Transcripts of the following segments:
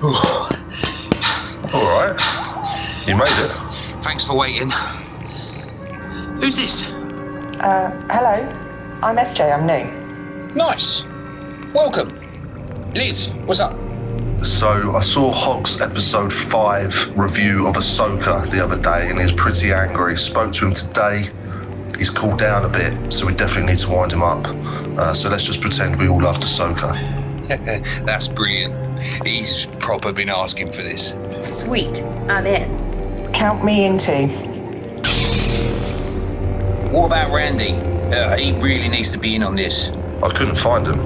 All right. You made it. Thanks for waiting. Who's this? Hello. I'm SJ, I'm new. Nice. Welcome. Liz, what's up? So I saw hog's episode 5 review of Ahsoka the other day and he was pretty angry. Spoke to him today. He's cooled down a bit, so we definitely need to wind him up. So let's just pretend we all loved Ahsoka. That's brilliant. He's proper been asking for this. Sweet, I'm in. Count me in too. What about Randy? He really needs to be in on this. I couldn't find him.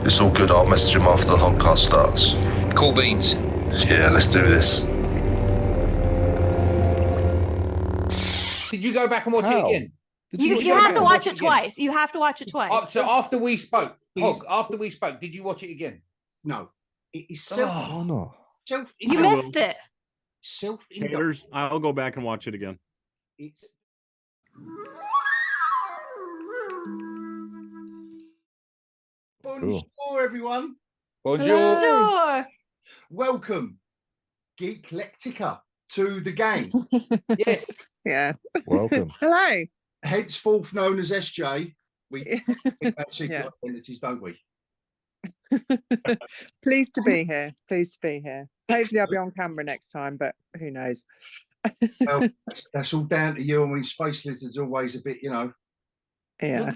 It's all good, I'll message him after the hogCAST starts. Cool beans. Yeah, let's do this. Did you go back and watch it again? You have to watch it twice. You have to watch it twice. So after we spoke, after we spoke, did you watch it again? No. It is no. You missed it. Self-indulgence. I'll go back and watch it again. It's Bonjour, everyone. Bonjour. Welcome, Geeklectica, to the game. Yes. Yeah. Welcome. Hello. Henceforth known as SJ. We think about secret identities, don't we? Pleased to be here. Pleased to be here. Hopefully I'll be on camera next time, but who knows? Well, that's all down to you. I mean, Space Lizard's always a bit, Yeah.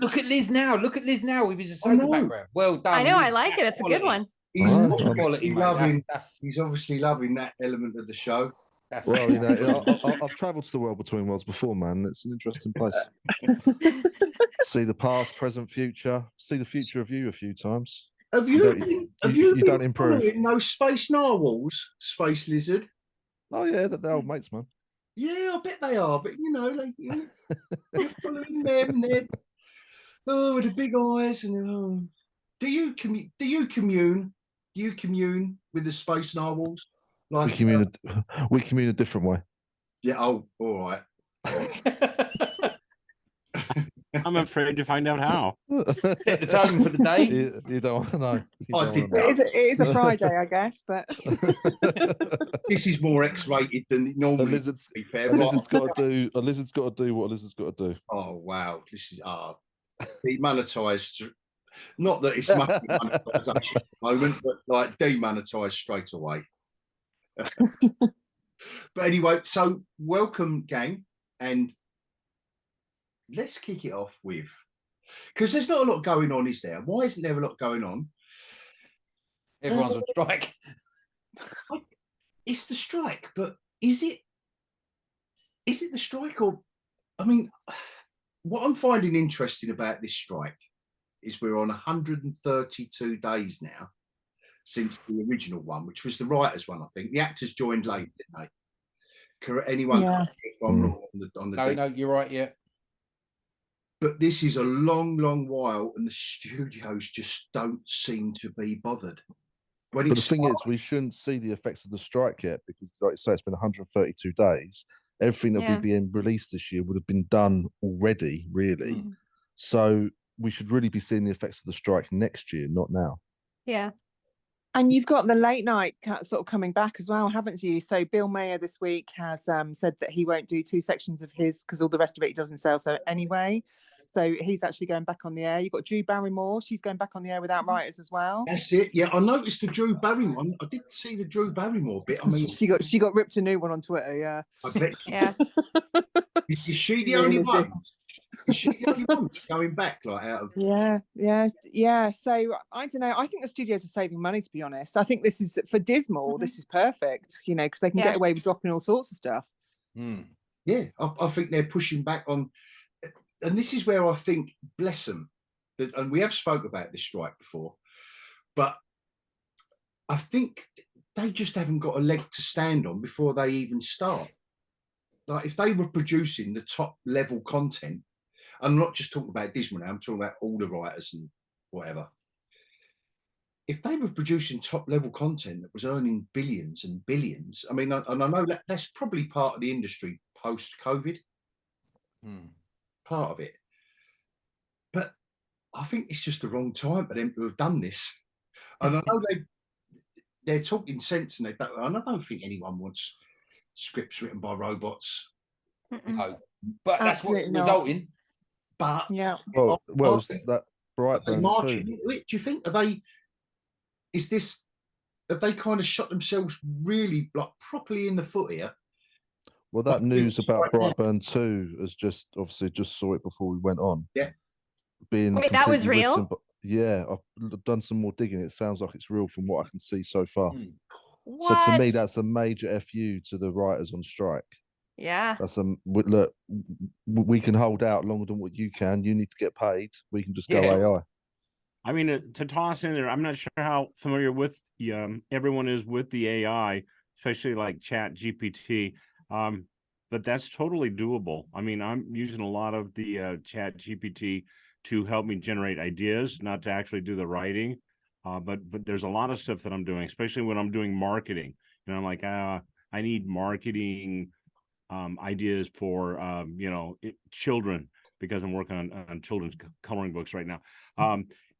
Look at Liz now. Look at Liz now with his Ahsoka background. Well done. I know, I like it. It's a good one. He's quality, loving. He's obviously loving that element of the show. Well, you know, I've travelled to the world between worlds before, man. It's an interesting place. See the past, present, future. See the future of you a few times. Have you don't improve. Those space narwhals, Space Lizard? Oh yeah, they're old mates, man. Yeah, I bet they are. But you know, like you're following them. They're, with the big eyes and do you commune? Do you commune with the space narwhals? Like, we commune a different way. Yeah. Oh, all right. I'm afraid to find out how. Set the tone for the day. You don't want to know. It is a Friday, I guess, but this is more X-rated than it normally. A lizard's got to do what a lizard's got to do. Oh wow, this is demonetized. Not that it's monetization at the moment, but like demonetized straight away. But anyway, so welcome, gang, and let's kick it off with, because there's not a lot going on, is there? Why isn't there a lot going on? Everyone's on strike. It's the strike, but is it the strike, or I mean, what I'm finding interesting about this strike is we're on 132 days now since the original one, which was the writers' one, I think. The actors joined late, didn't they? Correct? Anyone? Yeah. If I'm wrong on the No, you're right. Yeah. But this is a long, long while, and the studios just don't seem to be bothered. But the thing is, we shouldn't see the effects of the strike yet, because, like I say, it's been 132 days. Everything that would be being released this year would have been done already, really. So we should really be seeing the effects of the strike next year, not now. Yeah. And you've got the late night sort of coming back as well, haven't you? So Bill Mayer this week has said that he won't do 2 sections of his because all the rest of it doesn't sell so anyway. So he's actually going back on the air. You've got Drew Barrymore. She's going back on the air without writers as well. That's it. Yeah, I noticed the Drew Barrymore. I did see the Drew Barrymore bit. I mean, she got ripped a new one on Twitter. Yeah. I bet. Yeah. Is she the only one? Is she the only one going back like out of? Yeah. So I don't know. I think the studios are saving money, to be honest. I think this is for Dismal. This is perfect, you know, because they can get away with dropping all sorts of stuff. Yeah, I think they're pushing back on, and this is where I think, bless them, and we have spoke about this strike before, but I think they just haven't got a leg to stand on before they even start. Like if they were producing the top level content, I'm not just talking about Dismal now, I'm talking about all the writers and whatever. If they were producing top level content that was earning billions and billions, I mean, and I know that that's probably part of the industry post COVID, part of it. But I think it's just the wrong time for them to have done this. And I know they're talking sense, and and I don't think anyone wants scripts written by robots. No, but that's Absolutely what resulting. But yeah, well, that Brightburn too. Do you think have they kind of shot themselves really like properly in the foot here? Well, that news about Brightburn 2 has just saw it before we went on. Yeah. Wait, that was real? Yeah, I've done some more digging. It sounds like it's real from what I can see so far. What? So to me, that's a major FU to the writers on strike. Yeah. That's look, we can hold out longer than what you can. You need to get paid. We can just go AI. I mean, to toss in there, I'm not sure how familiar with everyone is with the AI, especially like Chat GPT, but that's totally doable. I mean, I'm using a lot of the Chat GPT to help me generate ideas, not to actually do the writing. But there's a lot of stuff that I'm doing, especially when I'm doing marketing. And I'm like, I need marketing ideas for children, because I'm working on children's coloring books right now.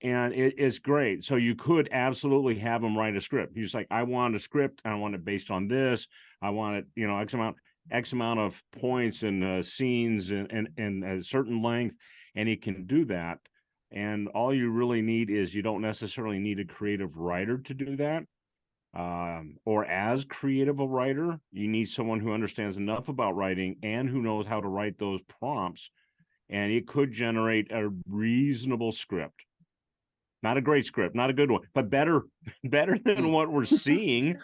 And it's great. So you could absolutely have them write a script. You're just like, I want a script. I want it based on this. I want it, X amount of points and scenes and a certain length, and it can do that. And all you really need is, you don't necessarily need a creative writer to do that. Or as creative a writer, you need someone who understands enough about writing and who knows how to write those prompts, and it could generate a reasonable script. Not a great script, not a good one, but better than what we're seeing.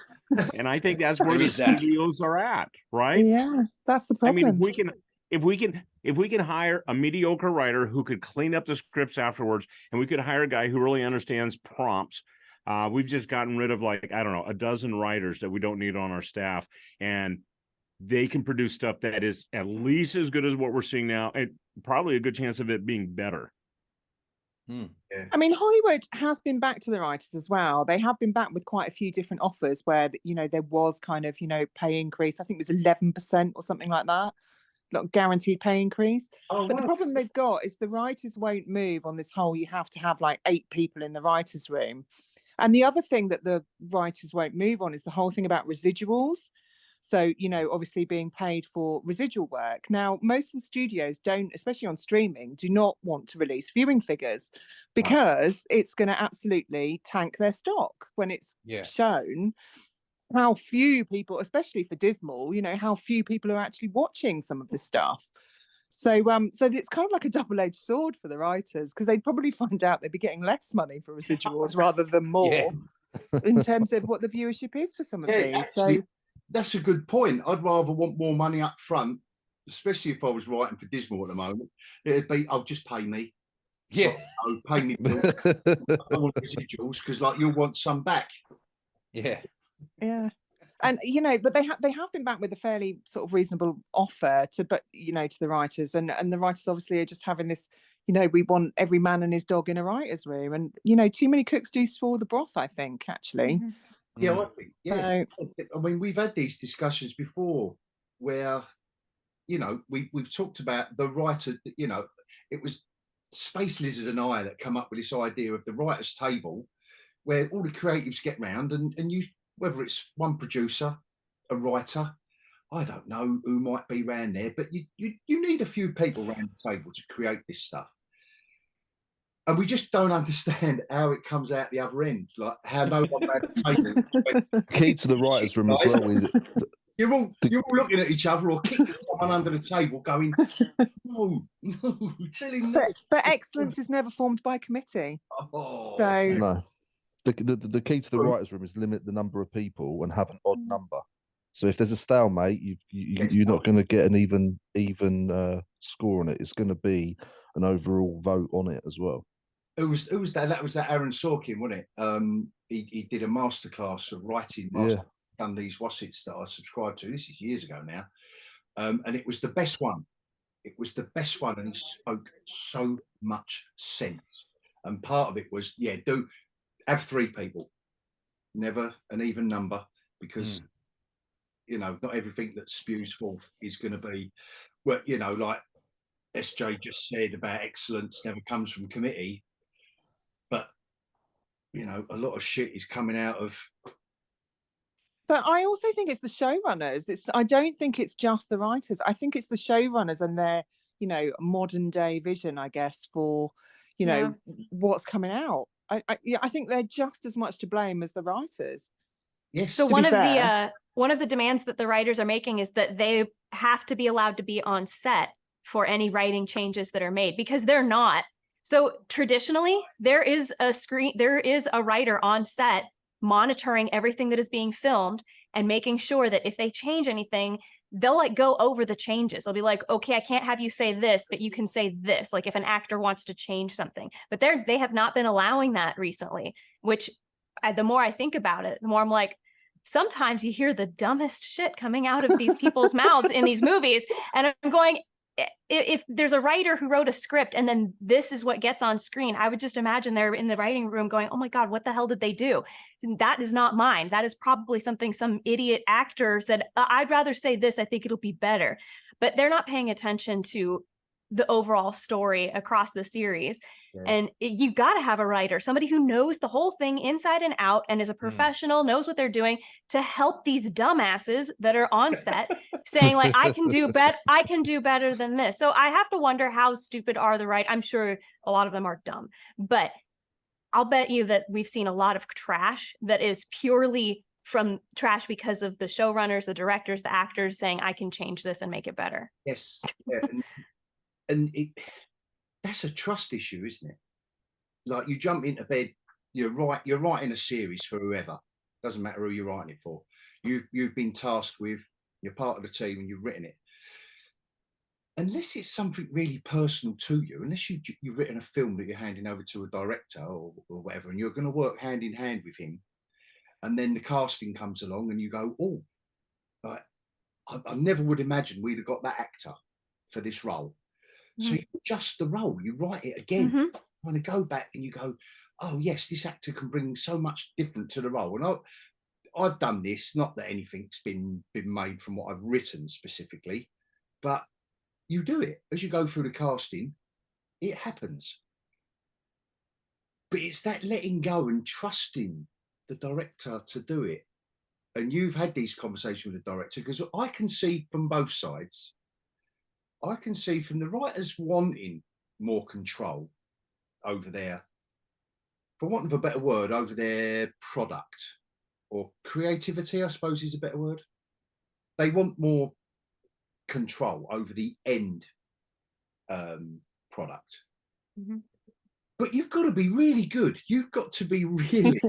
And I think that's where the studios are at, right? Yeah, that's the problem. I mean, if we can hire a mediocre writer who could clean up the scripts afterwards, and we could hire a guy who really understands prompts, we've just gotten rid of, like, I don't know, a dozen writers that we don't need on our staff, and they can produce stuff that is at least as good as what we're seeing now, and probably a good chance of it being better. I mean, Hollywood has been back to the writers as well. They have been back with quite a few different offers where, there was kind of, pay increase. I think it was 11% or something like that, like guaranteed pay increase. But the problem they've got is the writers won't move on this whole, you have to have like 8 people in the writer's room. And the other thing that the writers won't move on is the whole thing about residuals. So, obviously being paid for residual work. Now, most of the studios don't, especially on streaming, do not want to release viewing figures, because it's going to absolutely tank their stock when it's shown how few people, especially for Dismal, how few people are actually watching some of this stuff. So it's kind of like a double-edged sword for the writers, because they'd probably find out they'd be getting less money for residuals rather than more in terms of what the viewership is for some of these. Actually, that's a good point. I'd rather want more money up front, especially if I was writing for Dismal at the moment. It'd be, just pay me. Yeah. So, pay me. I want residuals, because you'll want some back. Yeah. Yeah. And but they have been back with a fairly sort of reasonable offer to the writers, and the writers obviously are just having this, we want every man and his dog in a writer's room, and too many cooks do spoil the broth, I think, actually. Yeah, I think, I mean, we've had these discussions before where, we've talked about the writer, it was Space Lizard and I that come up with this idea of the writer's table, where all the creatives get round and you, whether it's one producer, a writer, I don't know who might be around there, but you need a few people around the table to create this stuff. And we just don't understand how it comes out the other end, like how no one around the table. Key to the writer's room as well is you're all looking at each other or kicking someone under the table, going, "No, tell him no." But excellence is never formed by committee. No. The key to the writer's room is limit the number of people and have an odd number. So if there's a stalemate, you're not going to get an even score on it. It's going to be an overall vote on it as well. Who was that? That was that Aaron Sorkin, wasn't it? He did a masterclass of writing. Done these wassits that I subscribed to. This is years ago now, and it was the best one. It was the best one, and he spoke so much sense. And part of it was, do have 3 people, never an even number, because not everything that spews forth is going to be, well, like SJ just said about excellence never comes from committee. But a lot of shit is coming out of. But I also think it's the showrunners. I don't think it's just the writers. I think it's the showrunners and their, modern day vision, I guess, for, what's coming out. I think they're just as much to blame as the writers. Yes. So one of the demands that the writers are making is that they have to be allowed to be on set for any writing changes that are made, because they're not. So traditionally, there is a writer on set monitoring everything that is being filmed and making sure that if they change anything, they'll go over the changes. They'll be like, okay, I can't have you say this, but you can say this. Like if an actor wants to change something, but they have not been allowing that recently, which the more I think about it, the more I'm like, sometimes you hear the dumbest shit coming out of these people's mouths in these movies. And I'm going, if there's a writer who wrote a script and then this is what gets on screen, I would just imagine they're in the writing room going, oh my God, what the hell did they do? That is not mine. That is probably something some idiot actor said, I'd rather say this, I think it'll be better. But they're not paying attention to the overall story across the series. Yeah. And you got to have a writer, somebody who knows the whole thing inside and out and is a professional, knows what they're doing, to help these dumbasses that are on set saying like, I can do better than this. So I have to wonder, how stupid are the writers? I'm sure a lot of them are dumb, but I'll bet you that we've seen a lot of trash that is purely from trash because of the showrunners, the directors, the actors saying, I can change this and make it better. Yes. Yeah. And that's a trust issue, isn't it? Like, you jump into bed, you're writing a series for whoever. Doesn't matter who you're writing it for. You've been tasked with, you're part of the team and you've written it. Unless it's something really personal to you, unless you've written a film that you're handing over to a director or whatever, and you're going to work hand in hand with him, and then the casting comes along and you go, oh, like, I never would imagine we'd have got that actor for this role. So you adjust the role, you write it again, kind of go back and you go, oh yes, this actor can bring so much different to the role. And I've done this, not that anything's been made from what I've written specifically, but you do it. As you go through the casting, it happens. But it's that letting go and trusting the director to do it. And you've had these conversations with the director, because I can see from both sides. I can see from the writers wanting more control over their, for want of a better word, over their product, or creativity, I suppose is a better word. They want more control over the end product. But you've got to be really good. You've got to be really...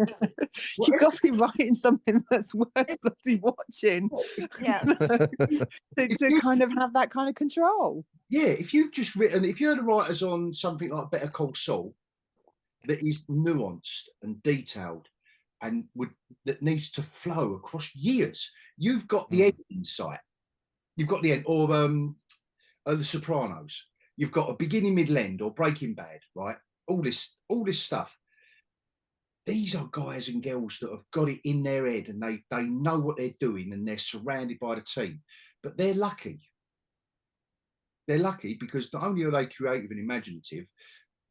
You've got to be writing something that's worth bloody watching. Yeah. to kind of have that kind of control. Yeah, if you've just written, if you're the writers on something like Better Call Saul, that is nuanced and detailed and that needs to flow across years, you've got the end in sight. You've got the end, or The Sopranos. You've got a beginning, middle, end, or Breaking Bad, right? All this stuff. These are guys and girls that have got it in their head and they know what they're doing and they're surrounded by the team. But they're lucky. They're lucky because not only are they creative and imaginative,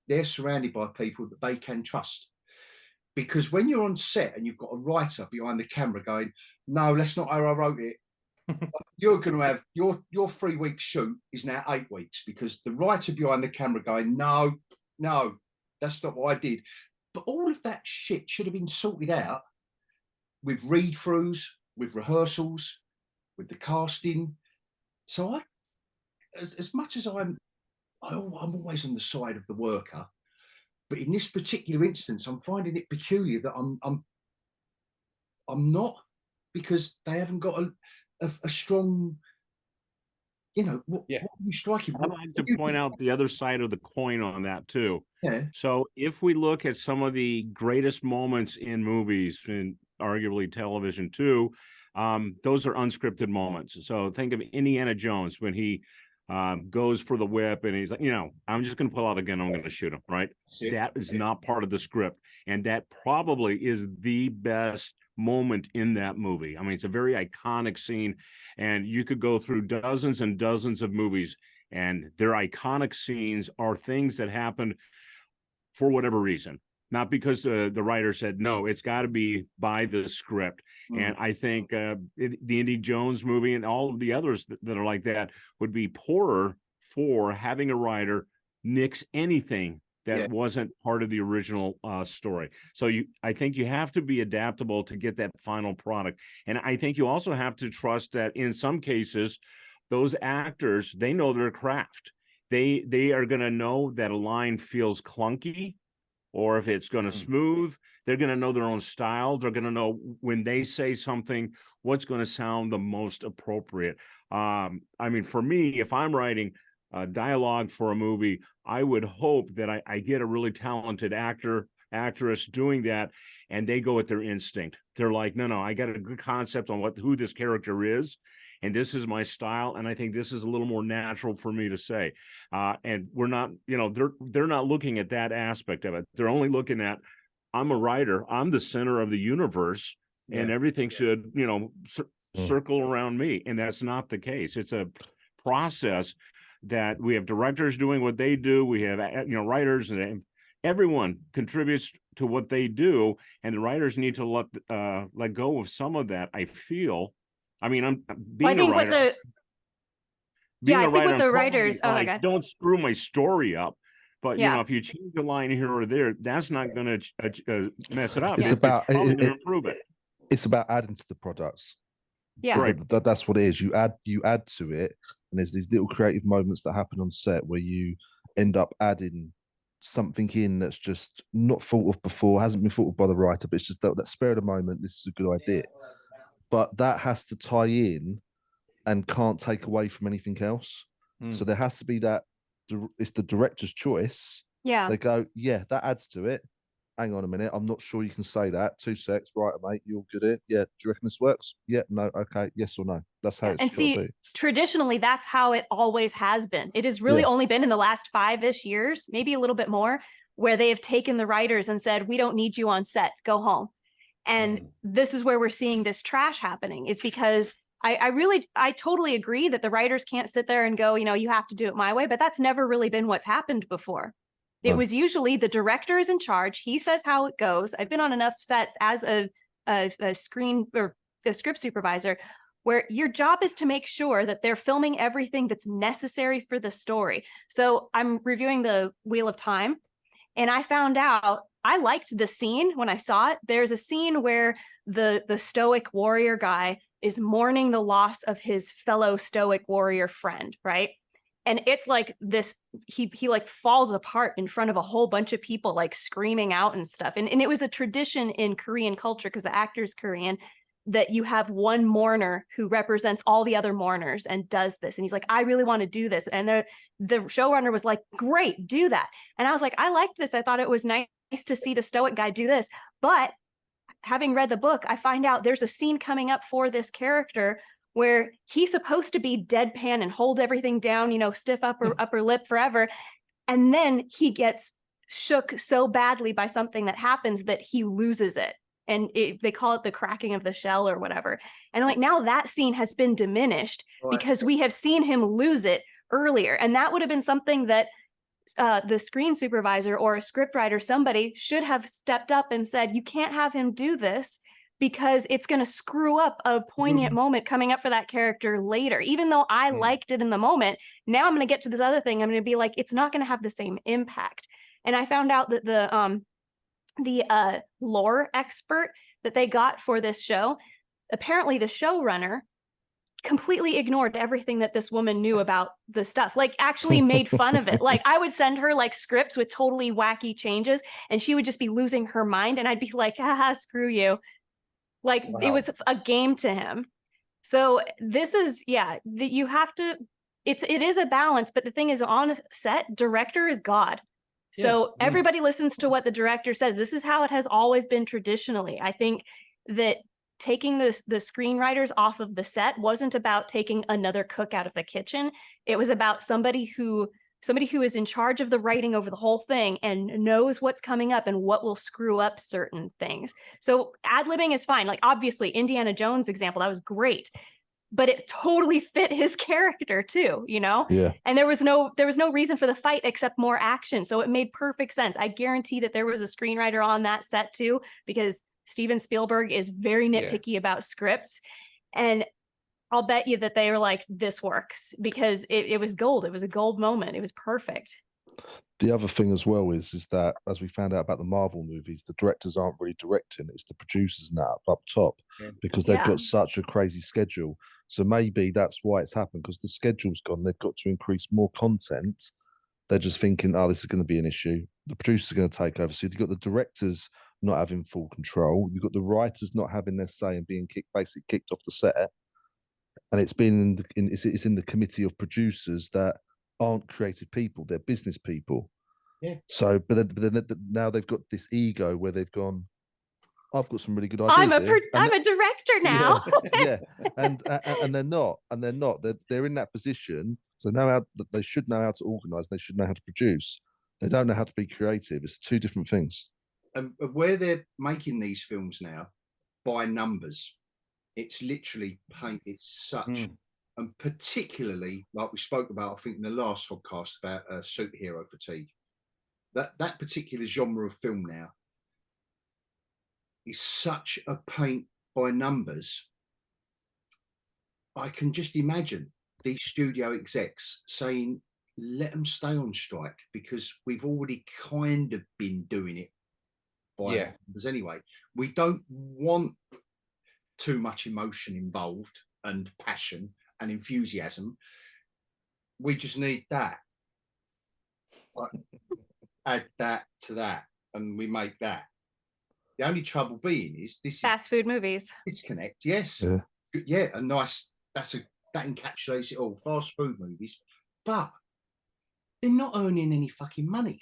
they're surrounded by people that they can trust. Because when you're on set and you've got a writer behind the camera going, no, that's not how I wrote it. You're going to have your 3 week shoot is now 8 weeks, because the writer behind the camera going, no, that's not what I did. But all of that shit should have been sorted out with read-throughs, with rehearsals, with the casting. So as much as I'm always on the side of the worker, but in this particular instance, I'm finding it peculiar that I'm not, because they haven't got a strong, what are you striking? I'd like to point out the other side of the coin on that too. Yeah. So if we look at some of the greatest moments in movies, and arguably television too, those are unscripted moments. So think of Indiana Jones when he goes for the whip and he's like, I'm just going to pull out a gun, I'm going to shoot him, right? That is not part of the script. And that probably is the best moment in that movie. I mean, it's a very iconic scene, and you could go through dozens and dozens of movies, and their iconic scenes are things that happened for whatever reason. not because the writer said no. It's got to be by the script. And I think the Indy Jones movie and all of the others that are like that would be poorer for having a writer nix anything that wasn't part of the original story. So I think you have to be adaptable to get that final product. And I think you also have to trust that in some cases, those actors, they know their craft. They are going to know that a line feels clunky, or if it's going to smooth. They're going to know their own style. They're going to know when they say something, what's going to sound the most appropriate. I mean, for me, if I'm writing dialogue for a movie, I would hope that I get a really talented actress doing that, and they go with their instinct. They're like, no, I got a good concept on who this character is, and this is my style, and I think this is a little more natural for me to say. And we're not, they're not looking at that aspect of it. They're only looking at, I'm a writer, I'm the center of the universe, and everything should, circle around me. And that's not the case. It's a process that we have directors doing what they do. We have, writers, and everyone contributes to what they do. And the writers need to let go of some of that, I feel. I mean, I'm being a writer. I think with the writers, don't screw my story up. But if you change a line here or there, that's not going to mess it up. It's probably going to improve it. It's about adding to the products. Yeah, right. That's what it is. You add to it, and there's these little creative moments that happen on set where you end up adding something in that's just not thought of before, hasn't been thought of by the writer, but it's just that spur of the moment. This is a good idea. But that has to tie in and can't take away from anything else. So there has to be that. It's the director's choice. Yeah. They go, that adds to it. Hang on a minute. I'm not sure you can say that. 2 secs. Right, mate. You're good at it. Yeah. Do you reckon this works? Yeah. No. Okay. Yes or no. That's how it's got to be. Traditionally, that's how it always has been. It has really only been in the last 5-ish years, maybe a little bit more, where they have taken the writers and said, we don't need you on set. Go home. And this is where we're seeing this trash happening, is because I totally agree that the writers can't sit there and go, you have to do it my way, but that's never really been what's happened before. It was usually the director is in charge. He says how it goes. I've been on enough sets as a screen or a script supervisor where your job is to make sure that they're filming everything that's necessary for the story. So I'm reviewing the Wheel of Time, and I found out I liked the scene when I saw it. There's a scene where the stoic warrior guy is mourning the loss of his fellow stoic warrior friend, right? And it's like this, he like falls apart in front of a whole bunch of people, like screaming out and stuff. And it was a tradition in Korean culture, because the actor's Korean, that you have one mourner who represents all the other mourners and does this. And he's like, I really want to do this. And the showrunner was like, great, do that. And I was like, I liked this. I thought it was nice to see the stoic guy do this. But having read the book, I find out there's a scene coming up for this character where he's supposed to be deadpan and hold everything down, stiff upper lip forever. And then he gets shook so badly by something that happens that he loses it. And they call it the cracking of the shell or whatever. And like, now that scene has been diminished because we have seen him lose it earlier. And that would have been something that the screen supervisor or a scriptwriter, somebody should have stepped up and said, you can't have him do this, because it's going to screw up a poignant moment coming up for that character later. Even though I liked it in the moment, now I'm going to get to this other thing. I'm going to be like, it's not going to have the same impact. And I found out that the lore expert that they got for this show, apparently the showrunner completely ignored everything that this woman knew about the stuff, like actually made fun of it. Like I would send her like scripts with totally wacky changes, and she would just be losing her mind. And I'd be like, haha, screw you. Like it was a game to him. So this is, you have to, it is a balance, but the thing is, on set, director is God. So everybody listens to what the director says. This is how it has always been traditionally. I think that taking the screenwriters off of the set wasn't about taking another cook out of the kitchen. It was about somebody who is in charge of the writing over the whole thing and knows what's coming up and what will screw up certain things. So ad-libbing is fine. Like obviously Indiana Jones example, that was great. but it totally fit his character too, you know? Yeah. And there was no reason for the fight except more action. So it made perfect sense. I guarantee that there was a screenwriter on that set too, because Steven Spielberg is very nitpicky about scripts. And I'll bet you that they were like, this works, because it was gold. It was a gold moment. It was perfect. The other thing as well is that, as we found out about the Marvel movies, the directors aren't really directing; it's the producers now up top, because they've got such a crazy schedule. So maybe that's why it's happened, because the schedule's gone. They've got to increase more content. They're just thinking, oh, this is going to be an issue. The producers are going to take over. So you've got the directors not having full control. You've got the writers not having their say and being basically kicked off the set. And it's been it's in the committee of producers that aren't creative people; they're business people. Yeah. So, but then now they've got this ego where they've gone, I've got some really good ideas. I'm a director now. Yeah, and they're not, They're in that position. So now they should know how to organise. They should know how to produce. They don't know how to be creative. It's two different things. And where they're making these films now by numbers, it's literally painted such, and particularly like we spoke about, I think in the last hogCAST about superhero fatigue. That particular genre of film now is such a paint by numbers. I can just imagine these studio execs saying, let them stay on strike, because we've already kind of been doing it by numbers anyway. We don't want too much emotion involved and passion and enthusiasm. We just need that. Add that to that, and we make that. The only trouble being is this fast food movies. Disconnect, yes, a nice. That encapsulates it all. Fast food movies, but they're not earning any fucking money.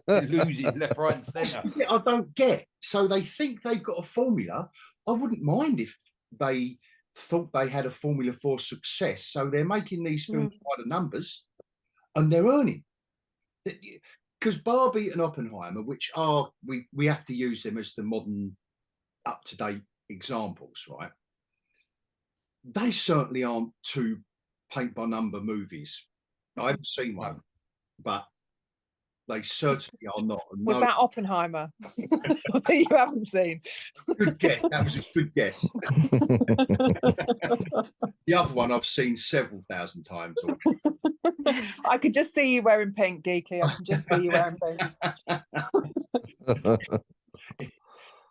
They're losing left, right, and centre. I don't get. So they think they've got a formula. I wouldn't mind if they thought they had a formula for success. So they're making these films by the numbers, and they're earning. Because Barbie and Oppenheimer, which are we have to use them as the modern, up-to-date examples, right? They certainly aren't two paint-by-number movies. I haven't seen one, but they certainly are not. Was that Oppenheimer that you haven't seen? Good guess. That was a good guess. The other one I've seen several thousand times already. I could just see you wearing pink, Geeky. I can just see you wearing pink.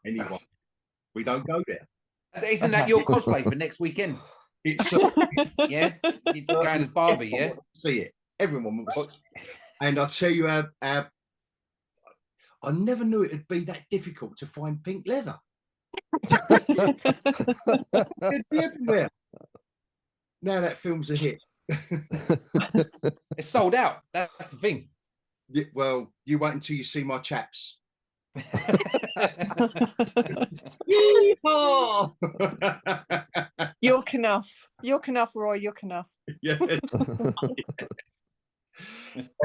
Anyway, we don't go there. Isn't that your cosplay for next weekend? It's yeah, you're going as Barbie, yeah. See it. Everyone wants. And I'll tell you, I never knew it'd be that difficult to find pink leather. It'd be everywhere. Now that film's a hit. It's sold out. That's the thing. Well, you wait until you see my chaps. You're enough. You're enough, Roy. You're enough. Yeah.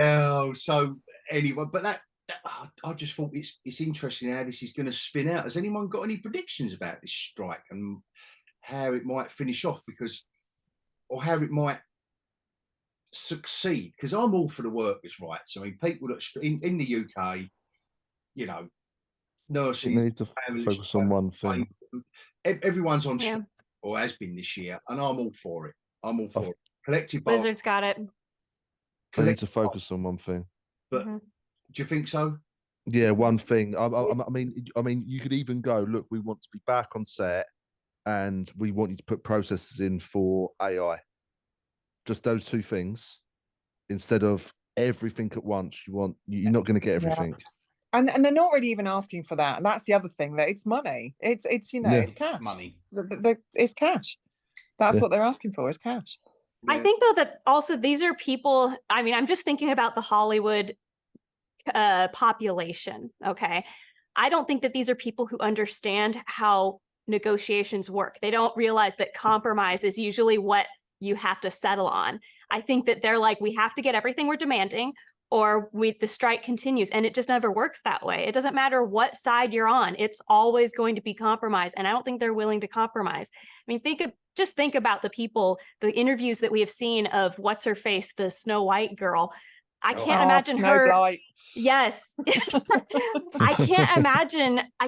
Oh, so anyway, but that I just thought it's interesting how this is going to spin out. Has anyone got any predictions about this strike and how it might finish off, or how it might succeed? Because I'm all for the workers' rights. I mean, people that in the UK, you know, nurses, you need to focus on one thing. Everyone's on strike, or has been this year, and I'm all for it. I'm all for it. Collective Blizzard's got it. They need to focus on one thing. But do you think so? Yeah, one thing. I mean, you could even go, look, we want to be back on set, and we want you to put processes in for AI. Just those two things, instead of everything at once. You're not going to get everything. And they're not really even asking for that. And that's the other thing, that it's money. It's it's cash. Money. It's cash. That's what they're asking for, is cash. Yeah. I think though that also these are people, I mean, I'm just thinking about the Hollywood population. Okay. I don't think that these are people who understand how negotiations work. They don't realize that compromise is usually what you have to settle on. I think that they're like, we have to get everything we're demanding, or the strike continues, and it just never works that way. It doesn't matter what side you're on. It's always going to be compromise. And I don't think they're willing to compromise. I mean, just think about the people, the interviews that we have seen of what's her face, the Snow White girl. I can't imagine her. Snowblight. Yes. I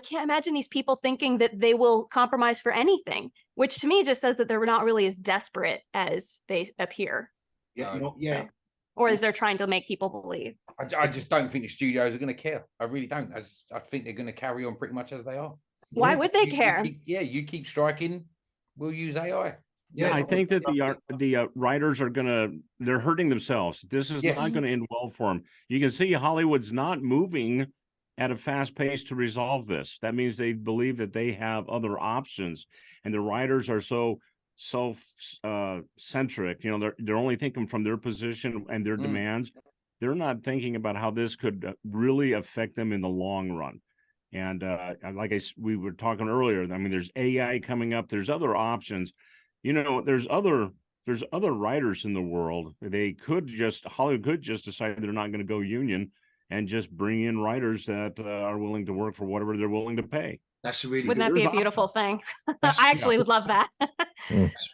can't imagine these people thinking that they will compromise for anything, which to me just says that they're not really as desperate as they appear. Yeah. Or as they're trying to make people believe. I just don't think the studios are going to care. I really don't. I think they're going to carry on pretty much as they are. Why would they care? You keep striking. We'll use AI. Yeah, I think that the writers they're hurting themselves. This is not going to end well for them. You can see Hollywood's not moving at a fast pace to resolve this. That means they believe that they have other options, and the writers are so self-centric. You know, they're only thinking from their position and their demands. They're not thinking about how this could really affect them in the long run. And like we were talking earlier, I mean, there's AI coming up. There's other options. You know, there's other writers in the world. Hollywood could just decide they're not going to go union and just bring in writers that are willing to work for whatever they're willing to pay. That's a really Wouldn't that be a beautiful thing? I actually would love that.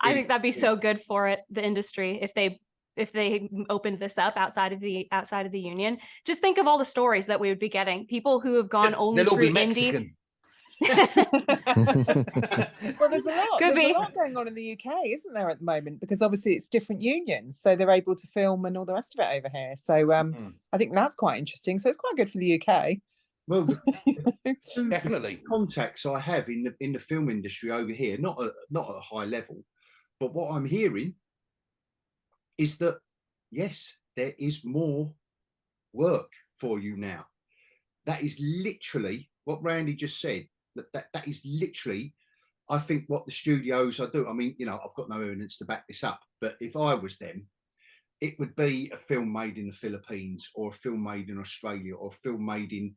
I think that'd be so good for the industry if they opened this up outside of the union. Just think of all the stories that we would be getting. People who have gone only through indie. Well, there's a lot. A lot going on in the UK, isn't there, at the moment? Because obviously it's different unions, so they're able to film and all the rest of it over here. So I think that's quite interesting. So it's quite good for the UK. Well, definitely. Contacts I have in the film industry over here, not at a high level, but what I'm hearing is that yes, there is more work for you now. That is literally what Randy just said. That is literally, I think, what the studios are doing. I mean, you know, I've got no evidence to back this up, but if I was them, it would be a film made in the Philippines, or a film made in Australia, or a film made in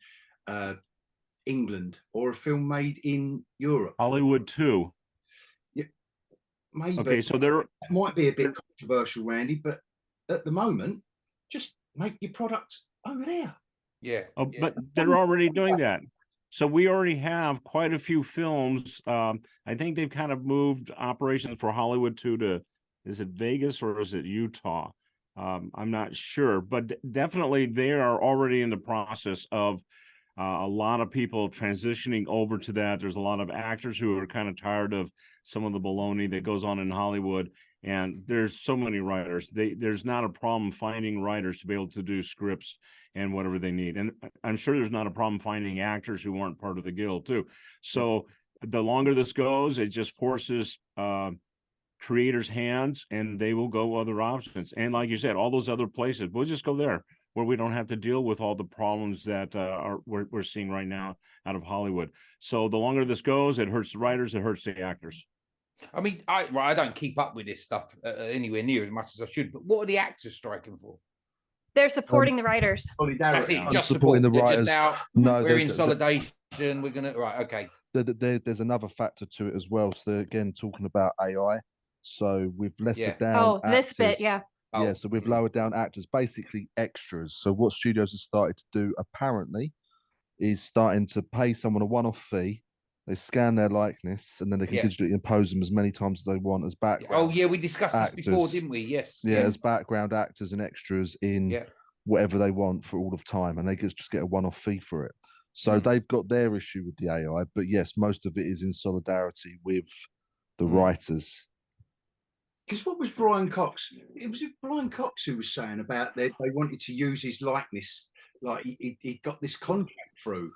England, or a film made in Europe. Hollywood too. Yeah, maybe. Okay, so that might be a bit controversial, Randy, but at the moment, just make your product over there. Yeah. But they're already doing that. So we already have quite a few films. I think they've kind of moved operations for Hollywood to is it Vegas or is it Utah? I'm not sure, but definitely they are already in the process of a lot of people transitioning over to that. There's a lot of actors who are kind of tired of some of the baloney that goes on in Hollywood. And there's so many writers. There's not a problem finding writers to be able to do scripts and whatever they need. And I'm sure there's not a problem finding actors who weren't part of the guild too. So the longer this goes, it just forces creators' hands, and they will go other options. And like you said, all those other places, we'll just go there where we don't have to deal with all the problems that we're seeing right now out of Hollywood. So the longer this goes, it hurts the writers, it hurts the actors. I mean, I don't keep up with this stuff anywhere near as much as I should, but what are the actors striking for? They're supporting the writers. That's it, just supporting the writers. Just out, no, we're in solidarity, we're going to, right, okay. There's another factor to it as well. So again, talking about AI. So we've lesser down actors, this bit, yeah, so we've lowered down actors, basically extras. So what studios have started to do, apparently, is starting to pay someone a one-off fee. They scan their likeness, and then they can digitally impose them as many times as they want as background. Oh, yeah, we discussed this before, didn't we? Yes. Yeah, as background actors and extras in whatever they want for all of time, and they just get a one-off fee for it. So they've got their issue with the AI, but yes, most of it is in solidarity with the writers. Because what was Brian Cox? It was Brian Cox who was saying about they wanted to use his likeness, like he got this contract through,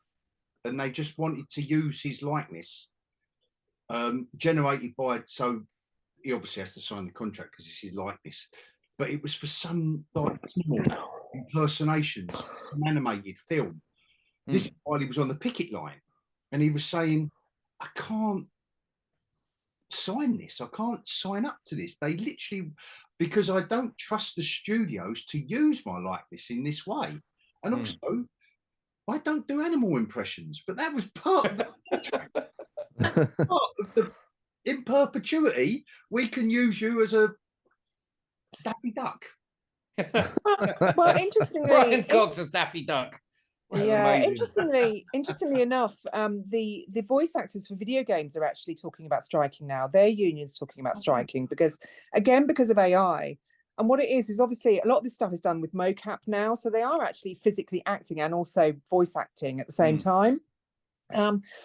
and they just wanted to use his likeness, generated by. So he obviously has to sign the contract because it's his likeness, but it was for some like impersonations, some animated film. This is while he was on the picket line, and he was saying, "I can't sign this. I can't sign up to this. They literally, because I don't trust the studios to use my likeness in this way, and also I don't do animal impressions." But that was part of the contract. Part of the in perpetuity, we can use you as a Daffy Duck. Well, interestingly, Brian Cox as Daffy Duck. That's Yeah, amazing. interestingly enough, the voice actors for video games are actually talking about striking now. Their union's talking about striking because of AI. And what it is obviously a lot of this stuff is done with mocap now, so they are actually physically acting and also voice acting at the same time.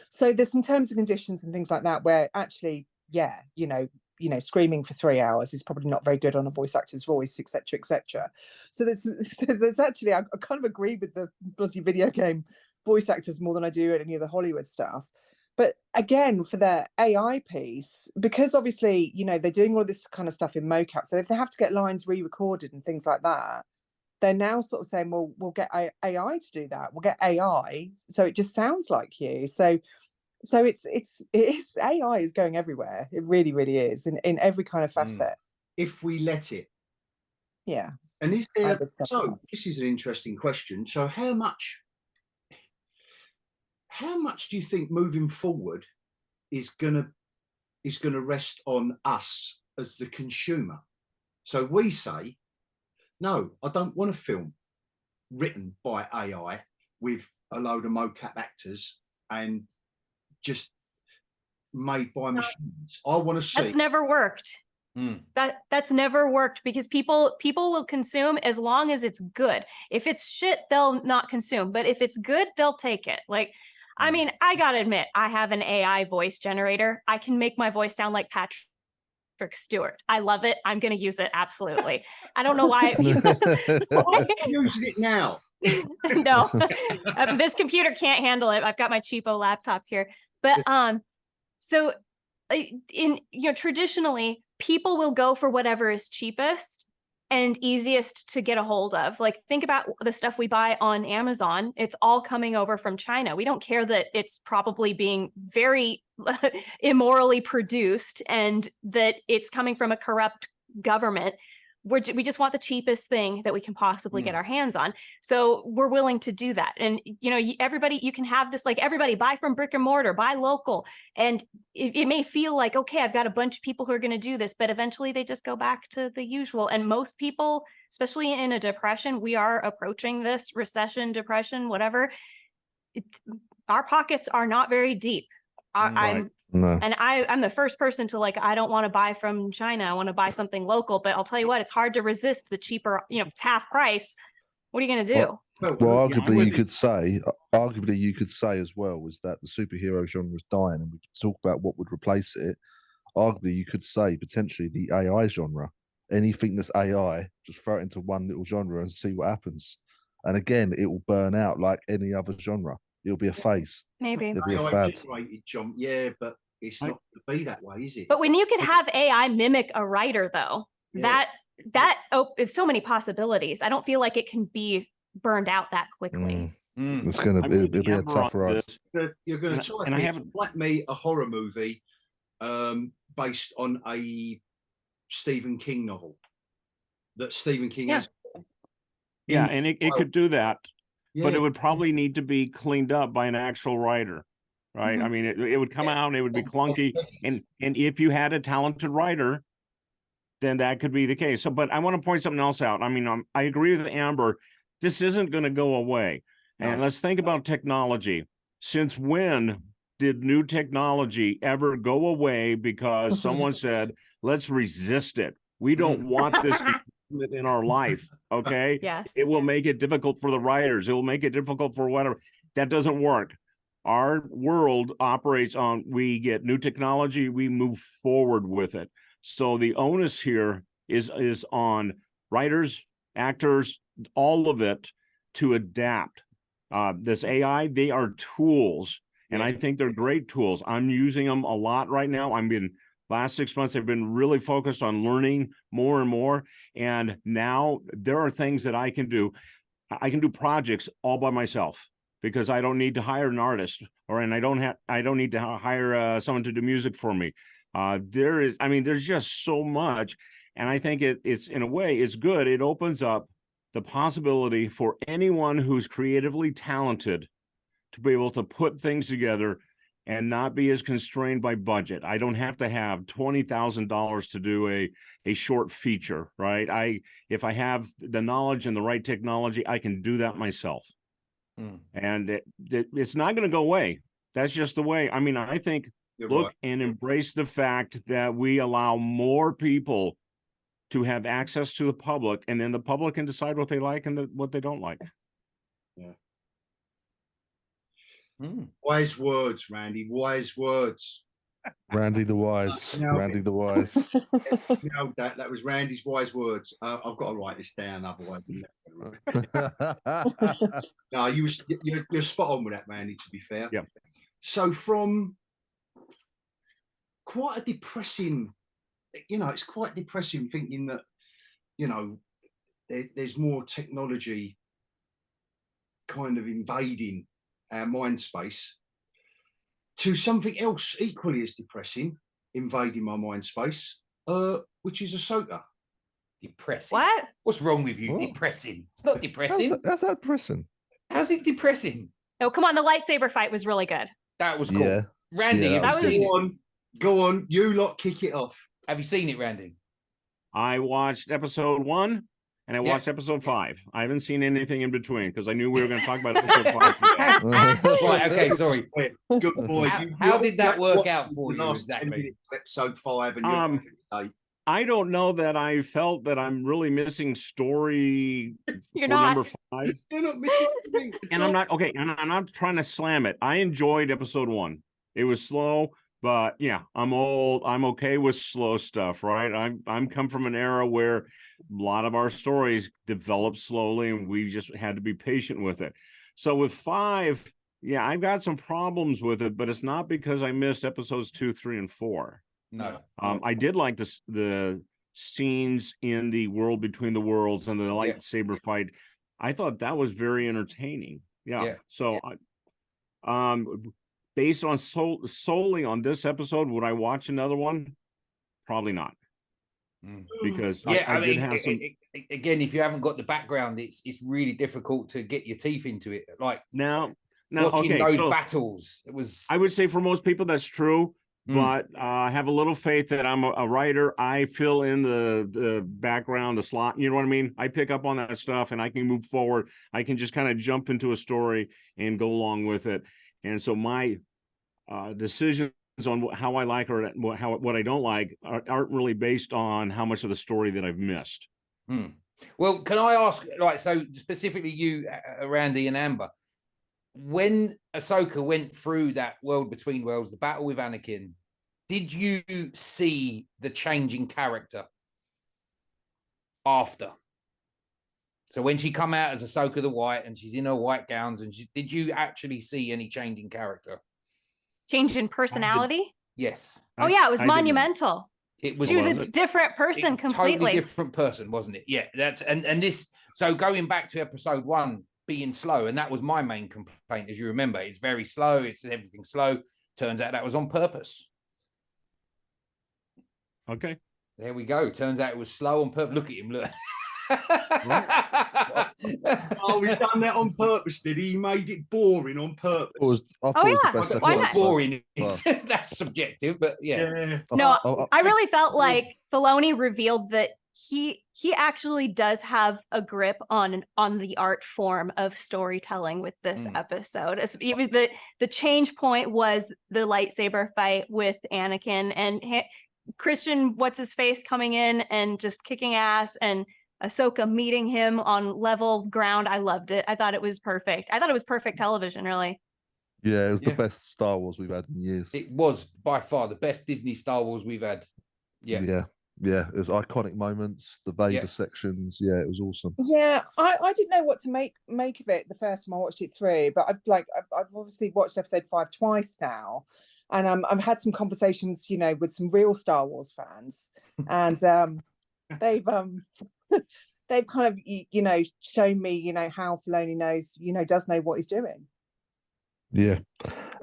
So there's some terms and conditions and things like that where actually, yeah, screaming for 3 hours is probably not very good on a voice actor's voice, etc., etc. So there's actually, I kind of agree with the bloody video game voice actors more than I do any of the Hollywood stuff. But again, for their AI piece, because obviously, they're doing all this kind of stuff in mocap. So if they have to get lines re-recorded and things like that, they're now sort of saying, well, we'll get AI to do that. We'll get AI, so it just sounds like you. So it's AI is going everywhere. It really, really is in every kind of facet. If we let it. Yeah. And is there, so this is an interesting question. So how much do you think moving forward is gonna rest on us as the consumer? So we say, no, I don't want a film written by AI with a load of mocap actors and just made by machines. I want to see. That's never worked. That's never worked because people will consume as long as it's good. If it's shit, they'll not consume. But if it's good, they'll take it. Like, I mean, I gotta admit, I have an AI voice generator. I can make my voice sound like Patrick Stewart. I love it. I'm going to use it. Absolutely. I don't know why. Using it now. No, this computer can't handle it. I've got my cheapo laptop here. But so traditionally, people will go for whatever is cheapest and easiest to get a hold of. Like, think about the stuff we buy on Amazon. It's all coming over from China. We don't care that it's probably being very immorally produced and that it's coming from a corrupt government. We just want the cheapest thing that we can possibly get our hands on. So we're willing to do that. And, everybody, you can have this, like, everybody buy from brick and mortar, buy local. And it may feel like, okay, I've got a bunch of people who are going to do this, but eventually they just go back to the usual. And most people, especially in a depression, we are approaching this recession, depression, whatever. Our pockets are not very deep. I'm the first person to, like, I don't want to buy from China. I want to buy something local, but I'll tell you what, it's hard to resist the cheaper, it's half price. What are you going to do? Well, arguably you could say as well is that the superhero genre is dying, and we could talk about what would replace it. Arguably, you could say potentially the AI genre. Anything that's AI, just throw it into one little genre and see what happens. And again, it will burn out like any other genre. It'll be a phase. Maybe. It'll be a fad. Yeah, but it's not to be that way, is it? But when you can have AI mimic a writer, though, it's so many possibilities. I don't feel like it can be burned out that quickly. It'll be a tough ride. You're going to try and like me a horror movie based on a Stephen King novel that Stephen King has. Yeah, and it could do that. Yeah. But it would probably need to be cleaned up by an actual writer, right? I mean, it would come out and it would be clunky. And if you had a talented writer, then that could be the case. So, but I want to point something else out. I mean, I agree with Amber. This isn't going to go away. And let's think about technology. Since when did new technology ever go away because someone said, let's resist it? We don't want this in our life, okay? Yes. It will make it difficult for the writers. It will make it difficult for whatever. That doesn't work. Our world operates on, we get new technology, we move forward with it. So the onus here is on writers, actors, all of it to adapt. This AI, they are tools, and I think they're great tools. I'm using them a lot right now. Last 6 months, I've been really focused on learning more and more. And now there are things that I can do. I can do projects all by myself because I don't need to hire an artist, and I don't need to hire someone to do music for me. There's just so much. And I think it's in a way, it's good. It opens up the possibility for anyone who's creatively talented to be able to put things together and not be as constrained by budget. I don't have to have $20,000 to do a short feature, right? If I have the knowledge and the right technology, I can do that myself. and it's not going to go away. That's just the way. I mean, I think and embrace the fact that we allow more people to have access to the public, and then the public can decide what they like and what they don't like. Yeah. Wise words, Randy. Wise words. Randy the Wise. Randy the Wise. No, that was Randy's wise words. I've got to write this down, otherwise. No, you're spot on with that, Randy. To be fair. Yeah. So from quite a depressing, it's quite depressing thinking that, there's more technology kind of invading our mind space, to something else equally as depressing invading my mind space, which is Ahsoka. Depressing. What? What's wrong with you? What? Depressing. It's not depressing. How's that depressing? How's it depressing? Oh, come on. The lightsaber fight was really good. That was cool. Yeah. Randy, Yeah, have you seen it? Go on. You lot kick it off. Have you seen it, Randy? I watched episode 1 and I watched episode 5. I haven't seen anything in between because I knew we were going to talk about episode 5 today. Right, okay, sorry. Good boy. How did that work out for you exactly? Episode 5 and I don't know that I felt that I'm really missing story You're for not. number 5. You're not missing anything. And I'm not not trying to slam it. I enjoyed episode 1. It was slow, but yeah, I'm old. I'm okay with slow stuff, right? I'm come from an era where a lot of our stories developed slowly and we just had to be patient with it. So with 5, yeah, I've got some problems with it, but it's not because I missed episodes 2, 3, and 4. No. I did like the scenes in the world between the worlds and the lightsaber fight. I thought that was very entertaining. Yeah. So, based on solely on this episode, would I watch another one? Probably not. Because I did have some. Again, if you haven't got the background, it's really difficult to get your teeth into it. Like now watching okay, those so battles, it was. I would say for most people that's true. But I have a little faith that I'm a writer. I fill in the background, the slot. You know what I mean? I pick up on that stuff and I can move forward. I can just kind of jump into a story and go along with it. And so my decisions on how I like or what I don't like aren't really based on how much of the story that I've missed. Well, can I ask, so specifically you, Randy and Amber, when Ahsoka went through that world between worlds, the battle with Anakin, did you see the change in character after? So when she come out as Ahsoka the White and she's in her white gowns, and did you actually see any change in character? Change in personality? Yes. Oh yeah, it was monumental. It was. She was a different person completely. Totally different person, wasn't it? Yeah. That's and this. So going back to episode 1 being slow, and that was my main complaint, as you remember. It's very slow. It's everything slow. Turns out that was on purpose. Okay. There we go. Turns out it was slow on purpose. Look at him. Look. Oh, he's done that on purpose, did he? He made it boring on purpose. I thought it was the best Why not? Boring is that's subjective, but yeah. No, I really felt like Filoni revealed that he actually does have a grip on the art form of storytelling with this episode. It was the change point was the lightsaber fight with Anakin and Christian, what's his face, coming in and just kicking ass, and Ahsoka meeting him on level ground. I loved it. I thought it was perfect. I thought it was perfect television, really. Yeah, it was the best Star Wars we've had in years. It was by far the best Disney Star Wars we've had. Yeah. It was iconic moments, the Vader sections. Yeah, it was awesome. Yeah, I didn't know what to make of it the first time I watched it through, but I've obviously watched episode 5 twice now, and I've had some conversations, with some real Star Wars fans, and they've kind of shown me how Filoni does know what he's doing. Yeah,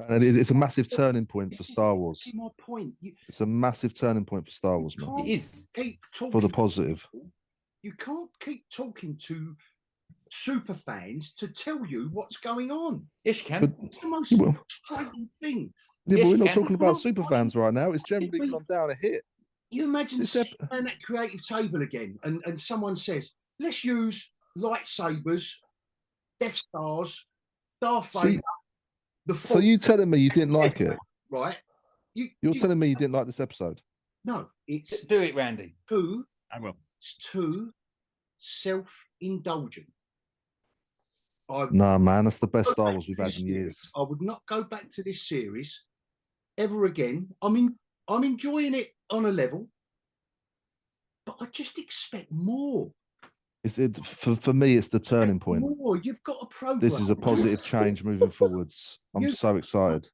and it's a massive turning point for Star Wars. My point. It's a massive turning point for Star Wars, man. It is for the positive. You can't keep talking to super fans to tell you what's going on. Yes, you can. It's the most frightening thing. Yeah, but we're not talking about super fans right now. It's generally gone down a hit. You imagine sitting around that creative table again, and someone says, "Let's use lightsabers, Death Stars, Darth So Vader. So you telling me you didn't like it? Right. You're telling me you didn't like this episode? No, it's Do it, Randy. I will. It's too self-indulgent. Nah, man, that's the best Star Wars we've had in years. I would not go back to this series ever again. I'm enjoying it on a level, but I just expect more. For me, it's the turning point. More. You've got a program. This is a positive change moving forwards. I'm so excited.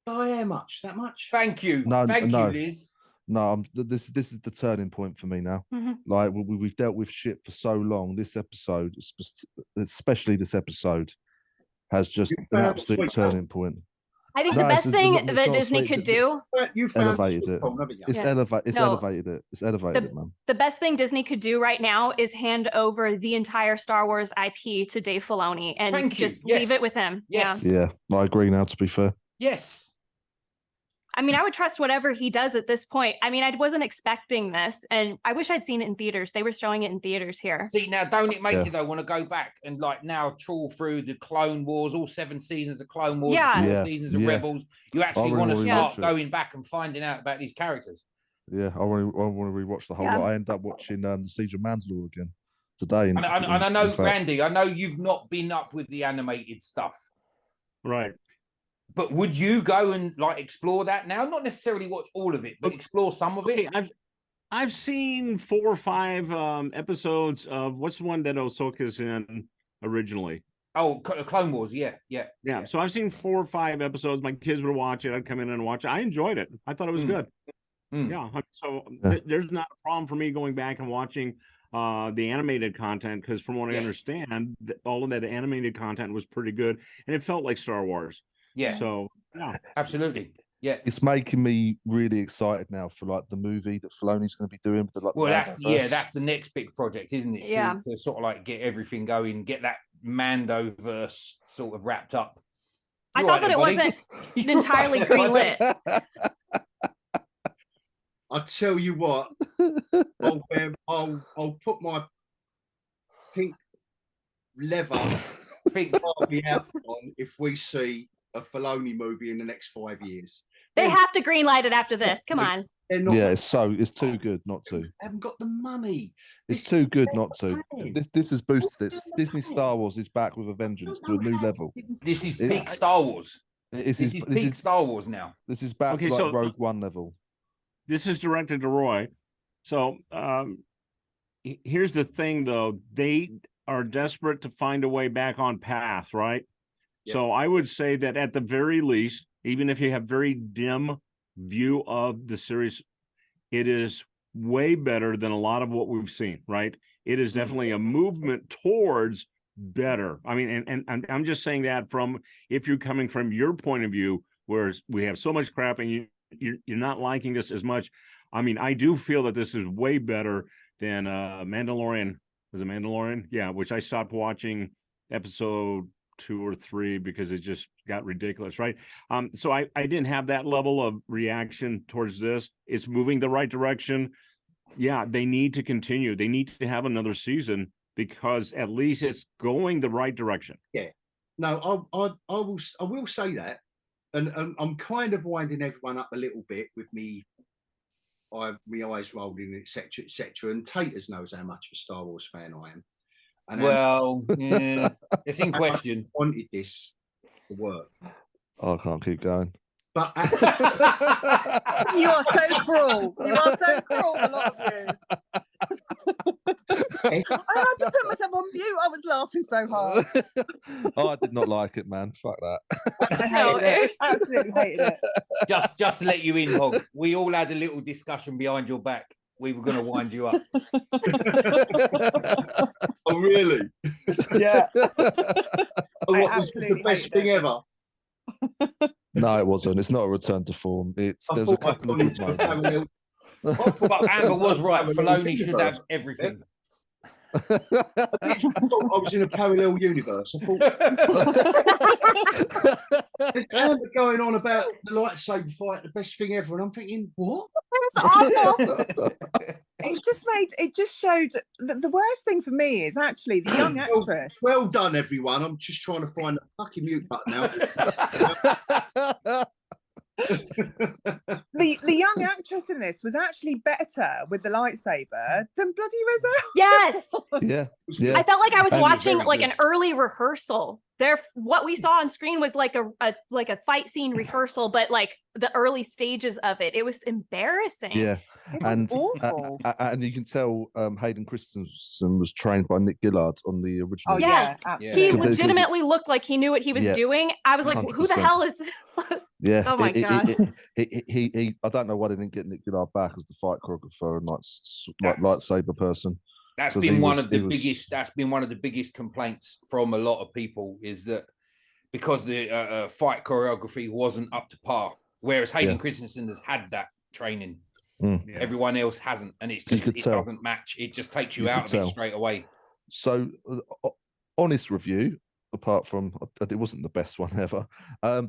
By how much? That much? Thank you. No, Thank no. you, Liz. No, this is the turning point for me now. Mm-hmm. Like we've dealt with shit for so long. This episode, especially this episode, has just an absolute turning point. I think the best thing that Disney could do, elevated it. It's elevated. It's No. elevated it. It's elevated it, man. the best thing Disney could do right now is hand over the entire Star Wars IP to Dave Filoni and just leave it with him. Yes. Yeah, I agree now, to be fair. Yes. I mean, I would trust whatever he does at this point. I mean, I wasn't expecting this, and I wish I'd seen it in theaters. They were showing it in theaters here. See, now, don't it make you, though, want to go back and, like, now trawl through the Clone Wars, all 7 seasons of Clone Wars, Yeah. the 4 seasons of Rebels? You actually want to start going back and finding out about these characters. Yeah, I want to rewatch the whole lot. I end up watching the Siege of Mandalore again today. And I know, Randy, I know you've not been up with the animated stuff. Right. But would you go and like explore that now? Not necessarily watch all of it, but explore some of it. I've seen 4 or 5 episodes of what's the one that Ahsoka's in originally? Oh, Clone Wars, yeah. So I've seen 4 or 5 episodes. My kids would watch it. I'd come in and watch it. I enjoyed it. I thought it was good. Yeah. So there's not a problem for me going back and watching the animated content, because from what I understand, all of that animated content was pretty good, and it felt like Star Wars. Yeah. So yeah, absolutely. Yeah. It's making me really excited now for like the movie that Filoni's going to be doing. Well, that's the next big project, isn't it? Yeah. To sort of like get everything going, get that Mandoverse sort of wrapped up. I thought that it wasn't entirely greenlit. I tell you what, I'll put my pink leather Barbie outfit on if we see a Filoni movie in the next 5 years. They have to greenlight it after this. Come on. Yeah, it's too good not to. They haven't got the money. It's too good not to. This has boosted it. Disney Star Wars is back with a vengeance to a new level. This is big Star Wars. This is big Star Wars now. This is back to like Rogue One level. This is directed to Roy. So here's the thing, though. They are desperate to find a way back on path, right? Yep. So I would say that at the very least, even if you have very dim view of the series, it is way better than a lot of what we've seen, right? It is definitely a movement towards better. I mean, and I'm just saying that from, if you're coming from your point of view, whereas we have so much crap and you're not liking this as much. I mean, I do feel that this is way better than Mandalorian. Was it Mandalorian? Yeah, which I stopped watching episode 2 or 3 because it just got ridiculous, right? So I didn't have that level of reaction towards this. It's moving the right direction. Yeah, they need to continue. They need to have another season because at least it's going the right direction. Yeah. No, I will say that. And I'm kind of winding everyone up a little bit with me eyes rolling, etc., etc. And Tayters knows how much of a Star Wars fan I am. And yeah, it's in question. I wanted this to work. Oh, I can't keep going. But you are so cruel. You are so cruel, a lot of you. I had to put myself on mute. I was laughing so hard. Oh, I did not like it, man. Fuck that. I hated it. Absolutely hated it. Just to let you in, Hog. We all had a little discussion behind your back. We were going to wind you up. Oh, really? Yeah. What was the best thing ever? No, it wasn't. It's not a return to form. There's a couple of good moments. But Amber was right. Filoni should have everything. I thought I was in a parallel universe. I thought there's Amber going on about the lightsaber fight, the best thing ever, and I'm thinking, what? was awful. It just showed the worst thing for me is actually the young actress. Well done, everyone. I'm just trying to find the fucking mute button now. The young actress in this was actually better with the lightsaber than bloody Rizzo. Yes. Yeah. I felt like I was And watching like an early rehearsal. What we saw on screen was like a fight scene rehearsal, but like the early stages of it. It was embarrassing. Yeah, and awful. And you can tell Hayden Christensen was trained by Nick Gillard on the original. Oh yes, absolutely. he legitimately looked like he knew what he was doing. I was like, 100%. Who the hell is? Yeah. Oh my god. He I don't know why they didn't get Nick Gillard back as the fight choreographer and like lightsaber person. That's been one of the biggest. That's been one of the biggest complaints from a lot of people is that because the fight choreography wasn't up to par, whereas Hayden Christensen has had that training. Everyone else hasn't, and it's just it doesn't match. It just takes you out of it straight away. So, honest review. Apart from it wasn't the best one ever.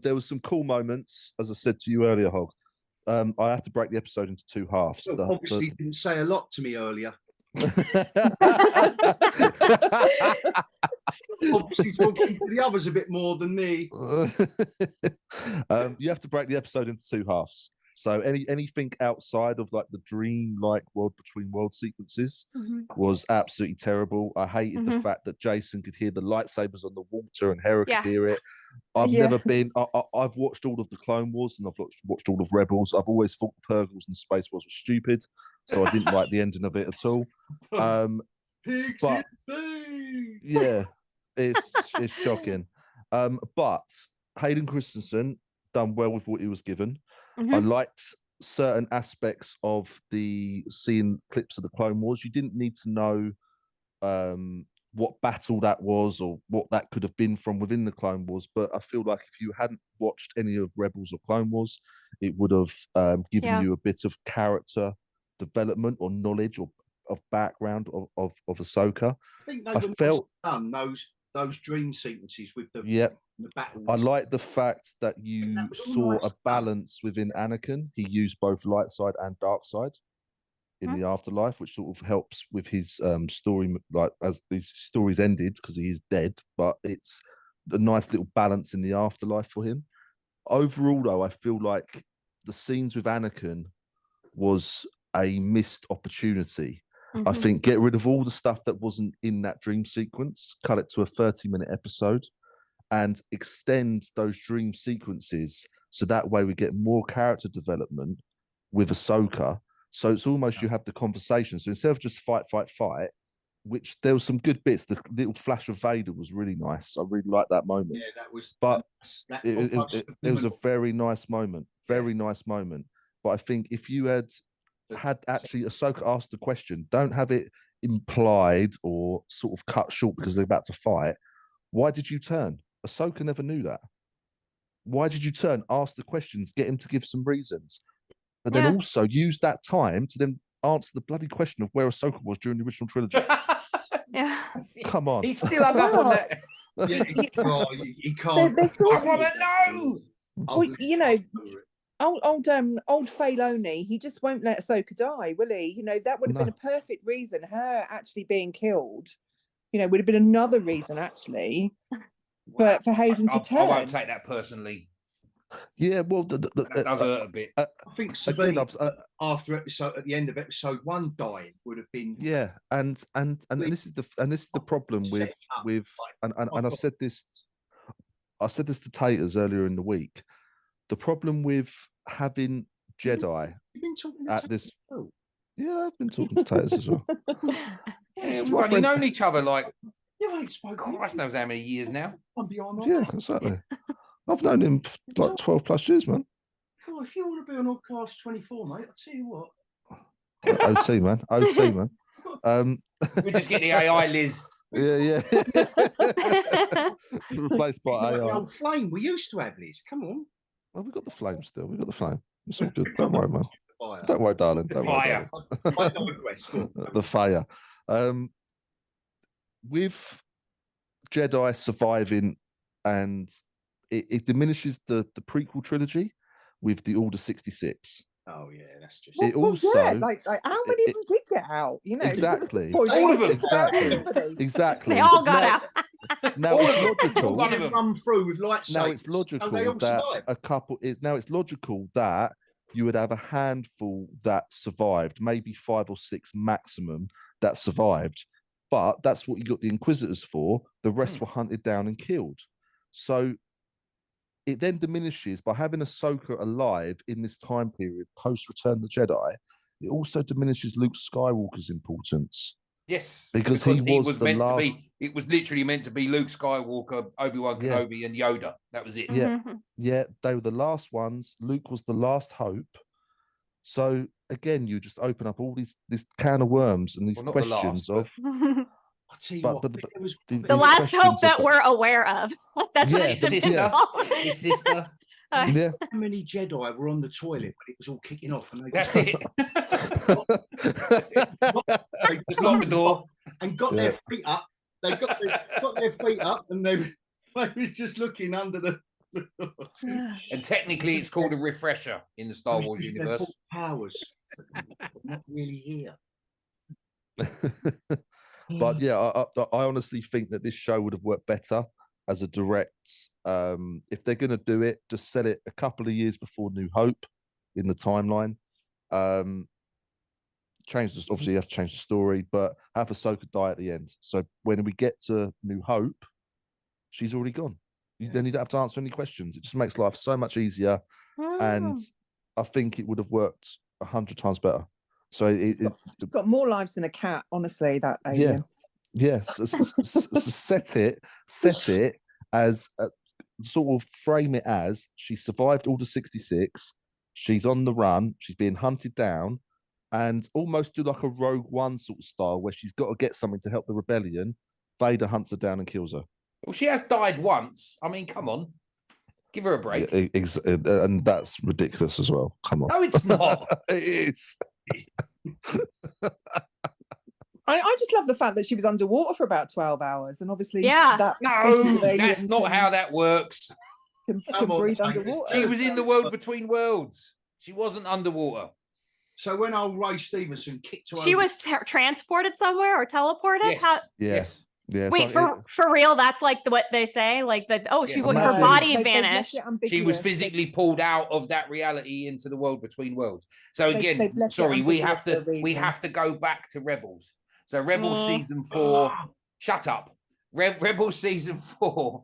There was some cool moments, as I said to you earlier, Hog. I had to break the episode into two halves. Well, obviously, you didn't say a lot to me earlier. Obviously, talking to the others a bit more than me. You have to break the episode into two halves. So anything outside of like the dream-like world between world sequences was absolutely terrible. I hated the fact that Jason could hear the lightsabers on the water and Hera could hear it. I've never been. I've watched all of the Clone Wars and I've watched all of Rebels. I've always thought the Purgles and Space Wars were stupid, so I didn't like the ending of it at all. Pigs but yeah, it's shocking. But Hayden Christensen done well with what he was given. I liked certain aspects of seeing clips of the Clone Wars. You didn't need to know what battle that was or what that could have been from within the Clone Wars. But I feel like if you hadn't watched any of Rebels or Clone Wars, it would have given you a bit of character development or knowledge or of background of Ahsoka. I think they felt done those dream sequences with the battles. I like the fact that you saw a balance within Anakin. He used both light side and dark side in the afterlife, which sort of helps with his story, like as his story's ended because he is dead, but it's a nice little balance in the afterlife for him. Overall, though, I feel like the scenes with Anakin was a missed opportunity. I think get rid of all the stuff that wasn't in that dream sequence, cut it to a 30-minute episode, and extend those dream sequences so that way we get more character development with Ahsoka. So it's almost you have the conversation. So instead of just fight, which there was some good bits. The little flash of Vader was really nice. I really liked that moment. Yeah, that was. But it was a very nice moment. Very nice moment. But I think if you had actually Ahsoka asked the question, don't have it implied or sort of cut short because they're about to fight. Why did you turn? Ahsoka never knew that. Why did you turn? Ask the questions, get him to give some reasons, but then also use that time to then answer the bloody question of where Ahsoka was during the original trilogy. Come on, he's still hung up on that. He can't. I want to know. Well, you know, old Filoni, he just won't let Ahsoka die, will he? You know, that would have been a perfect reason. Her actually being killed, you know, would have been another reason actually, but for Hayden to turn. I won't take that personally. Yeah, well, that does hurt a bit. I think Sabine, after at the end of episode 1, dying would have been. Yeah, and this is the problem with and I said this to Tayters earlier in the week. The problem with having Jedi at this. Yeah, I've been talking to Tayters as well. We've only known each other like Christ knows how many years now. Yeah, exactly. I've known him like 12 plus years, man. Cool. If you want to be on hogCAST 24, mate, I'll tell you what. OT, man. OT, man. We just get the AI, Liz. Yeah. Replaced by AI. The old flame we used to have, Liz. Come on. Oh, we got the flame still. We got the flame. It's all good. Don't worry, man. Don't worry, darling. Don't worry, darling. The fire. With Jedi surviving, and it diminishes the prequel trilogy with the Order 66. Oh yeah, that's just. It Well, also yeah, like how many of them did get out? You know, exactly. All of them. Exactly. They all But got now, out. now All it's of them. logical. One of them. Run through with lightsabers. Now it's And they logical all that survived. now it's logical that you would have a handful that survived, maybe 5 or 6 maximum that survived. But that's what you got the Inquisitors for. The rest were hunted down and killed. So it then diminishes by having Ahsoka alive in this time period post Return of the Jedi. It also diminishes Luke Skywalker's importance. Yes, because he was the meant last. to be. It was literally meant to be Luke Skywalker, Obi-Wan Kenobi, and Yoda. That was it. Yeah, yeah, they were the last ones. Luke was the last hope. So again, you just open up all this can of worms and these Well, not the questions last, of. I'll tell you But what, The last hope that we're aware of. That's what it should be sister. called. His sister. Yeah. How many Jedi were on the toilet when it was all kicking off? And they That's it. Just lock the door and got their feet up. They got their feet up, and they was just looking under the. And technically, it's called a refresher in the Star Wars universe. Their full powers, not really here. But yeah, I honestly think that this show would have worked better as a direct. If they're going to do it, just set it a couple of years before New Hope in the timeline. Obviously, you have to change the story, but have Ahsoka die at the end. So when we get to New Hope, she's already gone. Then you don't have to answer any questions. It just makes life so much easier, and I think it would have worked 100 times better. So it's got more lives than a cat, honestly. That alien. Yes. Set it as sort of frame it as she survived Order 66. She's on the run. She's being hunted down, and almost do like a Rogue One sort of style where she's got to get something to help the rebellion. Vader hunts her down and kills her. Well, she has died once. I mean, come on, give her a break. And that's ridiculous as well. Come on. No, it's not. It is. I just love the fact that she was underwater for about 12 hours, and obviously, that that's not how that works. Can breathe underwater. She was in the world between worlds. She wasn't underwater. So when old Ray Stevenson kicked her, she was transported somewhere or teleported. Yes. Yes. Wait, for real? That's like what they say. Like that. Oh, she was her body had vanished. She was physically pulled out of that reality into the world between worlds. So again, sorry, we have to go back to Rebels. So Rebels season 4. Shut up. Rebels season 4.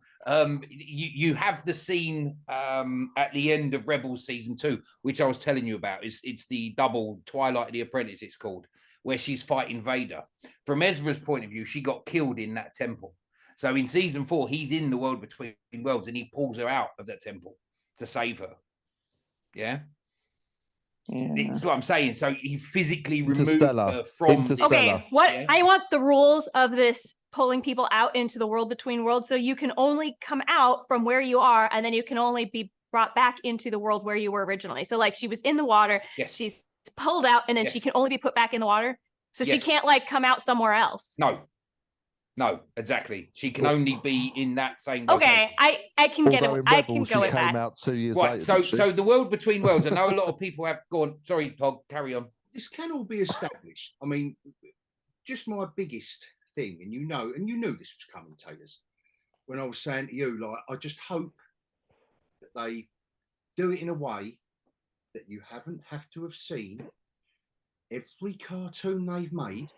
You have the scene at the end of Rebels season 2, which I was telling you about. It's the double Twilight of the Apprentice. It's called, where she's fighting Vader. From Ezra's point of view, she got killed in that temple. So in season 4, he's in the world between worlds, and he pulls her out of that temple to save her. Yeah. It's what I'm saying. So he physically removed her from. Okay, I want the rules of this pulling people out into the world between worlds. So you can only come out from where you are, and then you can only be brought back into the world where you were originally. So like she was in the water, she's pulled out, and then she can only be put back in the water. So she can't like come out somewhere else. No, exactly. She can only be in that same location. Okay, I can get it. I can go with that. Came out 2 years right, later. So the world between worlds. I know a lot of people have gone. Sorry, Todd, carry on. This can all be established. I mean, just my biggest thing, and you knew this was coming, Tayters. When I was saying to you, like, I just hope that they do it in a way that you have to have seen every cartoon they've made.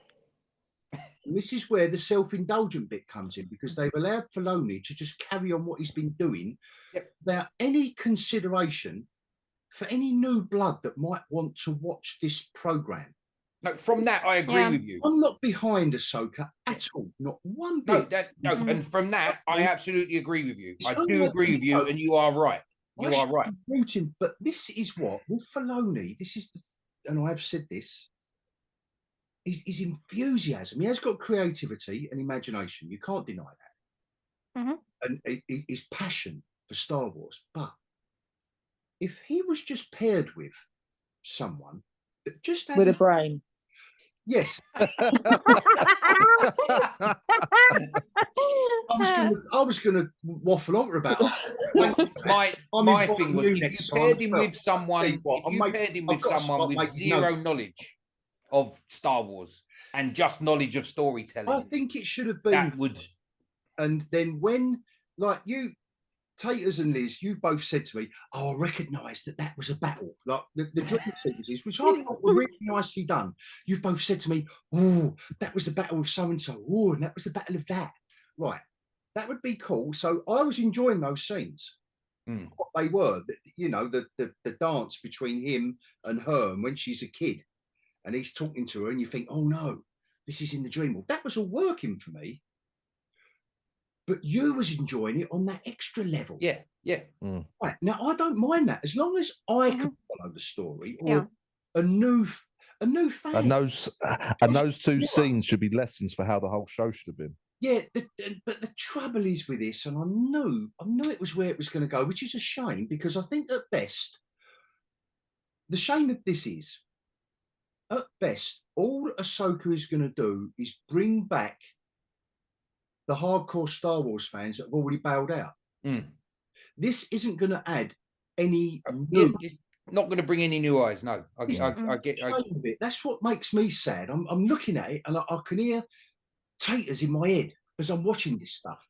And this is where the self-indulgent bit comes in, because they've allowed Filoni to just carry on what he's been doing without any consideration for any new blood that might want to watch this program. No, from that I agree with you. I'm not behind Ahsoka at all, not one bit. And from that I absolutely agree with you. I do agree with you, and you are right. You are right. Rooting, but this is what with Filoni. This is, and I've said this. His enthusiasm. He has got creativity and imagination. You can't deny that. And his passion for Star Wars. But if he was just paired with someone that just had with a brain, Yes. I was gonna waffle on about my thing was if you paired him with someone, with zero knowledge of Star Wars and just knowledge of storytelling, I think it should have been that would. And then when, like you, Tayters and Liz, you both said to me, "Oh, I recognise that was a battle." Like the dream sequences, which I thought were really nicely done. You've both said to me, "Oh, that was the battle of so and so. Oh, and that was the battle of that." Right, that would be cool. So I was enjoying those scenes. What they were, you know, the dance between him and her, and when she's a kid, and he's talking to her, and you think, "Oh no, this is in the dream world." That was all working for me. But you was enjoying it on that extra level. Yeah. Right. Now, I don't mind that as long as I can follow the story or a new fan. And those two scenes should be lessons for how the whole show should have been. Yeah, but the trouble is with this, and I knew it was where it was going to go, which is a shame because I think at best, the shame of this is, at best, all Ahsoka is going to do is bring back the hardcore Star Wars fans that have already bailed out. This isn't going to add any new. It's not going to bring any new eyes. No, I get it. That's what makes me sad. I'm looking at it and I can hear Tayters in my head as I'm watching this stuff.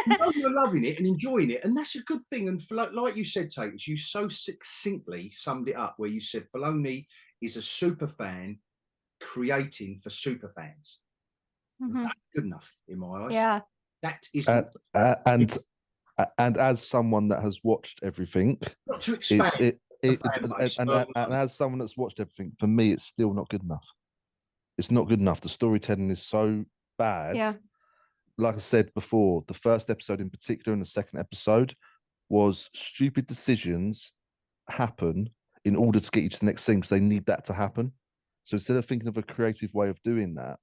You know you're loving it and enjoying it, and that's a good thing. And for, like you said, Tayters, you so succinctly summed it up where you said Filoni is a super fan creating for super fans. That's good enough in my eyes. Yeah, that is. And as someone that has watched everything, not to expand and as someone that's watched everything, for me, it's still not good enough. It's not good enough. The storytelling is so bad. Yeah. Like I said before, the first episode in particular and the second episode was stupid decisions happen in order to get you to the next scene because they need that to happen. So instead of thinking of a creative way of doing that,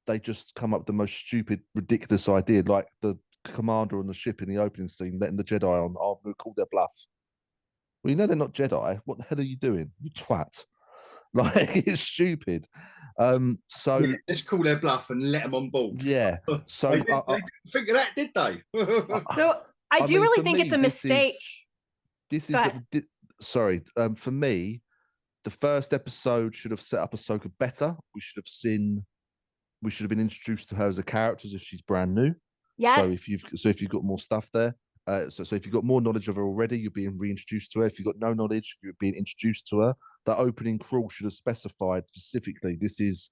they just come up with the most stupid, ridiculous idea, like the commander on the ship in the opening scene letting the Jedi on. Oh, I'm going to call their bluff. Well, you know they're not Jedi. What the hell are you doing? You twat. Like, it's stupid. So yeah, let's call their bluff and let them on board. Yeah. So they didn't think of that, did they? So I do really think it's a mistake. For me, the first episode should have set up Ahsoka better. We should have been introduced to her as a character as if she's brand new. Yes. So if you've got more stuff there, so if you've got more knowledge of her already, you're being reintroduced to her. If you've got no knowledge, you're being introduced to her. That opening crawl should have specified specifically this is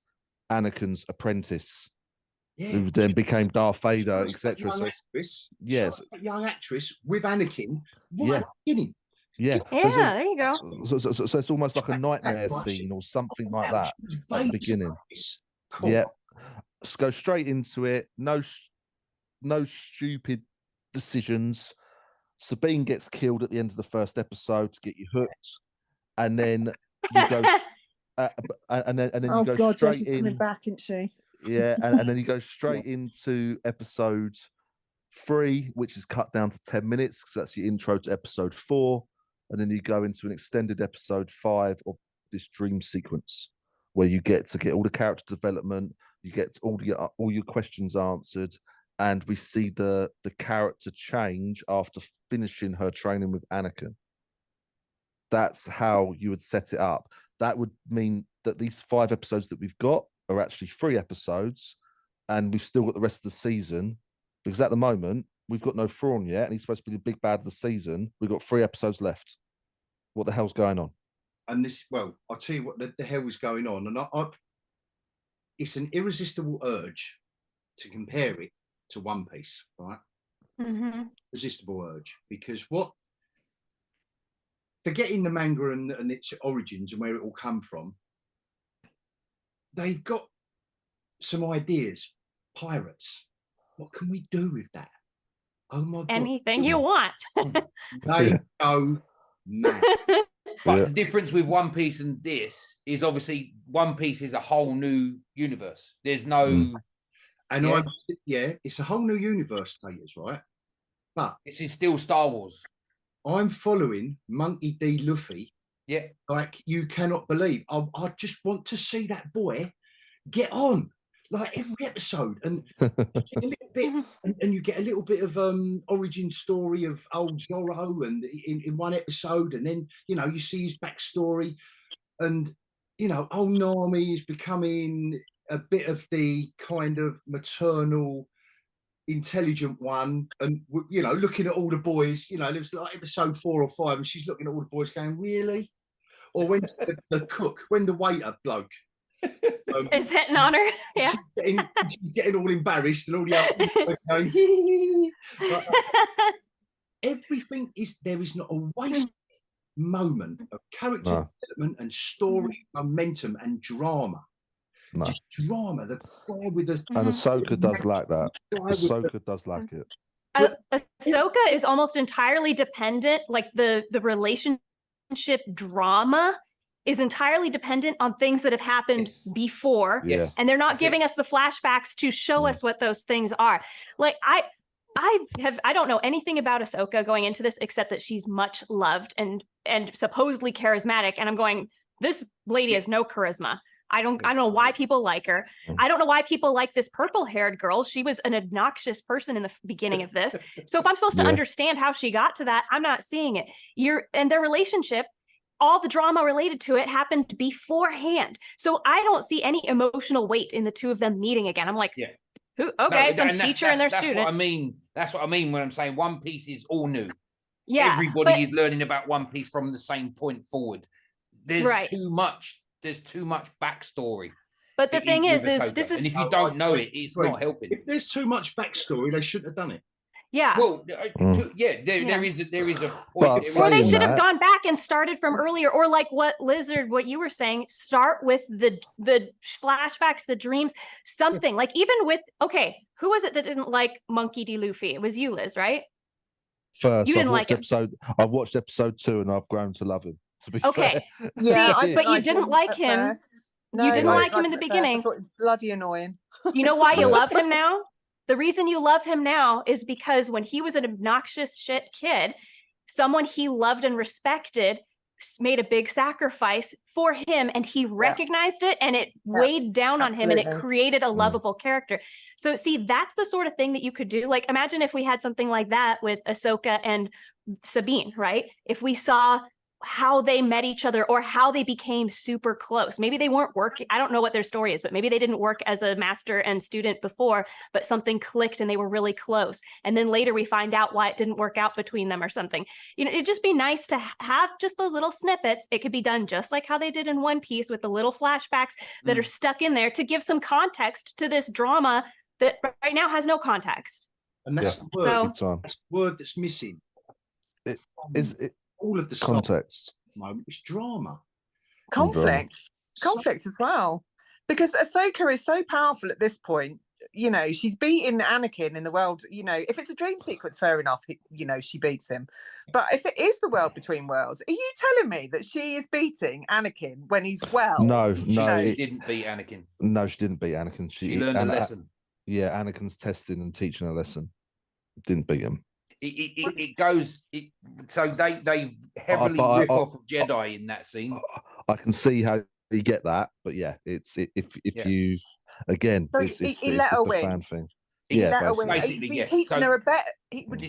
Anakin's apprentice, who then became Darth Vader, etc. So yes, young actress with Anakin. Beginning. Yeah. There you go. So it's almost like a nightmare scene or something like that at the beginning. Cool. Yeah. Let's go straight into it. No stupid decisions. Sabine gets killed at the end of the first episode to get you hooked, and then you go, and then you go God, straight she's in. coming back, isn't she? Yeah, and then you go straight into episode 3, which is cut down to 10 minutes because that's your intro to episode 4, and then you go into an extended episode 5 of this dream sequence where you get all the character development, you get all your questions answered. And we see the character change after finishing her training with Anakin. That's how you would set it up. That would mean that these 5 episodes that we've got are actually 3 episodes, and we've still got the rest of the season. Because at the moment, we've got no Thrawn yet, and he's supposed to be the big bad of the season. We've got 3 episodes left. What the hell's going on? And I'll tell you what the hell is going on. And it's an irresistible urge to compare it to One Piece, right? Resistible urge, because forgetting the manga and its origins and where it all come from, they've got some ideas. Pirates, what can we do with that? Oh my God, anything you want. They go mad. But the difference with One Piece and this is obviously One Piece is a whole new universe. There's no and it's a whole new universe, Tayters, right? But this is still Star Wars. I'm following Monkey D. Luffy Yeah. Like, you cannot believe. I just want to see that boy get on, like, every episode, and a little bit, and you get a little bit of origin story of old Zorro, and in one episode, and then you see his backstory, and old Nami is becoming a bit of the kind of maternal, intelligent one, and looking at all the boys. There was like episode 4 or 5, and she's looking at all the boys going, really? Or when the cook, when the waiter bloke is hitting on her, yeah, she's getting all embarrassed, and all the other boys going, hee. Like, everything is, there is not a wasted moment of character development and story momentum and drama. No. Just drama. The guy with the and Ahsoka does like that. Ahsoka does like it. Ahsoka is almost entirely dependent, like the relationship drama is entirely dependent on things that have happened before. Yes. And they're not giving us the flashbacks to show us what those things are. Like I don't know anything about Ahsoka going into this except that she's much loved and supposedly charismatic. And I'm going, this lady has no charisma. I don't know why people like her. I don't know why people like this purple-haired girl. She was an obnoxious person in the beginning of this. So if I'm supposed to understand how she got to that, I'm not seeing it. And their relationship, all the drama related to it happened beforehand. So I don't see any emotional weight in the two of them meeting again. I'm like, who? Okay, no, some teacher and their student. What I mean. That's what I mean when I'm saying One Piece is all new. Yeah, everybody is learning about One Piece from the same point forward. There's too much. There's too much backstory. But the thing is this is, and if you don't know it, it's not helping. If there's too much backstory, they shouldn't have done it. Yeah. Well, there is a point. Or they should have gone back and started from earlier, or like what you were saying, start with the flashbacks, the dreams, something like even with who was it that didn't like Monkey D. Luffy? It was you, Liz, right? First, you didn't like him. I've watched episode 2 and I've grown to love him. To be fair. Yeah, but you didn't like him. No, you didn't like him in the beginning. I thought it was bloody annoying. You know why you love him now? The reason you love him now is because when he was an obnoxious shit kid, someone he loved and respected made a big sacrifice for him, and he recognized it, and it weighed down on him, and it created a lovable character. So see, that's the sort of thing that you could do. Like, imagine if we had something like that with Ahsoka and Sabine, right? If we saw how they met each other or how they became super close. Maybe they weren't working. I don't know what their story is, but maybe they didn't work as a master and student before, but something clicked and they were really close. And then later we find out why it didn't work out between them or something. It'd just be nice to have just those little snippets. It could be done just like how they did in One Piece with the little flashbacks that are stuck in there to give some context to this drama that right now has no context. And that's the word. That's the word that's missing. All of the context. Moment, it's drama. Conflict as well. Because Ahsoka is so powerful at this point. She's beaten Anakin in the world. If it's a dream sequence, fair enough. She beats him. But if it is the world between worlds, are you telling me that she is beating Anakin when he's well? No, she didn't beat Anakin. No, she didn't beat Anakin. She learned a lesson. Yeah, Anakin's testing and teaching a lesson. Didn't beat him. So they heavily riff off of Jedi in that scene. I can see how you get that, but yeah, if you again, so it's just a fan thing. He would have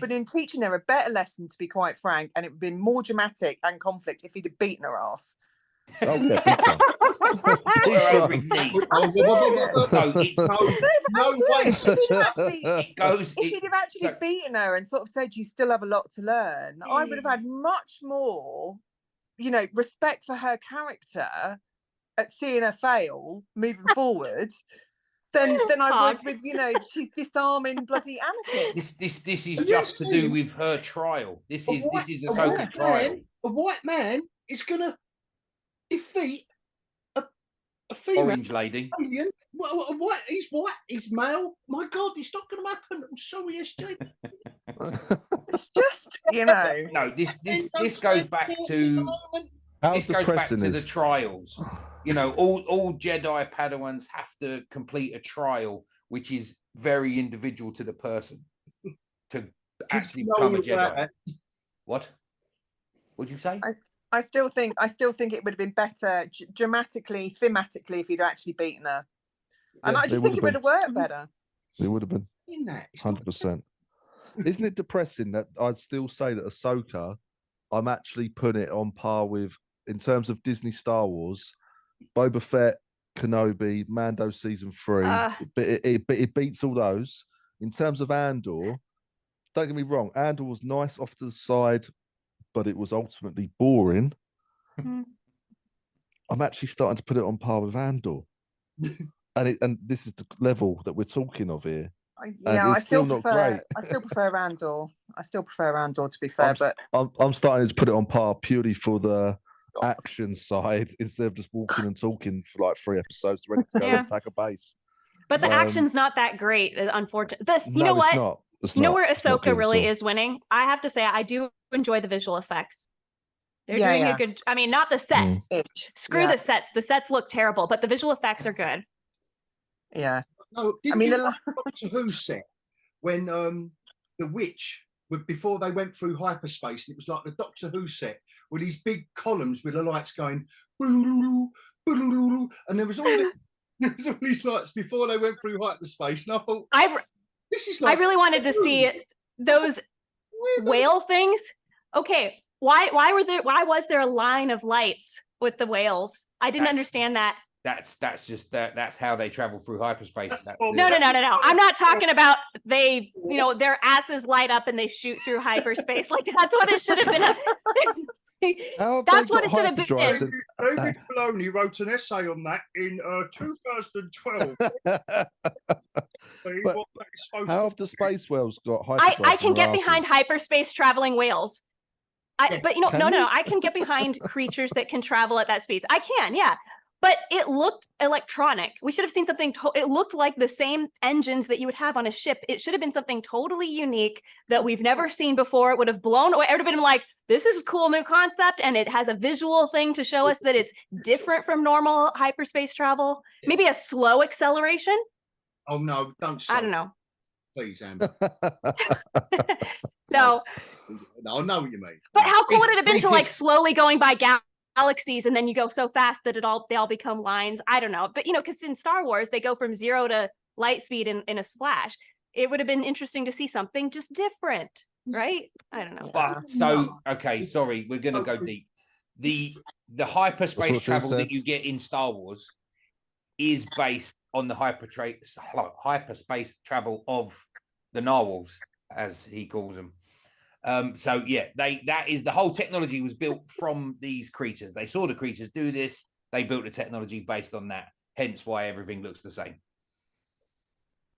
been teaching her a better lesson, to be quite frank, and it would have been more dramatic and conflict if he'd have beaten her ass. Oh yeah, big time. If he'd have actually beaten her and sort of said you still have a lot to learn, I would have had much more, respect for her character at seeing her fail moving forward than I would with she's disarming bloody Anakin. This is just to do with her trial. This is Ahsoka's trial. A white man is gonna defeat a female orange lady. Alien. What? He's white. He's male. My God, it's not going to happen. I'm sorry, SJ. It's just No, this goes back to. This goes back to the trials. All Jedi Padawans have to complete a trial, which is very individual to the person to actually become a Jedi. What? What'd you say? I still think it would have been better dramatically, thematically, if he'd actually beaten her. And I just think it would have worked better. It would have been In that, 100%. Isn't it depressing that I'd still say that Ahsoka, I'm actually putting it on par with, in terms of Disney Star Wars, Boba Fett, Kenobi, Mando season 3. It beats all those. In terms of Andor, don't get me wrong, Andor was nice off to the side, but it was ultimately boring. I'm actually starting to put it on par with Andor. and this is the level that we're talking of here. Yeah, I still not great. I still prefer Andor. To be fair, I'm starting to put it on par purely for the action side instead of just walking and talking for like 3 episodes ready to go and attack a base. But the action's not that great, unfortunately. You know it's what? Not. You know where Ahsoka really is winning? I have to say, I do enjoy the visual effects. They're doing a good. I mean, not the sets. Screw the sets. The sets look terrible, but the visual effects are good. Yeah. No, I mean, the Doctor Who set when the witch, before they went through hyperspace, and it was like the Doctor Who set with these big columns with the lights going, and there was all these lights before they went through hyperspace, and I thought, this is like, I really wanted to see those whale things. Okay, why was there a line of lights with the whales? I didn't understand that. That's how they travel through hyperspace. No. I'm not talking about their asses light up and they shoot through hyperspace. Like that's what it should have been. That's what it should have been. David Filoni wrote an essay on that in 2012. How have the space whales got hyperdrive? I can get behind hyperspace traveling whales. But no. I can get behind creatures that can travel at that speed. I can, yeah. But it looked electronic. We should have seen something. It looked like the same engines that you would have on a ship. It should have been something totally unique that we've never seen before. It would have blown away. It would have been like, this is a cool new concept, and it has a visual thing to show us that it's different from normal hyperspace travel. Maybe a slow acceleration. Oh no! Don't stop. I don't know. Please, Amber. No. I know what you mean. But how cool would it have been to like slowly going by galaxies, and then you go so fast that they all become lines? I don't know, but because in Star Wars they go from 0 to light speed in a flash. It would have been interesting to see something just different, right? I don't know. But okay, sorry, we're gonna go deep. The hyperspace travel that you get in Star Wars is based on the hyperspace travel of the narwhals, as he calls them. That is the whole technology was built from these creatures. They saw the creatures do this. They built the technology based on that. Hence why everything looks the same.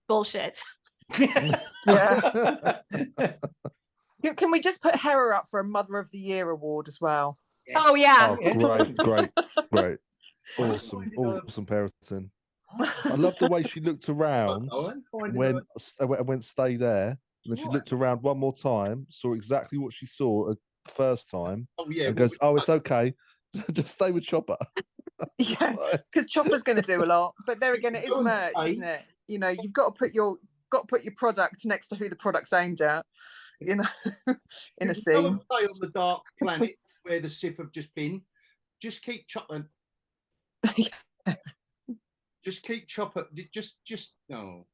Bullshit. Yeah. Can we just put Hera up for a Mother of the Year award as well? Yes. Oh yeah. Oh, great. Awesome parenting. I love the way she looked around when stay there. And then she looked around one more time, saw exactly what she saw the first time, and goes, "Oh, it's okay, just stay with Chopper." Yeah, because Chopper's going to do a lot. But there again, it is merch, isn't it? You've got to put your product next to who the product's aimed at. In a scene. Stay on the dark planet where the Sith have just been. Just keep Chopper. Just keep Chopper. Just no.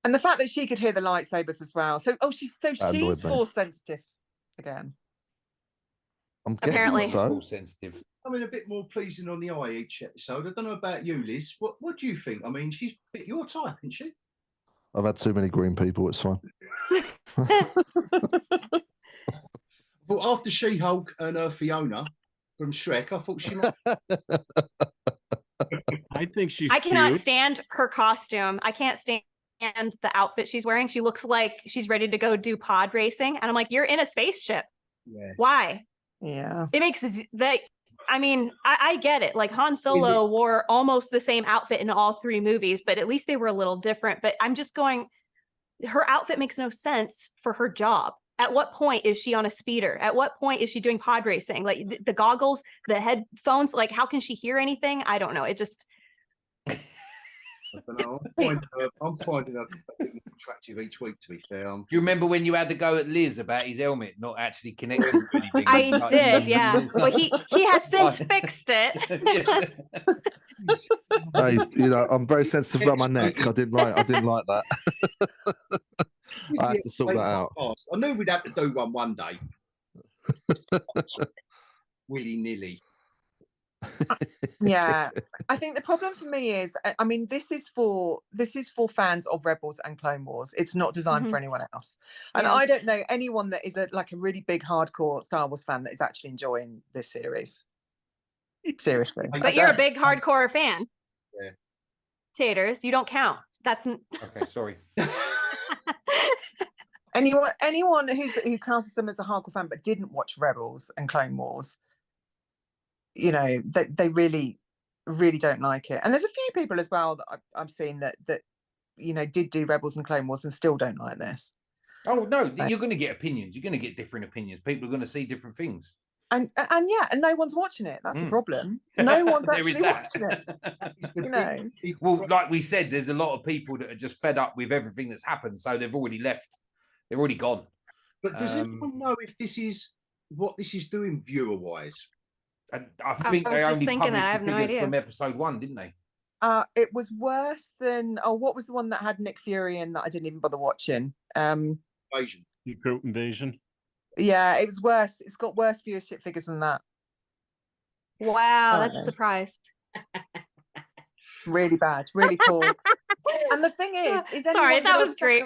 And the fact that she could hear the lightsabers as well. She's force sensitive again. I'm guessing so. Force sensitive. I mean, a bit more pleasing on the eye each episode. I don't know about you, Liz. What do you think? I mean, she's a bit your type, isn't she? I've had too many green people. It's fine. Well, after She-Hulk and Fiona from Shrek, I thought she might. I think she's. I cannot cute. stand her costume. I can't stand the outfit she's wearing. She looks like she's ready to go do pod racing, and I'm like, you're in a spaceship. Yeah. Why? Yeah. It makes that. I mean, I get it. Like Han Solo wore almost the same outfit in all 3 movies, but at least they were a little different. But I'm just going. Her outfit makes no sense for her job. At what point is she on a speeder? At what point is she doing pod racing? Like the goggles, the headphones, like how can she hear anything? I don't know. It just I don't know. I'm finding her a bit more attractive each week, to be fair. Do you remember when you had to go at Liz about his helmet not actually connecting to anything? I Like, did, yeah. But he has since fixed it. Hey, I'm very sensitive about my neck. I didn't like that. I had to sort that out. I knew we'd have to do one day. Willy-nilly. Yeah, I think the problem for me is, I mean, this is for fans of Rebels and Clone Wars. It's not designed for anyone else, and I don't know anyone that is a really big hardcore Star Wars fan that is actually enjoying this series. Seriously, but you're a big hardcore fan. Yeah, Taters, you don't count. That's okay. Sorry. Anyone who classes them as a hardcore fan but didn't watch Rebels and Clone Wars, you know, they really don't like it. And there's a few people as well that I've seen that you know did do Rebels and Clone Wars and still don't like this. Oh no, you're going to get opinions. You're going to get different opinions. People are going to see different things. And no one's watching it. That's the problem. No one's actually watching it. You know. Well, like we said, there's a lot of people that are just fed up with everything that's happened, so they've already left. They've already gone. But does anyone know if this is what this is doing viewer-wise? I think they only published the figures from episode 1, didn't they? It was worse than what was the one that had Nick Fury in that I didn't even bother watching? Invasion. Secret Invasion. Yeah, it was worse. It's got worse viewership figures than that. Wow, that's a surprise. Really bad, really poor. And the thing is sorry, that was great.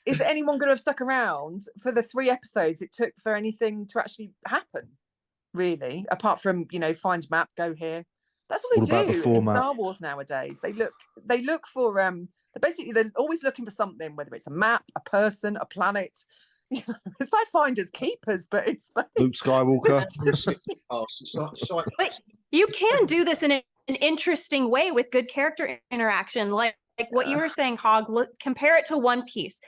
Is anyone going to have stuck around for the 3 episodes it took for anything to actually happen? Really, apart from find map, go here. That's what they do in Star Wars nowadays. They look for they're always looking for something, whether it's a map, a person, a planet. It's like finders keepers, but it's Luke Skywalker. But you can do this in an interesting way with good character interaction, like what you were saying, Hog. Compare it to One Piece.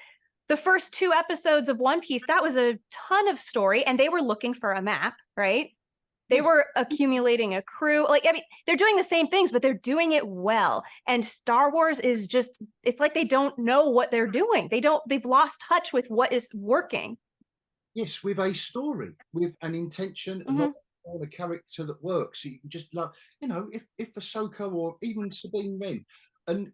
The first 2 episodes of One Piece, that was a ton of story, and they were looking for a map, right? They were accumulating a crew. I mean, they're doing the same things, but they're doing it well. And Star Wars is it's like they don't know what they're doing. They've lost touch with what is working. Yes, with a story, with an intention, and not on a character that works. So you can just if Ahsoka or even Sabine Wren, and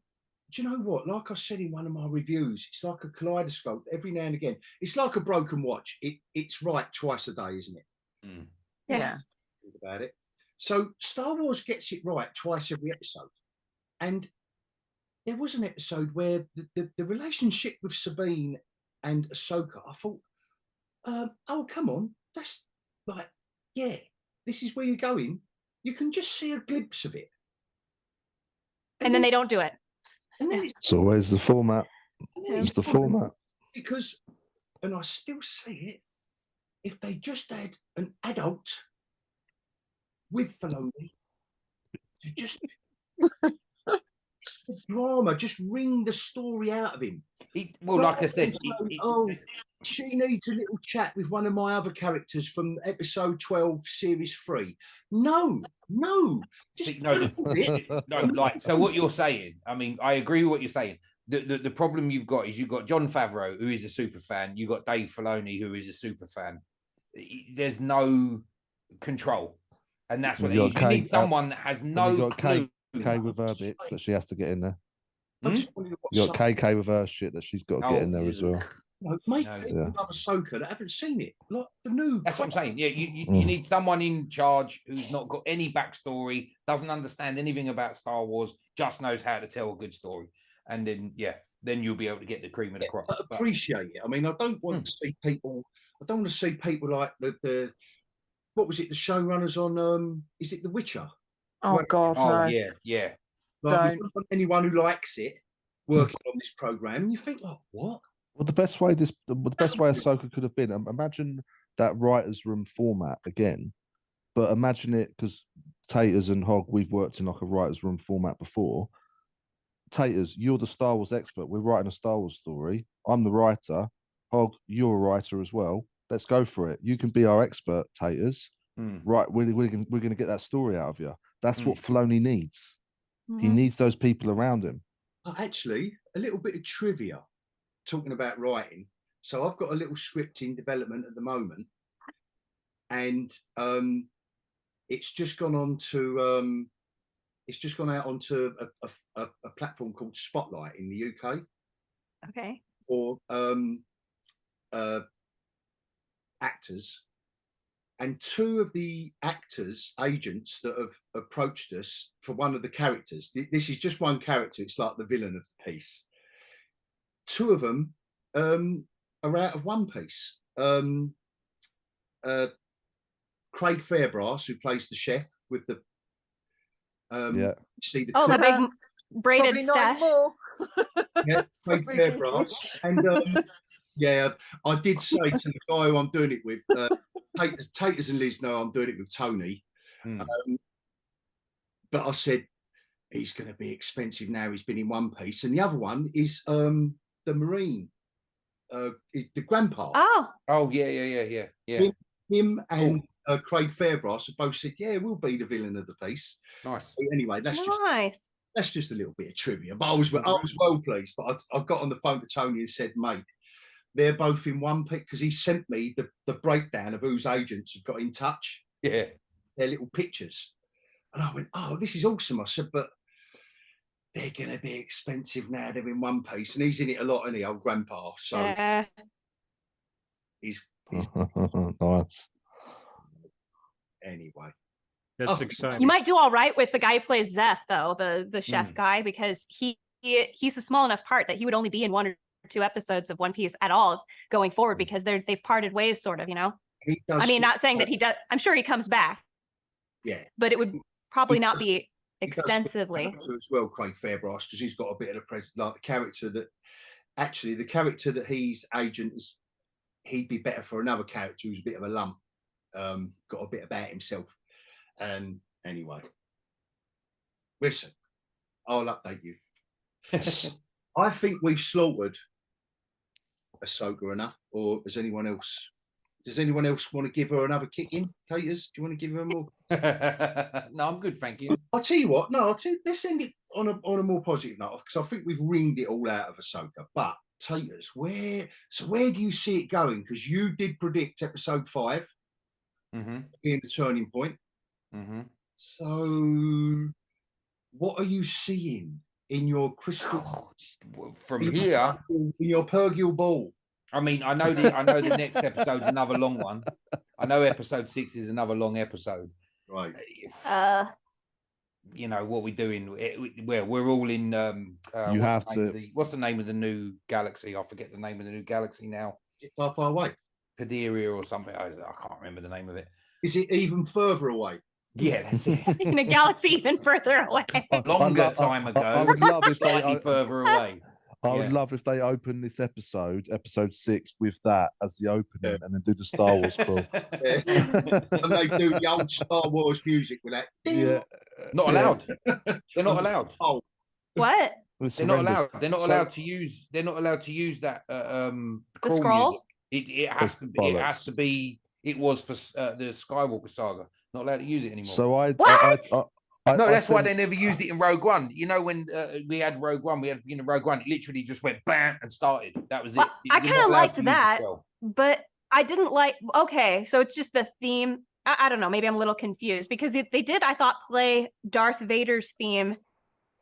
do you know what? Like I said in one of my reviews, it's like a kaleidoscope. Every now and again, it's like a broken watch. It's right twice a day, isn't it? Mm. Yeah. Think about it. So Star Wars gets it right twice every episode, and there was an episode where the relationship with Sabine and Ahsoka, I thought, oh come on, that's like, yeah, this is where you're going. You can just see a glimpse of it, and then they don't do it. And then it's always the format. It's the format. Because, and I still say it, if they just had an adult with Filoni to just drama, just wring the story out of him. Like I said, she needs a little chat with one of my other characters from episode 12, series 3. No. So what you're saying, I mean, I agree with what you're saying. The problem you've got is you've got Jon Favreau, who is a super fan. You've got Dave Filoni, who is a super fan. There's no control. And that's what it is. You need someone that has no clue. Kay with her bits that she has to get in there. You got KK with her shit that she's got to get in there as well. Make another Ahsoka that haven't seen it. Like the new. That's what I'm saying. Yeah, you need someone in charge who's not got any backstory, doesn't understand anything about Star Wars, just knows how to tell a good story, and then you'll be able to get the cream of the crop. Appreciate it. I mean, I don't want to see people. I don't want to see people like the what was it? The showrunners on is it The Witcher? Oh God! Oh no. yeah. Like, anyone who likes it working on this program, you think like what? Well, the best way Ahsoka could have been. Imagine that writers' room format again, but imagine it because Tayters and Hog, we've worked in like a writers' room format before. Tayters, you're the Star Wars expert. We're writing a Star Wars story. I'm the writer. Hog, you're a writer as well. Let's go for it. You can be our expert, Tayters. Right, we're going to get that story out of you. That's what Filoni needs. He needs those people around him. Actually, a little bit of trivia talking about writing. So I've got a little script in development at the moment, and it's just gone on to it's just gone out onto a platform called Spotlight in the UK. Okay. For actors, and two of the actors agents that have approached us for one of the characters. This is just one character. It's like the villain of the piece. Two of them are out of One Piece. Craig Fairbrass, who plays the chef with the see the the big braided stash. Yeah, Craig Fairbrass. And yeah, I did say to the guy who I'm doing it with, Tayters and Liz know I'm doing it with Tony. But I said he's going to be expensive now. He's been in One Piece, and the other one is the Marine, the grandpa. Oh yeah. Him and Craig Fairbrass have both said, yeah, we'll be the villain of the piece. Nice. So anyway, that's just a little bit of trivia. But I was well pleased. But I got on the phone to Tony and said, mate, they're both in One Piece, because he sent me the breakdown of whose agents have got in touch. Yeah. Their little pictures. And I went, oh, this is awesome. I said, but they're going to be expensive now. They're in One Piece. And he's in it a lot, isn't he, old grandpa? So he's nice. Anyway. That's exciting. You might do all right with the guy who plays Zeph, though, the chef guy, because he's a small enough part that he would only be in 1 or 2 episodes of One Piece at all going forward, because they've parted ways, sort of, you know. I mean, not saying that he does. I'm sure he comes back. Yeah, but it would probably not be extensively. As well, Craig Fairbrass, because he's got a bit of the present, like the character that he's agent is. He'd be better for another character who's a bit of a lump, got a bit about himself. And anyway, listen, I'll update you. I think we've slaughtered Ahsoka enough, or does anyone else want to give her another kick in? Tayters, do you want to give her more? No, I'm good, thank you. I'll tell you what. No, let's end it on a more positive note, because I think we've ringed it all out of Ahsoka. But Tayters, where do you see it going? Because you did predict episode 5 being the turning point. So, what are you seeing in your crystal from here? In your Purgil ball. I mean, I know the next episode's another long one. I know episode 6 is another long episode. Right. You know what we're doing. We're all in. You have to. What's the name of the new galaxy? I forget the name of the new galaxy now. It's far away. Caderia or something. I can't remember the name of it. Is it even further away? Yeah, that's it. In a galaxy even further away. Longer time ago. I would love if slightly further away. I would love if they open this episode 6, with that as the opening, and then do the Star Wars call. And they do the old Star Wars music with that. Yeah, not allowed. They're not allowed. Oh. What? They're not allowed. They're not allowed to use. They're not allowed to use that. The scroll. It has to be. It has to be. It was for the Skywalker saga. Not allowed to use it anymore. So that's why they never used it in Rogue One. You know, when we had Rogue One, Rogue One, it literally just went bam and started. That was it. I kind of liked that, but I didn't like. Okay, so it's just the theme. I don't know. Maybe I'm a little confused, because they did, I thought, play Darth Vader's theme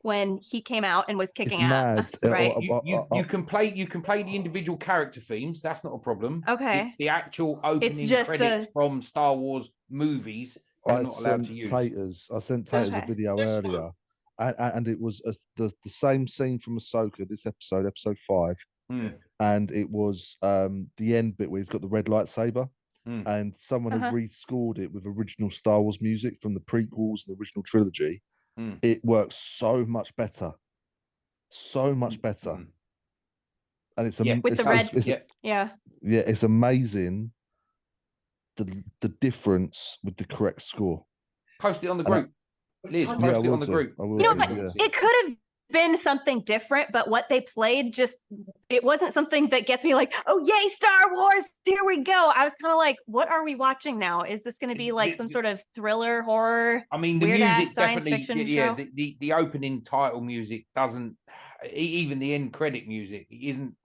when he came out and was kicking ass, right? You can play the individual character themes. That's not a problem. Okay, it's the actual opening credits from Star Wars movies. I sent Tayters a video earlier, and it was the same scene from Ahsoka, this episode 5, and it was the end bit where he's got the red lightsaber, and someone had rescored it with original Star Wars music from the prequels, the original trilogy. It works so much better, and it's it's amazing. The difference with the correct score. Post it on the group. Liz, post it on the group. It could have been something different, but what they played it wasn't something that gets me like, oh yay, Star Wars, here we go. I was kind of like, what are we watching now? Is this going to be like some sort of thriller, horror? I mean, the music definitely, the opening title music doesn't. even the end credit music isn't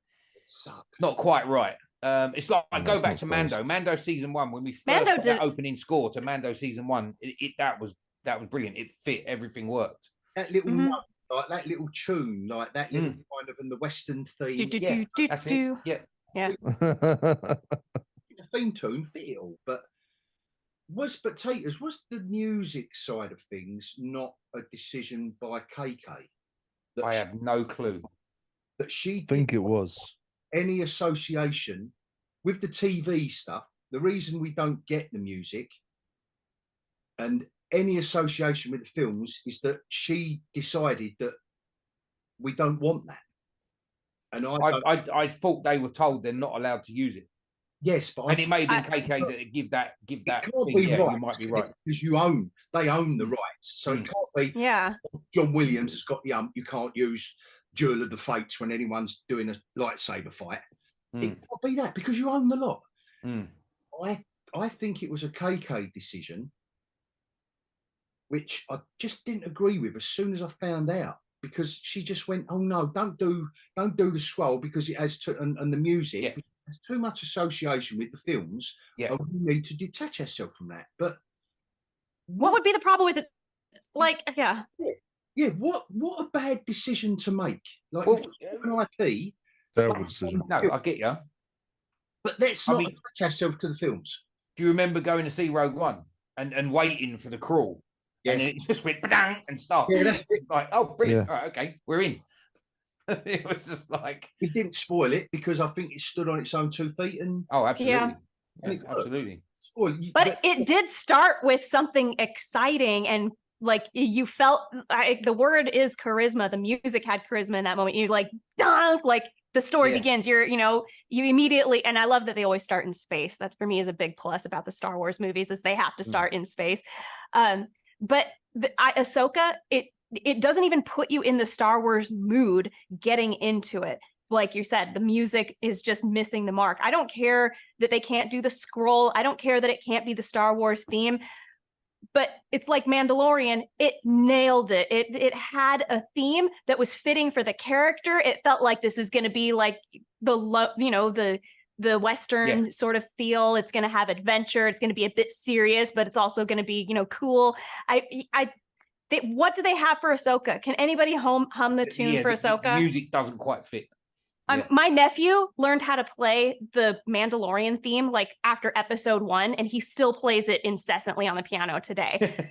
not quite right. It's like go back to Mando season 1 when we first got that opening score to Mando season 1. That was brilliant. It fit, everything worked. That little like that little tune, like that little kind of in the Western theme. That's it. Yeah. The theme tune fit it all, but Tayters, was the music side of things not a decision by KK? I have no clue. That she think it was any association with the TV stuff. The reason we don't get the music and any association with the films is that she decided that we don't want that. And I thought they were told they're not allowed to use it. Yes, but it may have been KK that give that thing. Yeah, right, you might be right because they own the rights, so it can't be. Yeah, John Williams has got the you can't use Duel of the Fates when anyone's doing a lightsaber fight. It can't be that because you own the lot. I think it was a KK decision, which I just didn't agree with as soon as I found out, because she just went, "Oh no, don't do the scroll because it has and the music." Yeah. There's too much association with the films. Yeah. And we need to detach ourselves from that. But what would be the problem with it? Like, yeah. What a bad decision to make. Like, well, an IP. Terrible decision. No, I get you. But let's not attach ourselves to the films. Do you remember going to see Rogue One and waiting for the crawl? Yeah. And then it just went bang and started. Yeah, that's like, oh, brilliant. Yeah. All right, okay, we're in. It was just like we didn't spoil it because I think it stood on its own 2 feet and absolutely. Yeah, absolutely. But it did start with something exciting and like you felt the word is charisma. The music had charisma in that moment. You like the story begins. You immediately, and I love that they always start in space. That for me is a big plus about the Star Wars movies is they have to start in space. But Ahsoka, it doesn't even put you in the Star Wars mood getting into it. Like you said, the music is just missing the mark. I don't care that they can't do the scroll. I don't care that it can't be the Star Wars theme. But it's like Mandalorian, it nailed it. It had a theme that was fitting for the character. It felt like this is going to be like the Western sort of feel. It's going to have adventure. It's going to be a bit serious, but it's also going to be, cool. What do they have for Ahsoka? Can anybody hum the tune for Ahsoka? The music doesn't quite fit. My nephew learned how to play the Mandalorian theme like after episode 1, and he still plays it incessantly on the piano today.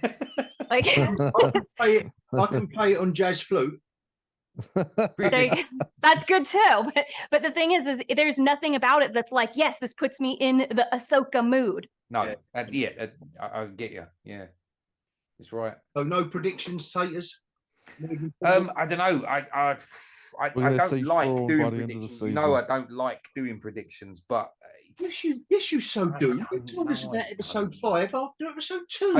Like I can play it on jazz flute. That's good too. But the thing is there's nothing about it that's like, yes, this puts me in the Ahsoka mood. No, I get you. Yeah, it's right. So no predictions, Tayters? I don't know. I don't like doing predictions. No, I don't like doing predictions, but yes, you so do. You told us about episode 5 after episode 2.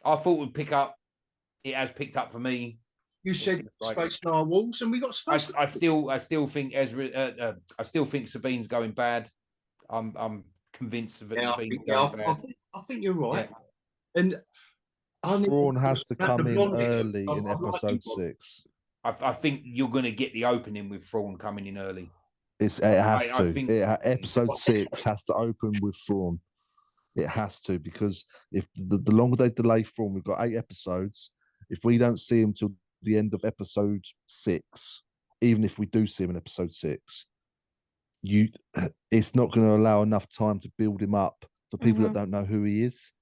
I thought we'd pick up. It has picked up for me. You said Space Narwhals, and we got Space. I still think Ezra. I still think Sabine's going bad. I'm convinced that Sabine's going bad. I think you're right. Yeah. And Thrawn has to come in early in episode 6. I think you're going to get the opening with Thrawn coming in early. It has to. Episode 6 has to open with Thrawn. It has to, because if the longer they delay Thrawn, we've got 8 episodes. If we don't see him till the end of episode 6, even if we do see him in episode 6, it's not going to allow enough time to build him up for people that don't know who he is.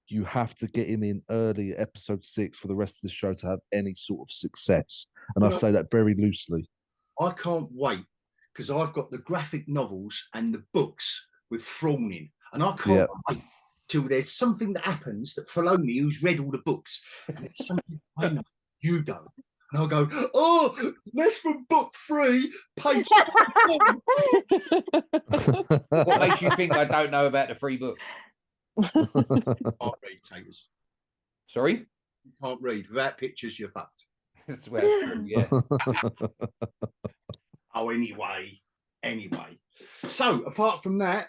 You have to get him in early episode 6 for the rest of the show to have any sort of success. And I say that very loosely. I can't wait because I've got the graphic novels and the books with Thrawn in, and I can't wait till there's something that happens that Filoni, who's read all the books, and it's something I know you don't. And I'll go, oh, that's from book 3, page 4. What makes you think I don't know about the 3 books? You can't read, Tayters. Sorry? You can't read. Without pictures, you're fucked. That's where it's true, yeah. Anyway. So, apart from that,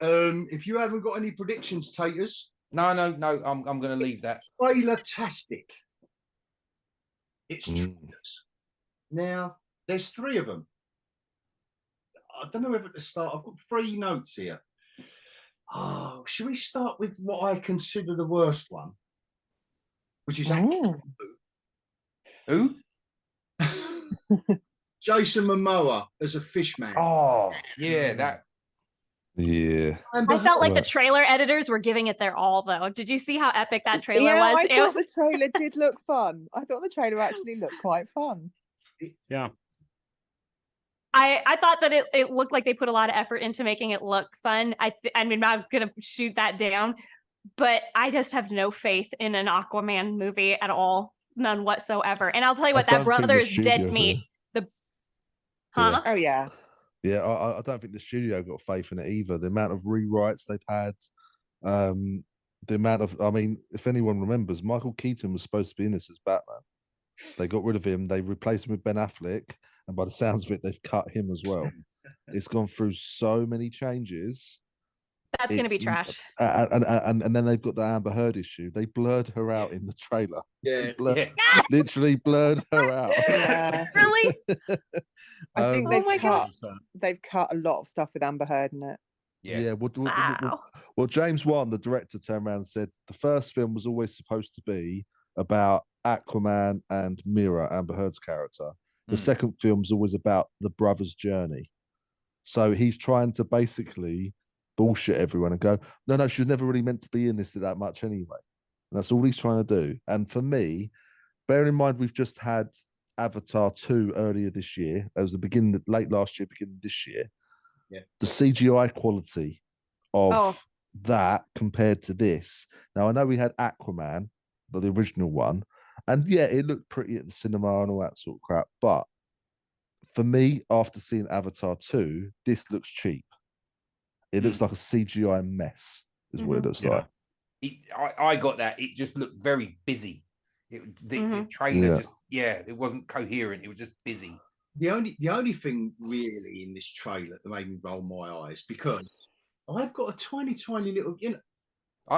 if you haven't got any predictions, Tayters. No, I'm going to leave that. Trailer-tastic. It's tremendous. Now, there's 3 of them. I don't know whether to start. I've got 3 notes here. Oh, should we start with what I consider the worst one? Which is Who? Jason Momoa as a fishman. Oh, yeah, that. Yeah. I felt like the trailer editors were giving it their all, though. Did you see how epic that trailer was? I thought the trailer did look fun. I thought the trailer actually looked quite fun. Yeah. I thought that it looked like they put a lot of effort into making it look fun. I mean, I'm going to shoot that down, but I just have no faith in an Aquaman movie at all. None whatsoever. And I'll tell you what, that brother's dead meat. Yeah. Oh, yeah. Yeah, I don't think the studio got faith in it either. The amount of rewrites they've had, the amount of, I mean, if anyone remembers, Michael Keaton was supposed to be in this as Batman. They got rid of him. They replaced him with Ben Affleck, and by the sounds of it, they've cut him as well. It's gone through so many changes. That's going to be trash. And then they've got the Amber Heard issue. They blurred her out in the trailer. Yeah, literally blurred her out. Yeah. Really? I think they've cut a lot of stuff with Amber Heard in it. Yeah. Well, James Wan, the director, turned around and said the first film was always supposed to be about Aquaman and Mira, Amber Heard's character. The second film's always about the brother's journey. So he's trying to basically bullshit everyone and go, no, she was never really meant to be in this that much anyway. And that's all he's trying to do. And for me, bear in mind, we've just had Avatar 2 earlier this year. That was late last year, beginning this year. Yeah. The CGI quality of that compared to this. Now, I know we had Aquaman, the original one, and yeah, it looked pretty at the cinema and all that sort of crap. But for me, after seeing Avatar 2, this looks cheap. It looks like a CGI mess, is what it looks like. I got that. It just looked very busy. The trailer it wasn't coherent. It was just busy. The only thing really in this trailer that made me roll my eyes, because I've got a tiny little,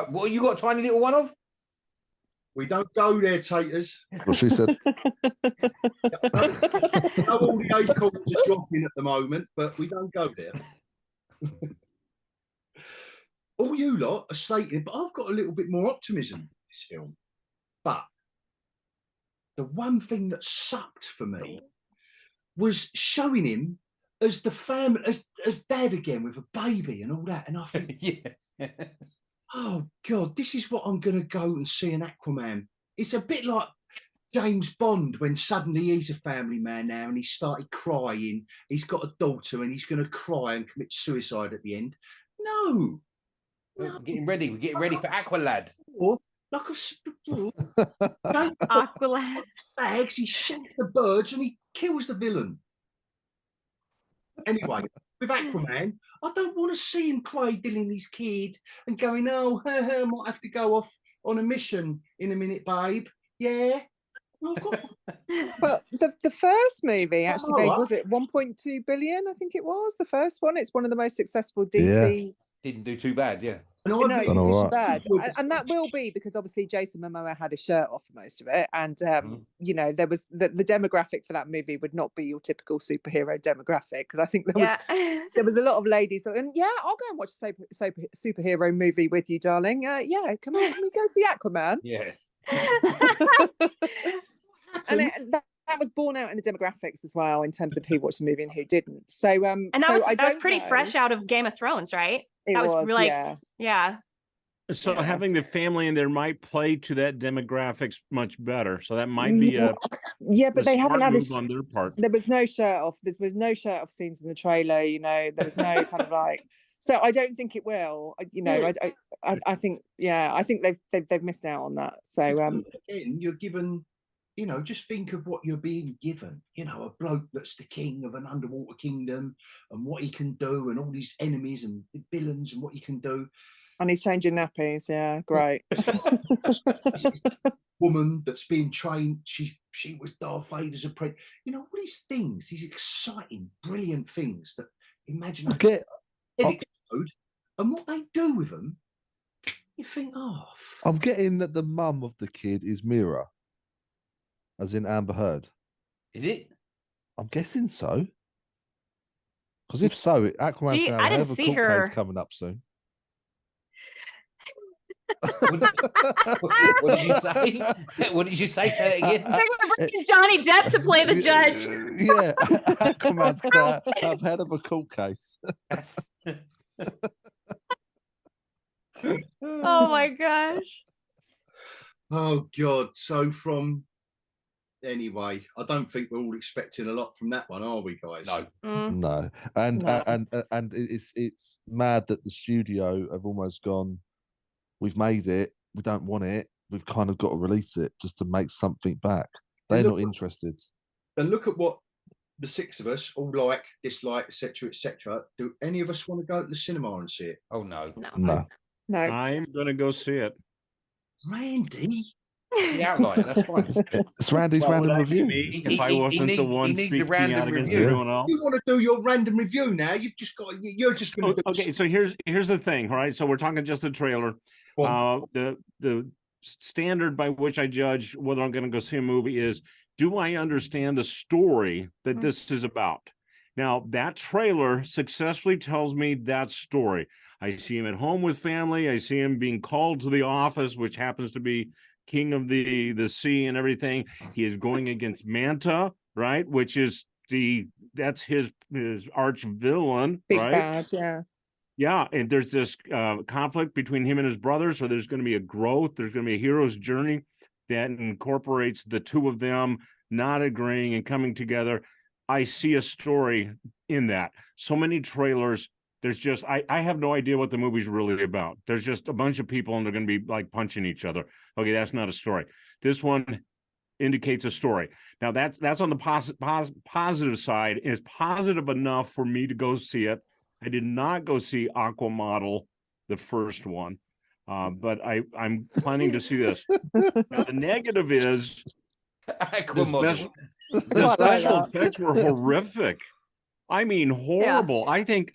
what, you got a tiny little one of? We don't go there, Tayters. Well, she said. I know all the acorns are dropping at the moment, but we don't go there. All you lot are slating, but I've got a little bit more optimism in this film. But the one thing that sucked for me was showing him as the family, as dad again with a baby and all that. And I think, oh God, this is what I'm going to go and see in Aquaman. It's a bit like James Bond when suddenly he's a family man now and he started crying. He's got a daughter and he's going to cry and commit suicide at the end. No. We're getting ready. We're getting ready for Aqualad. Like Aqualad. Fags, he shoots the birds and he kills the villain. Anyway, with Aquaman, I don't want to see him cradling his kid and going, oh, I might have to go off on a mission in a minute, babe. Yeah. Well, the first movie actually made, was it 1.2 billion? I think it was the first one. It's one of the most successful DC. Didn't do too bad, yeah. No, it didn't do too bad. And that will be because obviously Jason Momoa had a shirt off for most of it. And, you know, there was the demographic for that movie would not be your typical superhero demographic. Because I think there was a lot of ladies that, and I'll go and watch a superhero movie with you, darling. Come on, can we go see Aquaman? Yeah. And that was borne out in the demographics as well in terms of who watched the movie and who didn't. So and that was pretty fresh out of Game of Thrones, right? That was really So having the family in there might play to that demographics much better. So that might be but they haven't had on their part. There was no shirt off. There was no shirt off scenes in the trailer. You know, there was no kind of like. So I don't think it will. You know, I think I think they've missed out on that. So again, you're given. You know, just think of what you're being given. You know, a bloke that's the king of an underwater kingdom and what he can do and all these enemies and villains and what he can do. And he's changing nappies. Yeah, great. Woman that's being trained. She was Darth Vader's apprentice. You know, all these things, these exciting, brilliant things that imagine and what they do with them, you think, I'm getting that the mum of the kid is Mira. As in Amber Heard. Is it? I'm guessing so. Because if so, Aquaman's Gee, going to I have a didn't hell of a see court her. case coming up soon. What did you say? What did you say? Say that again. We're bringing Johnny Depp to play the judge. Yeah, Aquaman's going to have a hell of a court case. Oh my gosh. Oh God. So anyway, I don't think we're all expecting a lot from that one, are we, guys? No. No, and No. And it's mad that the studio have almost gone. We've made it. We don't want it. We've kind of got to release it just to make something back. They're not interested. And look at what the six of us all like, dislike, etc., etc. Do any of us want to go to the cinema and see it? Oh no, No. I'm gonna go see it. Randy. The outline. That's fine. It's Randy's Well, would random that be review. me if I wasn't the one he needs a speaking random out against review. everyone else? You want to do your random review now? You've just got. You're just going to. Okay, so here's the thing, all right? So we're talking just the trailer. The standard by which I judge whether I'm going to go see a movie is, do I understand the story that this is about? Now, that trailer successfully tells me that story. I see him at home with family. I see him being called to the office, which happens to be king of the sea and everything. He is going against Manta, right? Which is that's his arch villain, Big right? bad, yeah. Yeah, and there's this conflict between him and his brother. So there's going to be a growth. There's going to be a hero's journey that incorporates the two of them not agreeing and coming together. I see a story in that. So many trailers. There's just I have no idea what the movie's really about. There's just a bunch of people and they're going to be like punching each other. Okay, that's not a story. This one indicates a story. Now that's on the positive side. It's positive enough for me to go see it. I did not go see Aquamodel, the first one, but I'm planning to see this. Now, the negative is Aquamodel. The special effects were horrific. I mean, horrible. Yeah. I think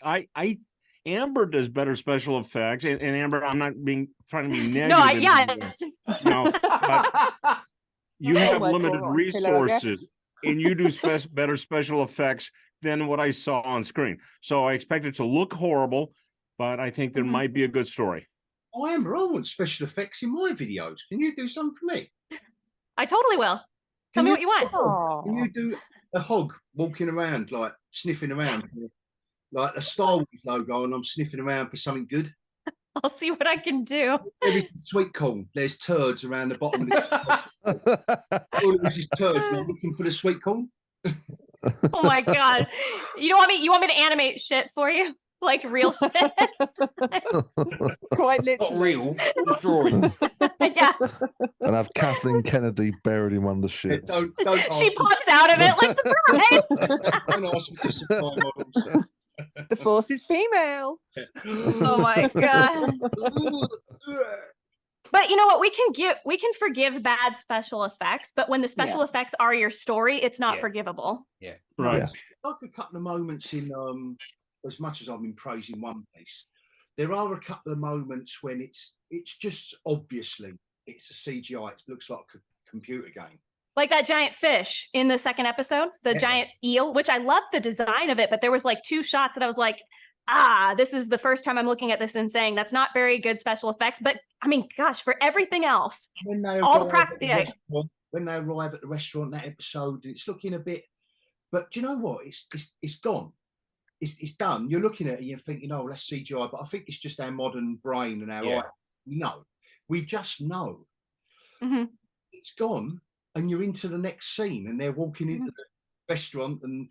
Amber does better special effects, and Amber, I'm not trying to be negative. But you have limited resources, and you do better special effects than what I saw on screen. So I expect it to look horrible, but I think there might be a good story. Oh, Amber, I want special effects in my videos. Can you do some for me? I totally will. Tell me what you want. Can you do a hog walking around, like sniffing around, like a Star Wars logo, and I'm sniffing around for something good? I'll see what I can do. Sweet corn. There's turds around the bottom of it. All of this is turds, and I'm looking for the sweet corn. Oh my god! You want me to animate shit for you, like real shit? Quite literally. Not real, just drawings. Yeah. And have Kathleen Kennedy buried in one of the shits. Don't she pops out of it like surprise. Don't ask me to supply models. The Force is female. Oh my god. But you know what? We can forgive bad special effects, but when the special effects are your story, it's not forgivable. Yeah. Right. Yeah. Like a couple of moments in as much as I've been praising One Piece, there are a couple of moments when it's just obviously it's a CGI. It looks like a computer game. Like that giant fish in the second episode, the giant eel, which I loved the design of it, but there was like 2 shots that I was like, this is the first time I'm looking at this and saying that's not very good special effects. But I mean, gosh, for everything else, when they all the practice. When they arrive at the restaurant, that episode, it's looking a bit. But do you know what? It's gone. It's done. You're looking at it and you're thinking, oh, that's CGI. But I think it's just our modern brain and our eyes. We just know. Mm-hmm. It's gone, and you're into the next scene, and they're walking into the restaurant, and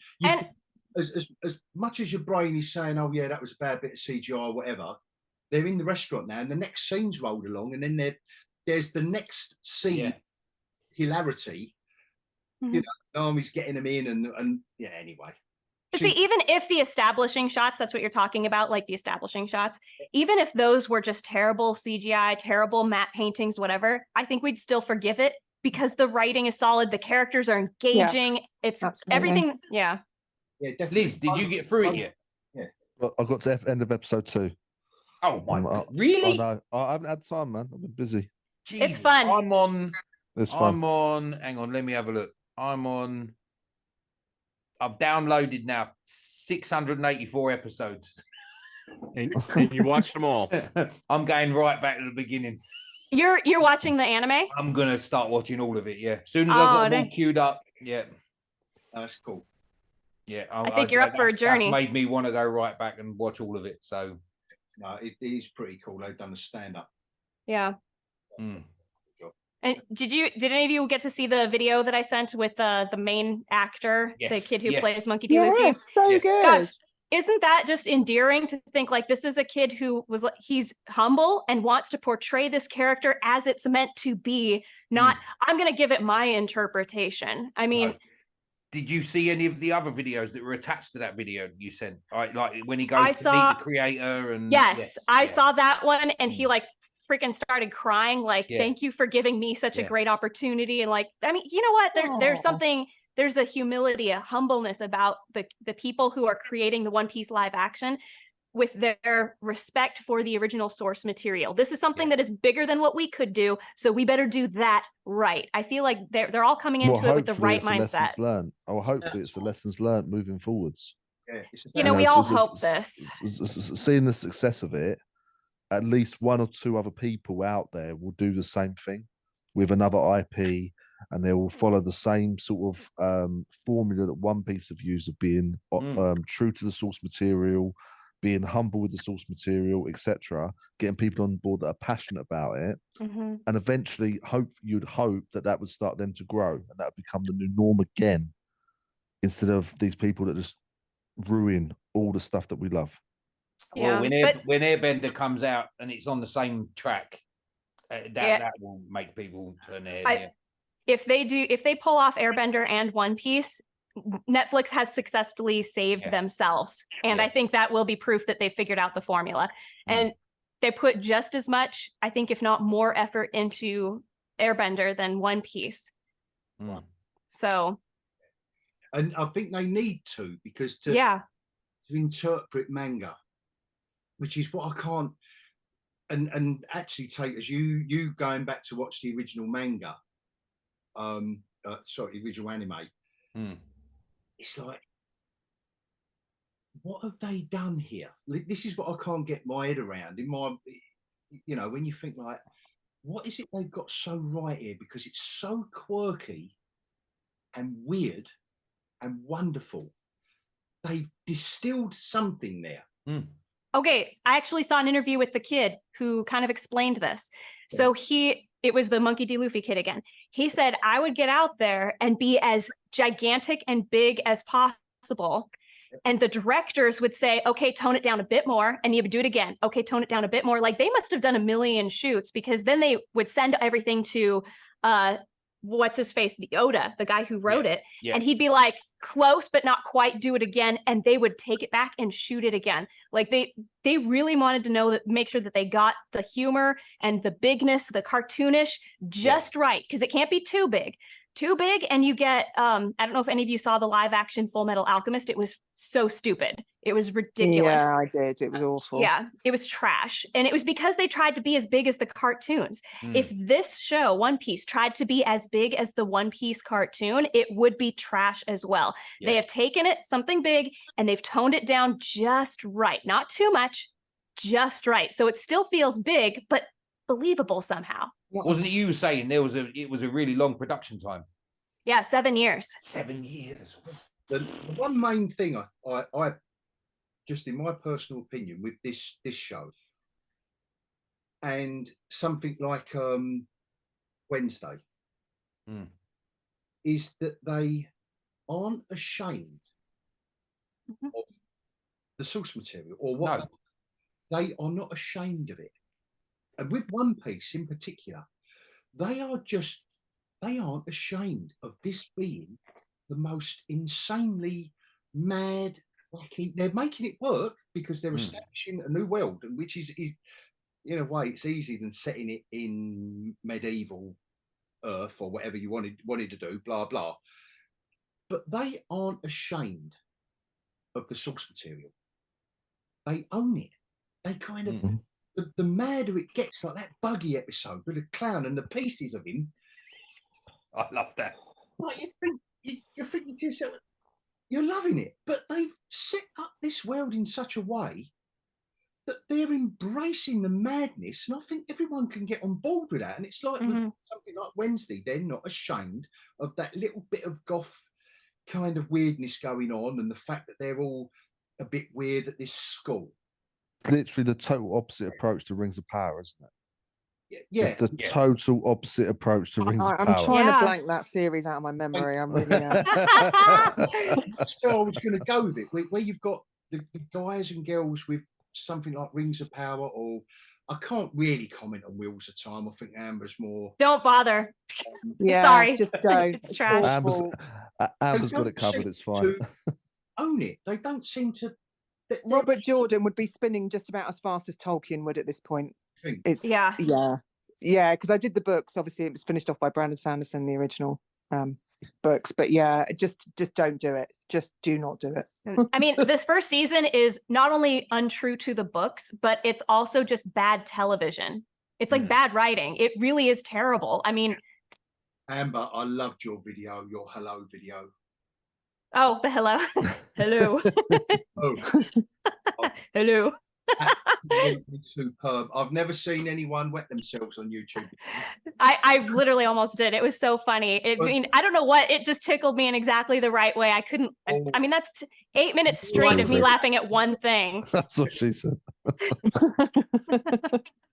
as much as your brain is saying, oh yeah, that was a bad bit of CGI or whatever, they're in the restaurant now, and the next scene's rolled along, and then there's the next scene hilarity. You know, Naomi's getting them in, and anyway. See, even if the establishing shots, that's what you're talking about, like the establishing shots, even if those were just terrible CGI, terrible matte paintings, whatever, I think we'd still forgive it because the writing is solid, the characters are engaging, it's everything. Yeah, definitely. Liz, did you get through it yet? Yeah. Well, I got to the end of episode 2. Oh my god! Really? I know. I haven't had time, man. I've been busy. Jesus. It's fun. It's fun. I'm on. Hang on, let me have a look. I'm on I've downloaded now 684 episodes. And you watched them all. I'm going right back to the beginning. You're watching the anime? I'm gonna start watching all of it. Yeah, as soon as I've got them all queued up. Yeah, that's cool. Yeah, I think you're up for a journey. That's made me want to go right back and watch all of it. So, no, it is pretty cool. They've done a stand-up. Yeah. And did any of you get to see the video that I sent with the main actor, the kid who plays Monkey D. Luffy? Yes, so good. Gosh, isn't that just endearing to think like this is a kid who was like, he's humble and wants to portray this character as it's meant to be, not I'm going to give it my interpretation. I mean, did you see any of the other videos that were attached to that video you sent? Like when he goes meet the creator and I saw that one, and he like freaking started crying, like thank you for giving me such a great opportunity. And like, I mean, you know what, there's something, there's a humility, a humbleness about the people who are creating the One Piece live action with their respect for the original source material. This is something that is bigger than what we could do, so we better do that right. I feel like they're all coming into it with the right mindset. Learned. Oh, hopefully it's the lessons learned moving forwards. Yeah, you know, we all hope this. Seeing the success of it, at least one or two other people out there will do the same thing with another IP, and they will follow the same sort of formula that One Piece have used of being true to the source material, being humble with the source material, etc., getting people on board that are passionate about it, and eventually you'd hope that would start them to grow, and that would become the new norm again, instead of these people that just ruin all the stuff that we love. Well, when Airbender comes out and it's on the same track, that will make people turn their head. If they pull off Airbender and One Piece, Netflix has successfully saved themselves. And I think that will be proof that they figured out the formula. And they put just as much, I think, if not more effort into Airbender than One Piece. So. And I think they need to, because to interpret manga, which is what I can't, and actually Tayters, you going back to watch the original manga, sorry, the original anime, it's like, what have they done here? This is what I can't get my head around. In my, you know, when you think like, what is it they've got so right here? Because it's so quirky and weird and wonderful. They've distilled something there. Okay, I actually saw an interview with the kid who kind of explained this. So it was the Monkey D. Luffy kid again. He said, I would get out there and be as gigantic and big as possible. And the directors would say, okay, tone it down a bit more. And you would do it again. Okay, tone it down a bit more. Like they must have done a million shoots, because then they would send everything to, what's his face, the Oda, the guy who wrote it. And he'd be like, close, but not quite, do it again. And they would take it back and shoot it again. Like they really wanted to make sure that they got the humor and the bigness, the cartoonish just right. Because it can't be too big. And you get, I don't know if any of you saw the live action Full Metal Alchemist. It was so stupid. It was ridiculous. Yeah, I did. It was awful. Yeah, it was trash. And it was because they tried to be as big as the cartoons. If this show, One Piece, tried to be as big as the One Piece cartoon, it would be trash as well. They have taken something big, and they've toned it down just right. Not too much, just right. So it still feels big, but believable somehow. Wasn't it you saying it was a really long production time? Yeah, 7 years. 7 years. The one main thing I just in my personal opinion with this show, and something like Wednesday, is that they aren't ashamed of the source material or what they are not ashamed of it. And with One Piece in particular, they aren't ashamed of this being the most insanely mad. They're making it work because they're establishing a new world, which is in a way it's easier than setting it in medieval Earth or whatever you wanted to do, blah blah. But they aren't ashamed of the source material. They own it. They kind of the madder it gets, like that Buggy episode with the clown and the pieces of him. I love that. Like you think to yourself, you're loving it. But they've set up this world in such a way that they're embracing the madness, and I think everyone can get on board with that. And it's like with something like Wednesday, they're not ashamed of that little bit of goth kind of weirdness going on, and the fact that they're all a bit weird at this school. It's literally the total opposite approach to Rings of Power, isn't it? Yeah, it's the total opposite approach to Rings of I'm Power. trying to blank that series out of my memory. I'm really. That's where I was going to go with it, where you've got the guys and girls with something like Rings of Power, or I can't really comment on Wheels of Time. I think Amber's more. Don't bother. Yeah, sorry, just don't. It's trash. Amber's got it covered. It's fine. Own it. They don't seem to. Robert Jordan would be spinning just about as fast as Tolkien would at this point. It's yeah, because I did the books. Obviously, it was finished off by Brandon Sanderson, the original books. But yeah, just don't do it. Just do not do it. I mean, this first season is not only untrue to the books, but it's also just bad television. It's like bad writing. It really is terrible. I mean, Amber, I loved your video, your hello video. Oh, the hello. Hello. Hello. Absolutely superb. I've never seen anyone wet themselves on YouTube. I literally almost did. It was so funny. I mean, I don't know what, it just tickled me in exactly the right way. I couldn't, I mean, that's 8 minutes straight of me laughing at one thing. That's what she said.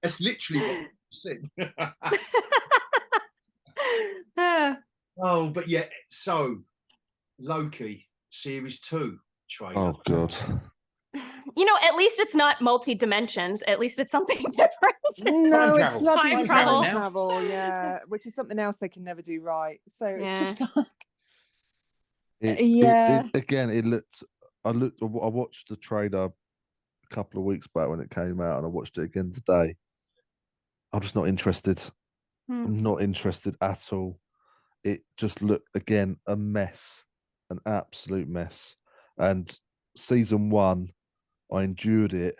That's literally what she said. Oh, but yeah, so Loki Series 2 trailer. Oh, God. You know, at least it's not multi-dimensions. At least it's something different. No, it's bloody Time time travel. travel, yeah, which is something else they can never do right. So it's just like, it looked. I watched the trailer a couple of weeks back when it came out, and I watched it again today. I'm just not interested. I'm not interested at all. It just looked, again, a mess, an absolute mess. And season 1, I endured it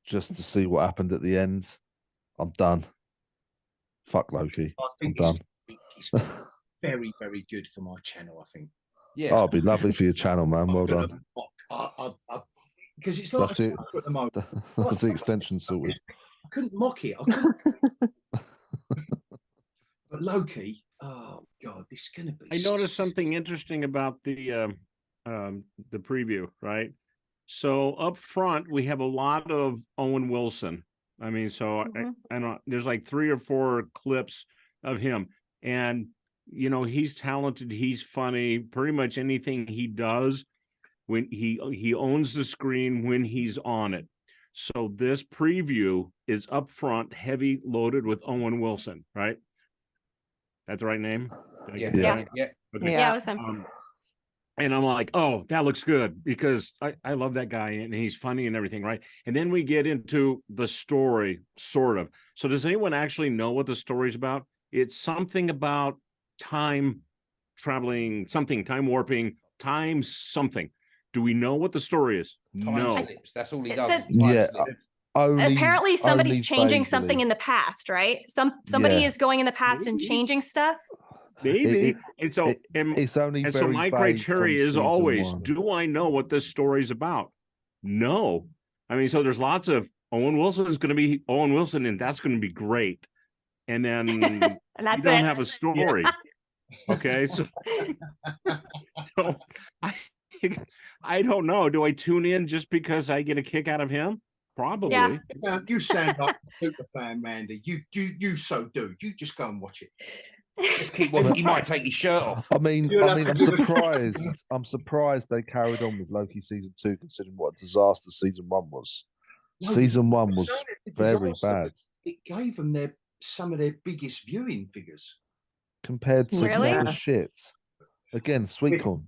just to see what happened at the end. I'm done. Fuck Loki. I think I'm done. It's very, very good for my channel, I think. Yeah. Oh, it'd be lovely for your channel, man. Well done. Because it's like That's it. at the moment. That's the extension sorted. I couldn't mock it. I couldn't. But Loki, oh God, this is going to be. I noticed something interesting about the preview, right? So up front, we have a lot of Owen Wilson. I mean, so I don't. There's like 3 or 4 clips of him, and you know he's talented. He's funny. Pretty much anything he does, when he owns the screen when he's on it. So this preview is up front, heavy loaded with Owen Wilson, right? That's the right name? Yeah. Okay. Yeah, it was him. And I'm like, oh, that looks good, because I love that guy and he's funny and everything, right? And then we get into the story, sort of. So does anyone actually know what the story's about? It's something about time traveling, something, time warping, time something. Do we know what the story is? Time slips. That's all he does. says- Yeah. Apparently somebody's only changing vaguely. something in the past, right? Somebody Yeah. is going in the past and changing stuff. Maybe. And so it's only and so very my vague criteria from is season always, 1. do I know what this story's about? No. I mean, so there's lots of Owen Wilson is going to be Owen Wilson, and that's going to be great. And then And that's you don't it. have a story. Okay, so I don't know. Do I tune in just because I get a kick out of him? Probably. Yeah. You sound like a super fan, Mandy. You so do. You just go and watch it. Just keep watching. He might take his shirt off. I mean, I'm surprised. I'm surprised they carried on with Loki season 2, considering what a disaster season 1 was. Season 1 was very bad. It gave them some of their biggest viewing figures compared to Really? the shit. Again, sweet corn.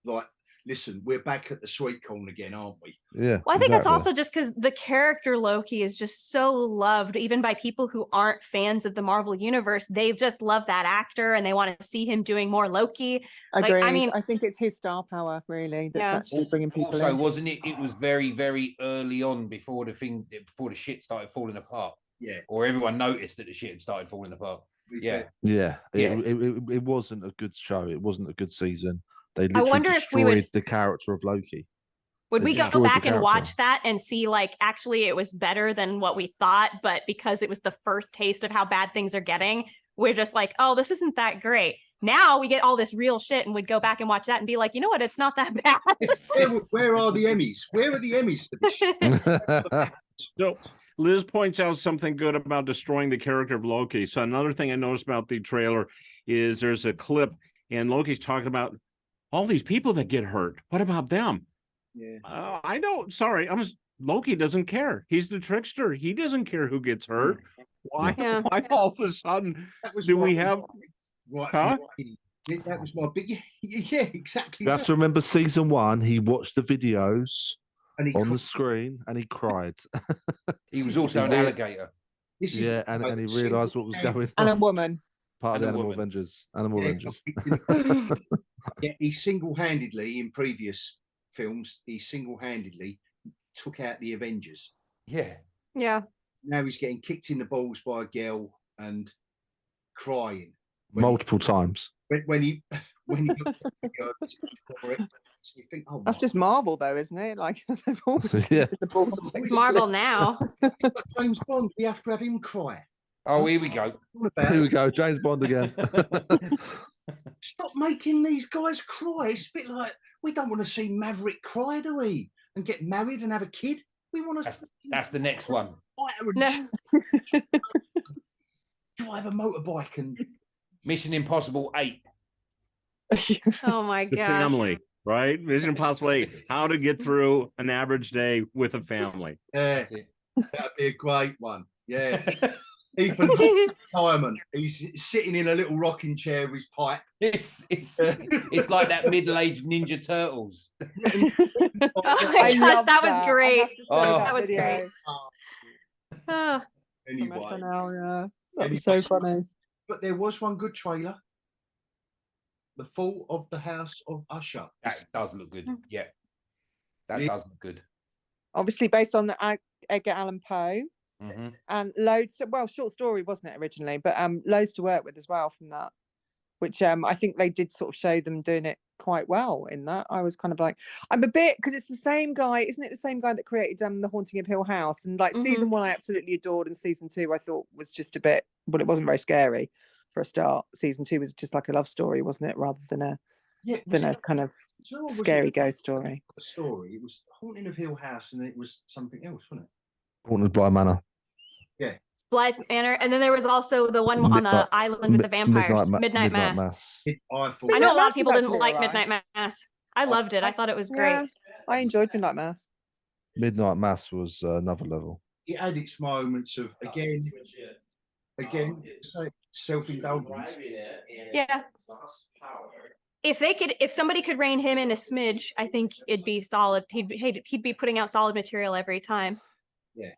Like, listen, we're back at the sweet corn again, aren't we? Yeah. Well, I think that's also just because the character Loki is just so loved, even by people who aren't fans of the Marvel Universe. They just love that actor and they want to see him doing more Loki. Agreed. Like, I mean, I think it's his star power, really, that's Yeah. actually bringing people Also, in. wasn't it? It was very, very early on before the shit started falling apart. Yeah. Or everyone noticed that the shit had started falling apart. It wasn't a good show. It wasn't a good season. They I literally wonder if we would destroyed the character of Loki. would They we go destroyed back the and character. watch that and see like actually it was better than what we thought, but because it was the first taste of how bad things are getting, we're just like, oh, this isn't that great. Now we get all this real shit and we'd go back and watch that and be like, you know what, it's not that bad. Where are the Emmys? Where are the Emmys for this shit? So Liz points out something good about destroying the character of Loki. So another thing I noticed about the trailer is there's a clip and Loki's talking about all these people that get hurt. What about them? Yeah. I don't. Sorry, Loki doesn't care. He's the trickster. He doesn't care who gets hurt. Why? Yeah. Why all of a sudden do we have? Right. Huh? That was my big. Yeah, exactly. You have to remember season 1. He watched the videos And on the screen and he cried. He was also an alligator. And he realised what was going on. And a woman. Part of the And a Animal woman. Avengers. Animal Avengers. Yeah, he single-handedly in previous films, he single-handedly took out the Avengers. Yeah. Yeah. Now he's getting kicked in the balls by a girl and crying. Multiple times. When he looks at the girl, you think, oh, That's just Marvel, though, isn't it? Like they've all been Yeah. using the balls of It's Marvel now. but James Bond, we have to have him cry. Oh, here we go. Here we go. James Bond again. Stop making these guys cry. It's a bit like we don't want to see Maverick cry, do we? And get married and have a kid. We want to. That's the next one. No. Drive a motorbike and Mission Impossible 8. Oh my The gosh. family, right? Mission Impossible 8. How to get through an average day with a family. yeah, That's it. that'd be a great one. Yeah. Ethan retirement. He's sitting in a little rocking chair with his pipe. It's like that middle-aged Ninja Turtles. Oh my gosh, that was great. Oh. That was great. Oh. Anyway, SNL, yeah. That was so funny. but there was one good trailer. The Fall of the House of Usher. That does look good. Yeah. That does look good. Obviously based on the Edgar Allan Poe. Mm-hmm. And loads, well, short story wasn't it originally, but loads to work with as well from that, which I think they did sort of show them doing it quite well in that. I was kind of like, I'm a bit, because it's the same guy, isn't it the same guy that created The Haunting of Hill House? And like season 1 I absolutely adored, and season 2 I thought was just a bit, well, it wasn't very scary for a start. Season 2 was just like a love story, wasn't it, rather than a kind of scary ghost story. Story. It was Haunting of Hill House, and it was something else, wasn't it? Haunted Bly Manor. Yeah. Blythe Manor, and then there was also the one on the island with the vampires, Midnight Mass. I know a lot of people didn't actually like alright. Midnight Mass. I loved it. I thought it was great. Yeah, I enjoyed Midnight Mass. Midnight Mass was another level. It had its moments of again, self-indulgence. Yeah. If somebody could rein him in a smidge, I think it'd be solid. He'd be putting out solid material every time. Yeah.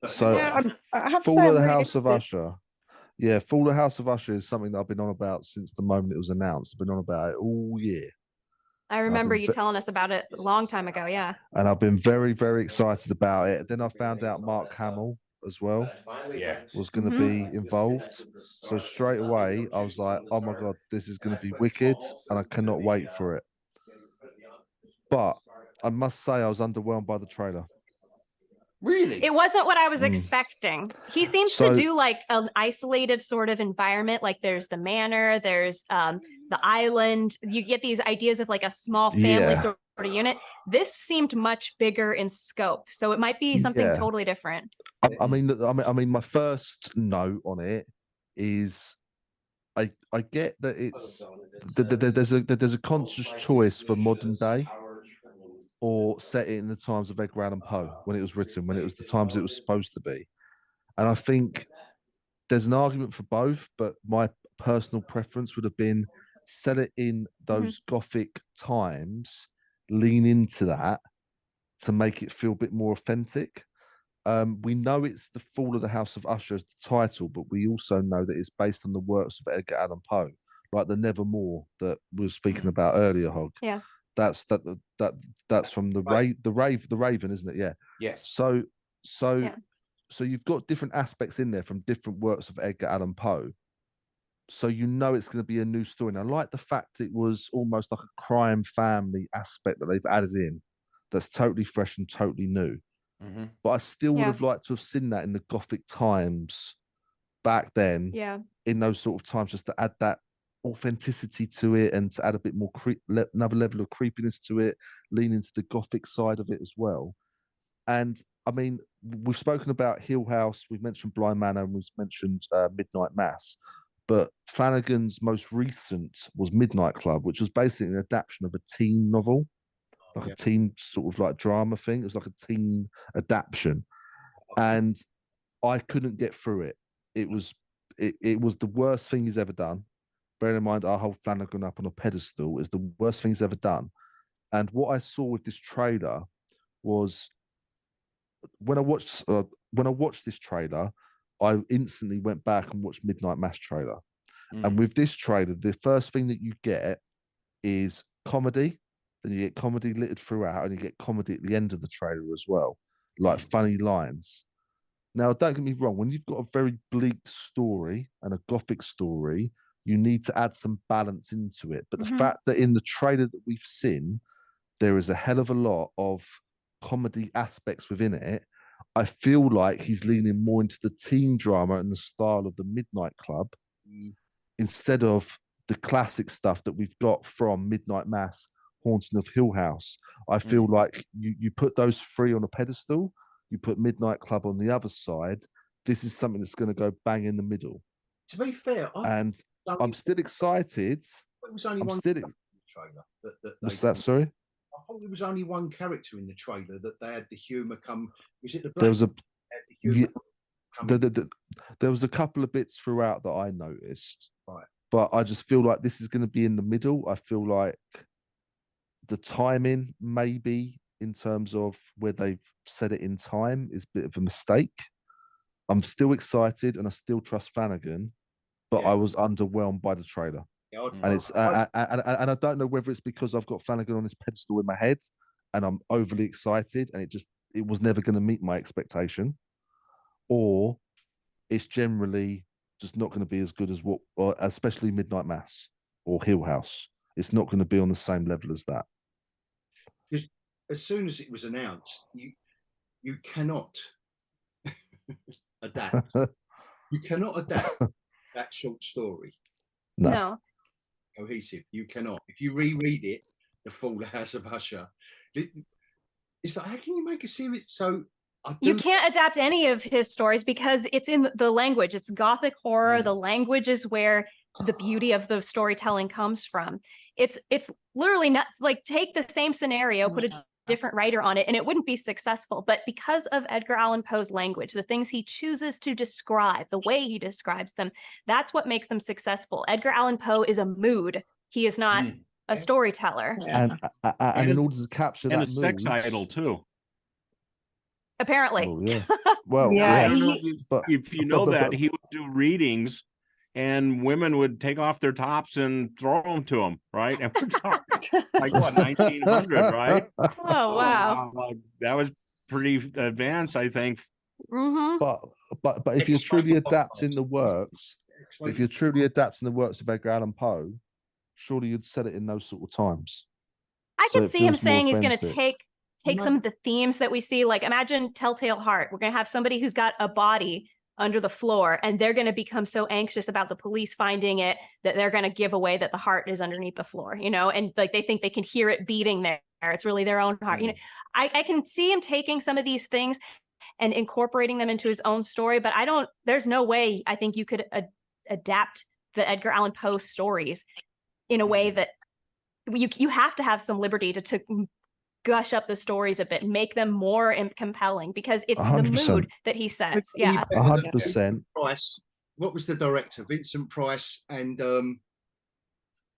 So, Yeah, I have to Fall say of the I'm really House of interested. Usher. Yeah, Fall of the House of Usher is something that I've been on about since the moment it was announced. I've been on about it all year. I remember you telling us about it a long time ago. Yeah. And I've been very, very excited about it. Then I found out Mark Hamill as well was going to be involved. So straight away, I was like, oh my God, this is going to be wicked. And I cannot wait for it. But I must say, I was underwhelmed by the trailer. Really? It wasn't what I was expecting. He seems So- to do like an isolated sort of environment. Like there's the manor, there's the island. You get these ideas of like a small family Yeah. sort of unit. This seemed much bigger in scope, so it might be something Yeah. totally different. I mean, my first note on it is, I get that it's there's a conscious choice for modern day, or set it in the times of Edgar Allan Poe when it was written, when it was the times it was supposed to be, and I think there's an argument for both. But my personal preference would have been set it in those Gothic times, lean into that to make it feel a bit more authentic. We know it's the Fall of the House of Usher as the title, but we also know that it's based on the works of Edgar Allan Poe, like the Nevermore that we were speaking about earlier, Hog. Yeah. That's from the Raven, isn't it? Yeah. Yes. So you've got different aspects in there from different works of Edgar Allan Poe, So you know it's going to be a new story. And I like the fact it was almost like a crime family aspect that they've added in that's totally fresh and totally new. Mm-hmm. But I still would have liked to have seen that in the Gothic times back then, in those sort of times, just to add that authenticity to it and to add a bit more another level of creepiness to it, lean into the Gothic side of it as well. And I mean, we've spoken about Hill House, we've mentioned Blind Manor, and we've mentioned Midnight Mass. But Flanagan's most recent was Midnight Club, which was basically an adaptation of a teen novel, like a teen sort of like drama thing. It was like a teen adaptation. And I couldn't get through it. It was the worst thing he's ever done. Bearing in mind, I hold Flanagan up on a pedestal. It's the worst thing he's ever done. And what I saw with this trailer was when I watched this trailer, I instantly went back and watched Midnight Mass trailer. And with this trailer, the first thing that you get is comedy. Then you get comedy littered throughout, and you get comedy at the end of the trailer as well, like funny lines. Now, don't get me wrong, when you've got a very bleak story and a Gothic story, you need to add some balance into it. But the fact that in the trailer that we've seen, there is a hell of a lot of comedy aspects within it, I feel like he's leaning more into the teen drama and the style of the Midnight Club instead of the classic stuff that we've got from Midnight Mass, Haunting of Hill House. I feel like you put those three on a pedestal, you put Midnight Club on the other side, this is something that's going to go bang in the middle. To be fair, I'm still excited. It was only I'm one still trailer What's that, sorry? I thought there was only one character in the trailer that they had the humour come. Was it the black? There was the there was a couple of bits throughout that I noticed. Right. But I just feel like this is going to be in the middle. I feel like the timing, maybe in terms of where they've said it in time, is a bit of a mistake. I'm still excited and I still trust Flanagan, but I was underwhelmed by the trailer. And it's and I don't know whether it's because I've got Flanagan on this pedestal in my head and I'm overly excited and it was never going to meet my expectation, or it's generally just not going to be as good as or especially Midnight Mass or Hill House. It's not going to be on the same level as that. Just as soon as it was announced, you cannot adapt. You cannot adapt that short story. No. Cohesive. You cannot. If you reread it, The Full House of Usher, it's like, how can you make a series? So you can't adapt any of his stories because it's in the language. It's Gothic horror. The language is where the beauty of the storytelling comes from. It's literally not like take the same scenario, put a different writer on it, and it wouldn't be successful. But because of Edgar Allan Poe's language, the things he chooses to describe, the way he describes them, that's what makes them successful. Edgar Allan Poe is a mood. He is not a storyteller. And in order to capture that a sex idol too. Apparently. Oh, yeah. Well, I don't know if you know that he would do readings and women would take off their tops and throw them to him, right? And we're talking like what, 1900, right? Oh, wow. That was pretty advanced, I think. But if you're truly adapting the works, of Edgar Allan Poe, surely you'd set it in those sort of times. I could see him saying he's going to take some of the themes that we see, like imagine Telltale Heart. We're going to have somebody who's got a body under the floor and they're going to become so anxious about the police finding it that they're going to give away that the heart is underneath the floor, and like they think they can hear it beating there. It's really their own heart. I can see him taking some of these things and incorporating them into his own story, but there's no way I think you could adapt the Edgar Allan Poe stories in a way that you have to have some liberty to gush up the stories a bit, make them more compelling because it's 100%. The mood that he sets. Yeah, 100%. Price. What was the director? Vincent Price, and it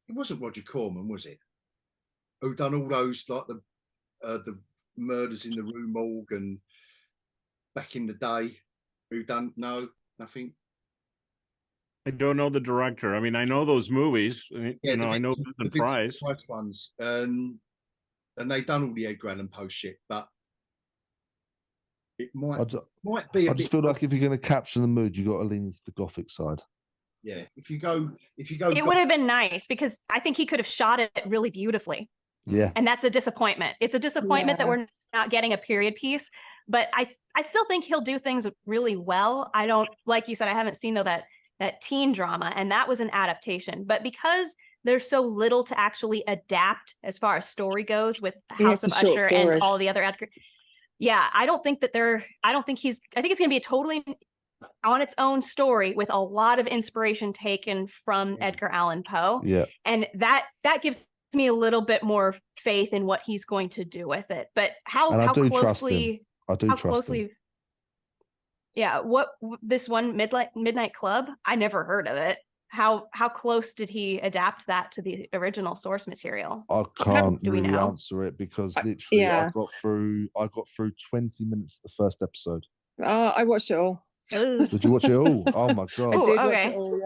wasn't Roger Corman, was it? Who done all those like the Murders in the Rue Morgue and back in the day? Who done nothing? I don't know the director. I mean, I know those movies. Yeah, I know Vincent Price. Ones. And they done all the Edgar Allan Poe shit, but it might be. I just feel like if you're going to capture the mood, you got to lean into the Gothic side. Yeah, if you go, it would have been nice because I think he could have shot it really beautifully. Yeah. And that's a disappointment. It's a disappointment that we're not getting a period piece, but I still think he'll do things really well. I don't, like you said, I haven't seen though that teen drama, and that was an adaptation. But because there's so little to actually adapt as far as story goes with House of Usher and all the other I don't think that I think it's going to be a totally on its own story with a lot of inspiration taken from Edgar Allan Poe. Yeah. And that gives me a little bit more faith in what he's going to do with it. But how closely I do trust him. Yeah, what this one Midnight Club, I never heard of it. How close did he adapt that to the original source material? I can't really answer it because literally I got through 20 minutes of the first episode. I watched it all. Did you watch it all? Oh my god! I did watch it all.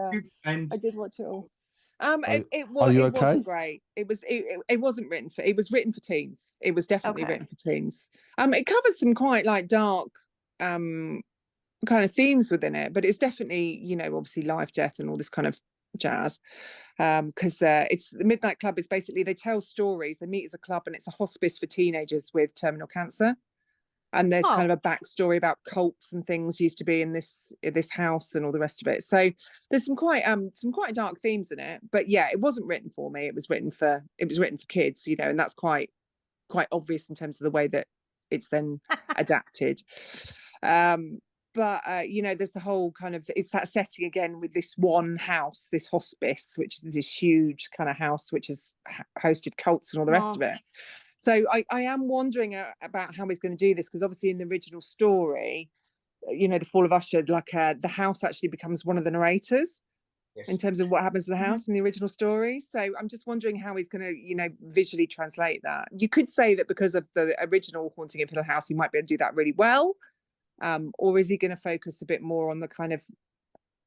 Yeah, I did watch it all. It wasn't great. It wasn't written for. It was written for teens. It was definitely written for teens. It covers some quite like dark kind of themes within it, but it's definitely, you know, obviously life, death, and all this kind of jazz. Because it's the Midnight Club is basically they tell stories. They meet as a club, and it's a hospice for teenagers with terminal cancer. And there's kind of a backstory about cults and things used to be in this house and all the rest of it. So there's some quite dark themes in it. But yeah, it wasn't written for me. It was written for kids, you know, and that's quite obvious in terms of the way that it's then adapted. But you know, there's the whole kind of it's that setting again with this one house, this hospice, which is this huge kind of house which has hosted cults and all the rest of it. So I am wondering about how he's going to do this, because obviously in the original story, you know, The Fall of Usher, like the house actually becomes one of the narrators in terms of what happens to the house in the original story. So I'm just wondering how he's going to, you know, visually translate that. You could say that because of the original Haunting of Hill House, he might be able to do that really well. Or is he going to focus a bit more on the kind of,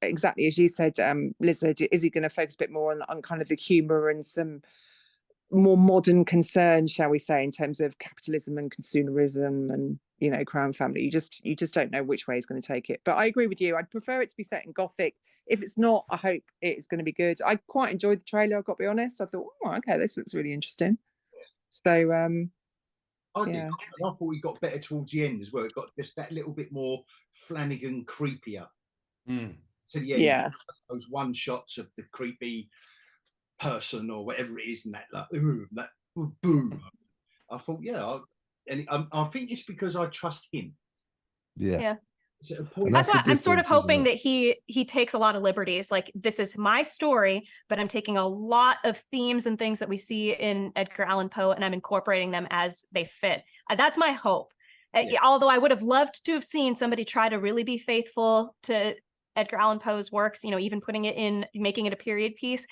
exactly as you said, Lizard, is he going to focus a bit more on kind of the humour and some more modern concerns, shall we say, in terms of capitalism and consumerism and, you know, Crown Family? You just don't know which way he's going to take it. But I agree with you. I'd prefer it to be set in Gothic. If it's not, I hope it's going to be good. I quite enjoyed the trailer, I've got to be honest. I thought, oh, okay, this looks really interesting. So I did. And I thought we got better towards the end as well. It got just that little bit more Flanagan creepier to the end. Yeah, those one shots of the creepy person or whatever it is, and that boom. I thought, I think it's because I trust him. Yeah. That's why I'm sort of hoping that he takes a lot of liberties. Like, this is my story, but I'm taking a lot of themes and things that we see in Edgar Allan Poe, and I'm incorporating them as they fit. That's my hope. Although I would have loved to have seen somebody try to really be faithful to Edgar Allan Poe's works, you know, even making it a period piece.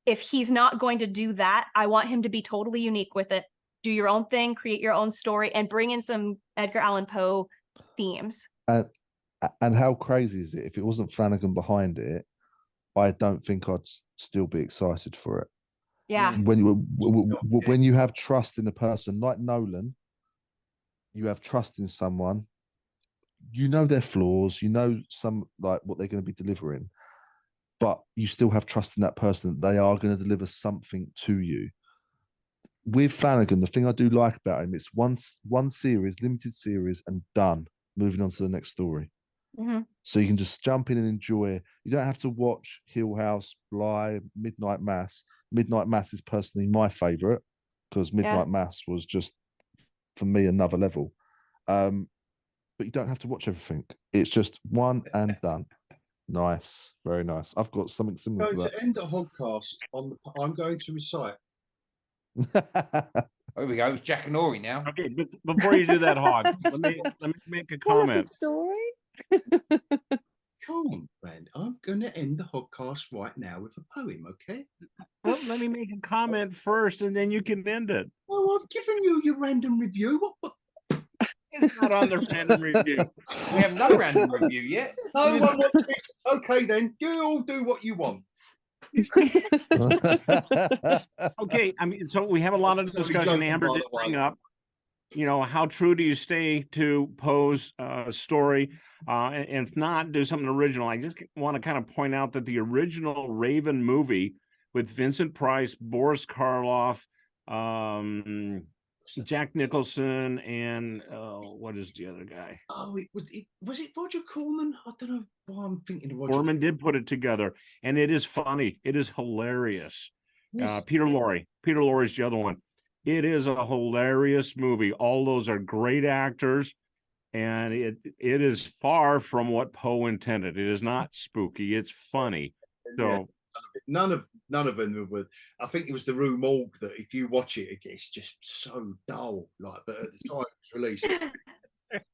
If he's not going to do that, I want him to be totally unique with it. Do your own thing, create your own story, and bring in some Edgar Allan Poe themes. And how crazy is it? If it wasn't Flanagan behind it, I don't think I'd still be excited for it. Yeah. When you have trust in a person like Nolan, you have trust in someone, you know their flaws, you know like what they're going to be delivering, but you still have trust in that person that they are going to deliver something to you. With Flanagan, the thing I do like about him, it's one series, limited series, and done. Moving on to the next story. So you can just jump in and enjoy. You don't have to watch Hill House, Bly, Midnight Mass. Midnight Mass is personally my favourite because Midnight Mass was just, for me, another level. But you don't have to watch everything. It's just one and done. Nice, very nice. I've got something similar to that. To end the hogCAST I'm going to recite. Here we go. It's Jack and Ori now. Okay, before you do that, Hog, let me make a comment. What's the story? Come on, friend. I'm going to end the hogCAST right now with a poem, okay? Well, let me make a comment first, and then you can end it. Oh, I've given you your random review. What? It's not on the random review. We have no random review yet. No one wants it. Okay, then. You all do what you want. Okay, I mean, so we have a lot of discussion. Amber did bring up. you know, how true do you stay to Poe's story? And if not, do something original. I just want to kind of point out that the original Raven movie with Vincent Price, Boris Karloff, Jack Nicholson, and what is the other guy? Oh, was it Roger Corman? I don't know why I'm thinking of Roger. Corman did put it together, and it is funny. It is hilarious. Yes. Peter Lorre's the other one. It is a hilarious movie. All those are great actors, and it is far from what Poe intended. It is not spooky. It's funny. So. Yeah. None of them would. I think it was the Rue Morgue that if you watch it, it's just so dull. Like, but at the time it was released,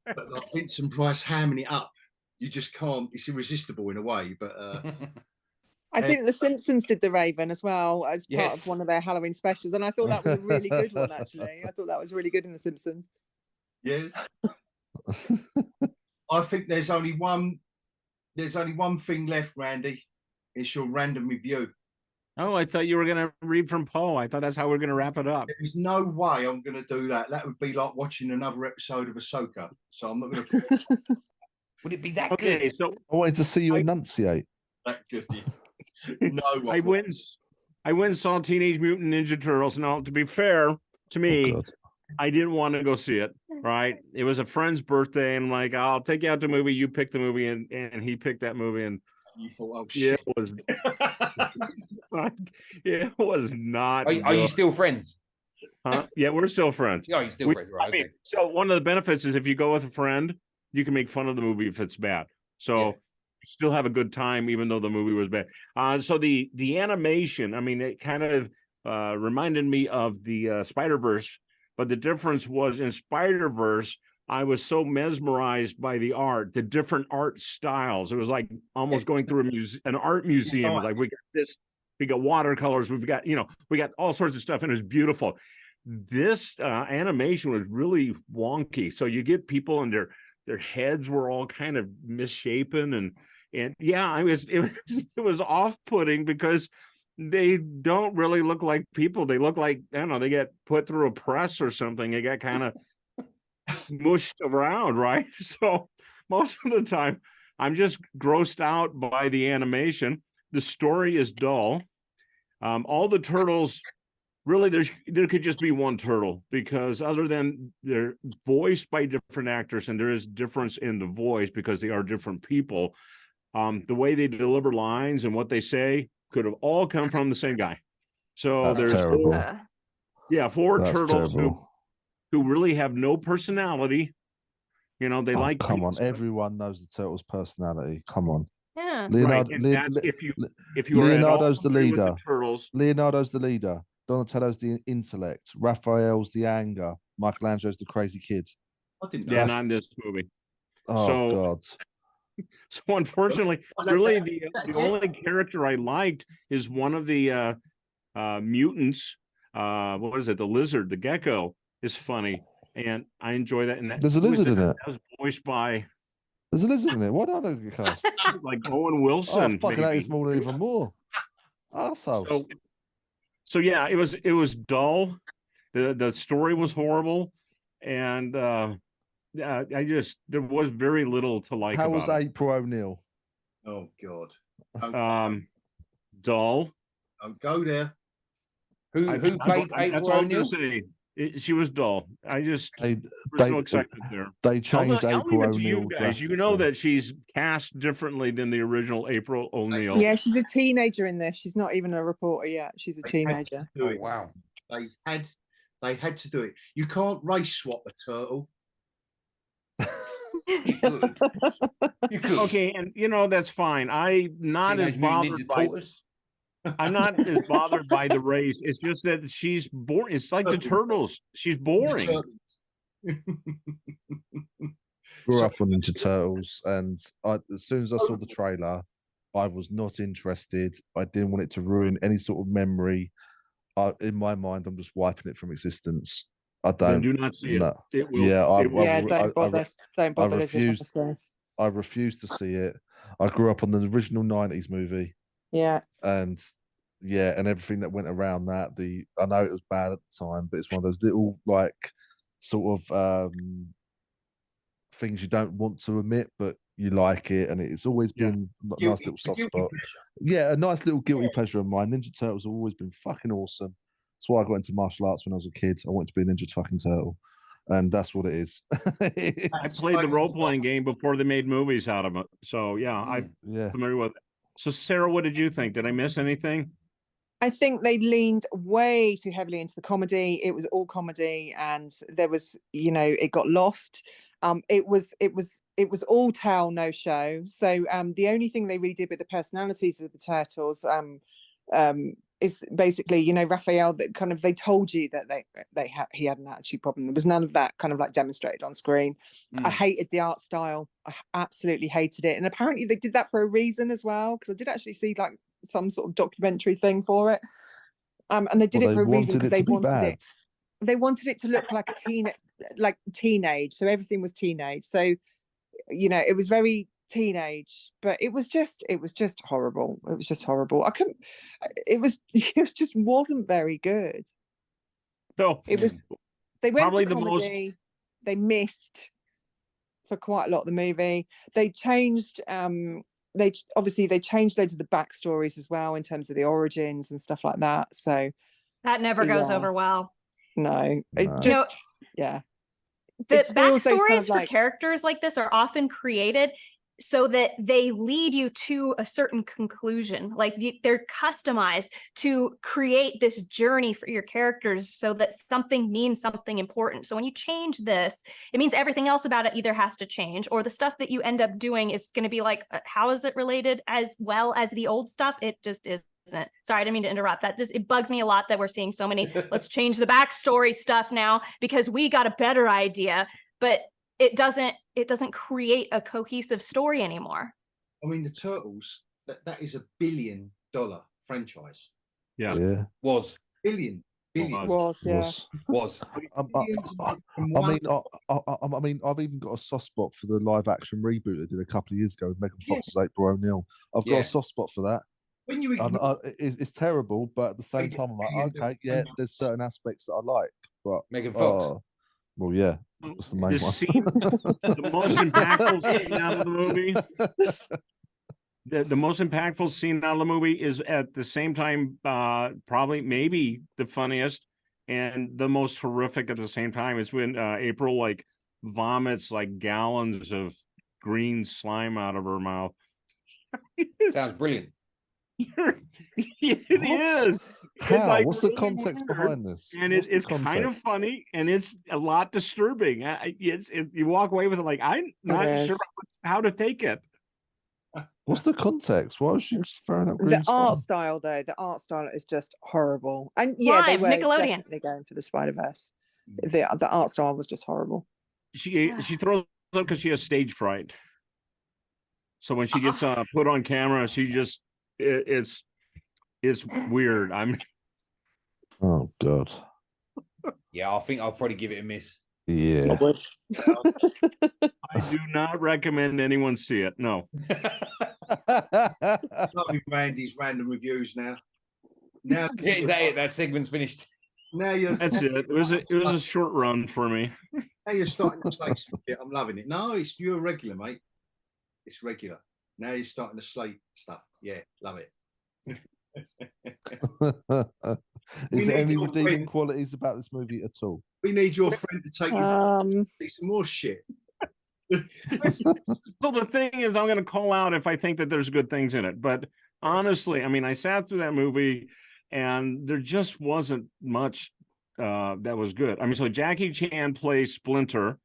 but like Vincent Price hamming it up, you just can't. It's irresistible in a way. But I think The Simpsons did The Raven as well as part of one of their Halloween specials, and I thought that was a really good one. Actually, I thought that was really good in The Simpsons. Yes, I think there's only one thing left, Randy. It's your random review. Oh, I thought you were going to read from Poe. I thought that's how we're going to wrap it up. There's no way I'm going to do that. That would be like watching another episode of Ahsoka. So I'm not going to. Would it be that good? So I wanted to see you enunciate. That good. No, I went and saw Teenage Mutant Ninja Turtles. Now, to be fair to me, I didn't want to go see it. Right? It was a friend's birthday, and I'm like, I'll take you out to the movie. You pick the movie, and he picked that movie, and. You thought, oh yeah, shit. It was not. Are you still friends? Huh? Yeah, we're still friends. Oh, you're still friends, right? I mean, so one of the benefits is if you go with a friend, you can make fun of the movie if it's bad. So you still have a good time, even though the movie was bad. So the animation, I mean, it kind of reminded me of the Spider-Verse, but the difference was in Spider-Verse, I was so mesmerized by the art, the different art styles. It was like almost going through an art museum. It was like, we got this, we got watercolors, we got all sorts of stuff, and it was beautiful. This animation was really wonky. So you get people and their heads were all kind of misshapen, and yeah, it was off-putting because they don't really look like people. They look like, I don't know, they get put through a press or something. They got kind of mushed around, right? So most of the time I'm just grossed out by the animation. The story is dull. All the turtles, really, there could just be one turtle, because other than they're voiced by different actors, and there is difference in the voice because they are different people, the way they deliver lines and what they say could have all come from the same guy. So That's there's terrible. four That's turtles terrible. who really have no personality. You know, they like. Come on, everyone knows the turtles' personality. Come on. Yeah. Leonardo, right. And if you were Leonardo's the leader. The turtles. Leonardo's the leader. Donatello's the intellect. Raphael's the anger. Michelangelo's the crazy kid. I didn't Yeah, not in this movie. Oh God. So unfortunately, really the only character I liked is one of the mutants. What is it? The lizard, the gecko, is funny, and I enjoy that. And There's a lizard in it. That was voiced by. There's a lizard in it. Why don't I know the cast? Like Owen Wilson. Oh, fucking that is more even more. Arseholes. So yeah, it was dull. The story was horrible, and there was very little to like. How about was April O'Neil? Oh God. Dull. Don't go there. Who played April O'Neil? She was dull. They no excitement there. They changed April O'Neil. You know that she's cast differently than the original April O'Neil. Yeah, she's a teenager in this. She's not even a reporter yet. She's a teenager. Oh, wow. They had to do it. You can't race swap a turtle. You could. You could. Okay, and that's fine. I'm not as bothered by this. I'm not as bothered by the race. It's just that she's boring. It's like the turtles. She's boring. Grew up on Ninja Turtles, and as soon as I saw the trailer, I was not interested. I didn't want it to ruin any sort of memory. In my mind, I'm just wiping it from existence. I don't. Do not see it. It will. Yeah, don't bother. Don't bother. I refuse to see it. I grew up on the original '90s movie. Yeah. And everything that went around that. I know it was bad at the time, but it's one of those little like sort of things you don't want to admit, but you like it, and it's always been a nice little soft spot. Yeah, a nice little guilty pleasure of mine. Ninja Turtles have always been fucking awesome. That's why I got into martial arts when I was a kid. I wanted to be a Ninja fucking Turtle, and that's what it is. I played the role-playing game before they made movies out of it. So yeah, I'm familiar with it. So Sarah, what did you think? Did I miss anything? I think they leaned way too heavily into the comedy. It was all comedy, and there was, it got lost. It was all tell, no show. So the only thing they really did with the personalities of the turtles is basically, Raphael, that kind of, they told you that he had an attitude problem. There was none of that kind of like demonstrated on screen. I hated the art style. I absolutely hated it. And apparently they did that for a reason as well, because I did actually see like some sort of documentary thing for it. And they did it for a reason, because they wanted it to look like teenage. So everything was teenage. So, it was very teenage, but it was just horrible. It was just horrible. It just wasn't very good. So it was, they went probably for comedy. They missed for quite a lot of the movie. They changed, they changed loads of the backstories as well in terms of the origins and stuff like that. So that never goes over well. No, it just, yeah. The backstories for characters like this are often created so that they lead you to a certain conclusion. Like they're customized to create this journey for your characters so that something means something important. So when you change this, it means everything else about it either has to change, or the stuff that you end up doing is going to be like, how is it related as well as the old stuff? It just isn't. Sorry, I didn't mean to interrupt. It bugs me a lot that we're seeing so many, let's change the backstory stuff now because we got a better idea, but it doesn't create a cohesive story anymore. I mean, the Turtles, that is $1 billion franchise. Yeah. Was. Billion. Was. I mean, I've even got a soft spot for the live action reboot they did a couple of years ago with Megan Fox's April O'Neil. I've got a soft spot for that. When you it's terrible, but at the same time, I'm like, okay, yeah, there's certain aspects that I like, but Megan Fox. Well, yeah, that's the main one. The most impactful scene out of the movie. The most impactful scene out of the movie is at the same time, probably maybe the funniest and the most horrific at the same time. Is when April like vomits like gallons of green slime out of her mouth. Sounds brilliant. It is. How? Like, what's the context behind this? And it's kind of funny, and it's a lot disturbing. You walk away with it like, I'm not sure how to take it. What's the context? Why was she just throwing up green The slime? art style, though, is just horrible. And yeah, they were definitely going for the Spider-Verse. The art style was just horrible. She throws up because she has stage fright. So when she gets put on camera, she just it's weird. Oh God. Yeah, I think I'll probably give it a miss. Yeah. I would. I do not recommend anyone see it. No. Lovely Randy's random reviews now. Now is that it? That segment's finished. Now that's it. It was a short run for me. Now you're starting to slate some shit. I'm loving it. No, you're a regular, mate. It's regular. Now you're starting to slate stuff. Yeah, love it. Is there any redeeming qualities about this movie at all? We need your friend to take you to see some more shit. Well, the thing is, I'm going to call out if I think that there's good things in it. But honestly, I mean, I sat through that movie and there just wasn't much that was good. I mean, so Jackie Chan plays Splinter,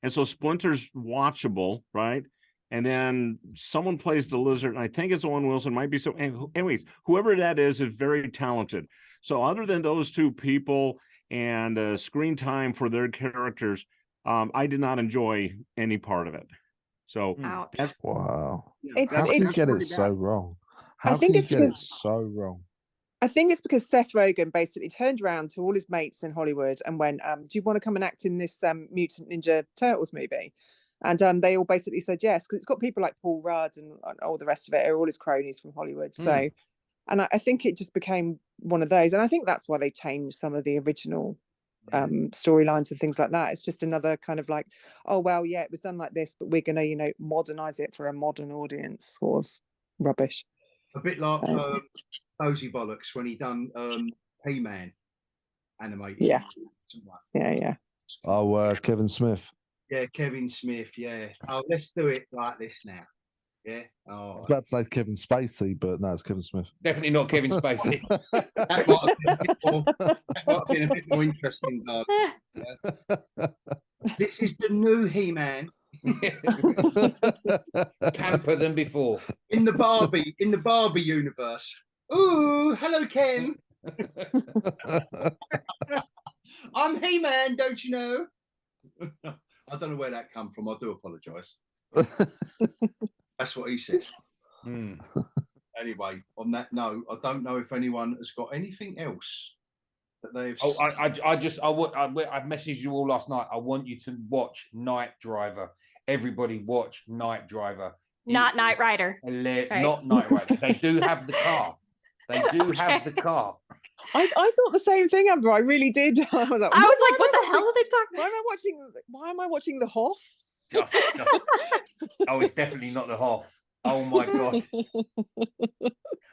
and so Splinter's watchable, right? And then someone plays the lizard, and I think it's Owen Wilson, might be so. Anyways, whoever that is very talented. So other than those two people and screen time for their characters, I did not enjoy any part of it. So that's wow. How can you get it so wrong? How can you get it so wrong? I think it's because Seth Rogen basically turned around to all his mates in Hollywood and went, do you want to come and act in this Mutant Ninja Turtles movie? And they all basically said yes, because it's got people like Paul Rudd and all the rest of it are all his cronies from Hollywood. So, and I think it just became one of those. And I think that's why they changed some of the original storylines and things like that. It's just another kind of like, oh well, yeah, it was done like this, but we're gonna, modernize it for a modern audience, sort of rubbish. A bit like Posey Bollocks when he done He-Man animated. Yeah. Yeah. Oh, Kevin Smith. Yeah, Kevin Smith. Yeah. Oh, let's do it like this now. Yeah. Oh, I was about to say Kevin Spacey, but no, it's Kevin Smith. Definitely not Kevin Spacey. that might have been a bit more interesting, Doug. Yeah. This is the new He-Man. Camper than before. In the Barbie universe. Ooh, hello, Ken. I'm He-Man, don't you know? I don't know where that come from. I do apologise. That's what he said. Anyway, on that note, I don't know if anyone has got anything else that they've. Oh, I messaged you all last night. I want you to watch Night Driver. Everybody watch Night Driver. Not Knight Rider. Right. Not Knight Rider. They do have the car. They do have the car. I thought the same thing, Amber. I really did. I was like, what the hell are they talking about? Why am I watching the Hoff? Just. Oh, it's definitely not the Hoff. Oh my god.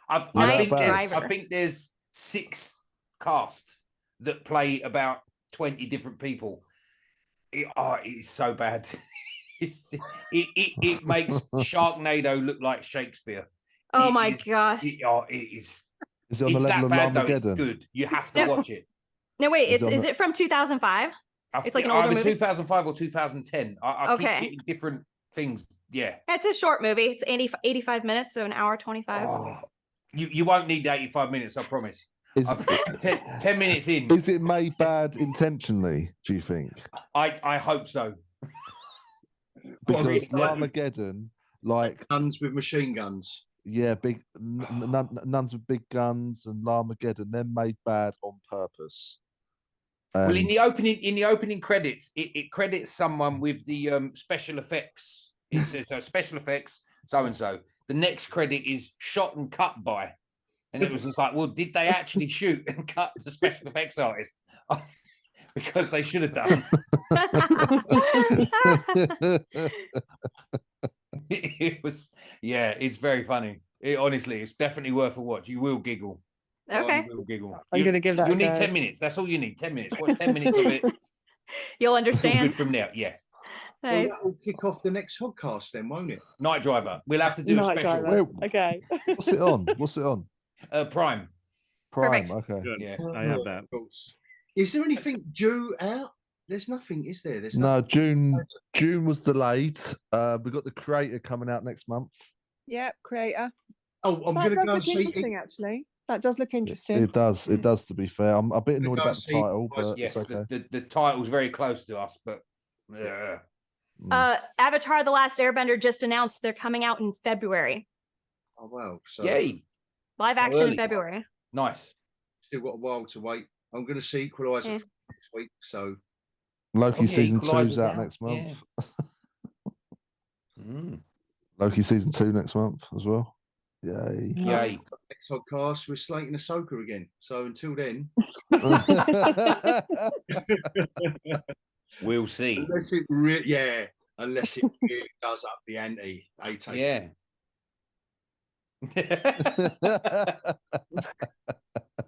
I think there's 6 casts that play about 20 different people. It's so bad. it makes Sharknado look like Shakespeare. Oh my gosh. It is. Is it on the level of bad though. It's Armageddon? good. You have to watch it. No, wait. Is it from 2005? It's like an older movie. 2005 or 2010. I keep getting different things. Yeah. It's a short movie. It's 85 minutes, so an hour 25. Oh, you won't need 85 minutes, I promise. 10 minutes in. Is it made bad intentionally, do you think? I hope so. Because Armageddon, like nuns with machine guns. Yeah, big nuns with big guns and Armageddon, they're made bad on purpose. Well, in the opening credits, it credits someone with the special effects. It says special effects, so and so. The next credit is shot and cut by, and it was just like, well, did they actually shoot and cut the special effects artist? Because they should have done. It was, yeah, it's very funny. Honestly, it's definitely worth a watch. You will giggle. Okay. You will giggle. I'm going to give that. You'll need 10 minutes. That's all you need. 10 minutes. Watch 10 minutes of it. You'll understand. Good from there. Yeah. Well, that will kick off the next hogCAST then, won't it? Night Driver. We'll have to do a special. Okay. What's it on? What's it on? Prime. Prime. Perfect. Okay. Good. Yeah. I have that. Is there anything due out? There's nothing, is there? There's No, nothing. June was delayed. We've got The Creator coming out next month. Yep, Creator. Oh, I'm going to That go does look interesting, actually. That does look interesting. It does. It does. To be fair, I'm a bit annoyed about the title, but Yes, it's okay. the title's very close to us, but Avatar: The Last Airbender just announced they're coming out in February. Oh wow! So yay! Live action in February. Nice. Still got a while to wait. I'm going to see Equalizer next week. So Loki season 2's out next month. Yeah. Loki season 2 next month as well. Yay! Yay! Next podcast, we're slating Ahsoka again. So until then, we'll see. Unless it really does up the ante. Yeah. I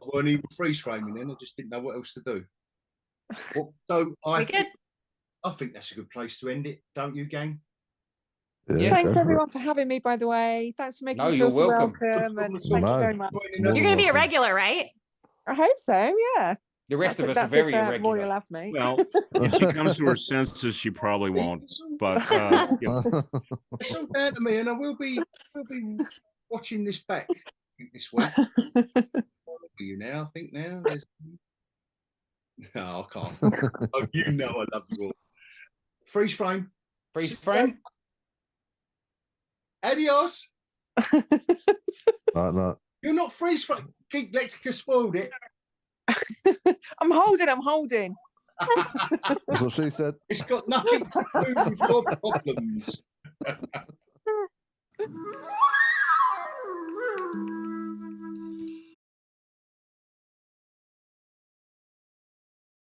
wasn't even freeze framing then. I just didn't know what else to do. So I think that's a good place to end it, don't you, gang? Yeah, thanks everyone for having me, by the way. Thanks for making me feel so welcome. And thank you very much. You're going to be a regular, right? I hope so, yeah. The rest of us are very irregular. More you'll have me. Well, if she comes to her senses, she probably won't. But it's all down to me, and I will be watching this back this week. You now, I think now. No, I can't. Oh, you know I love you all. Freeze frame. Freeze frame. Adios. Like that. You're not freeze frame. Geek Lectica spoiled it. I'm holding. That's what she said. It's got nothing to do with your problems.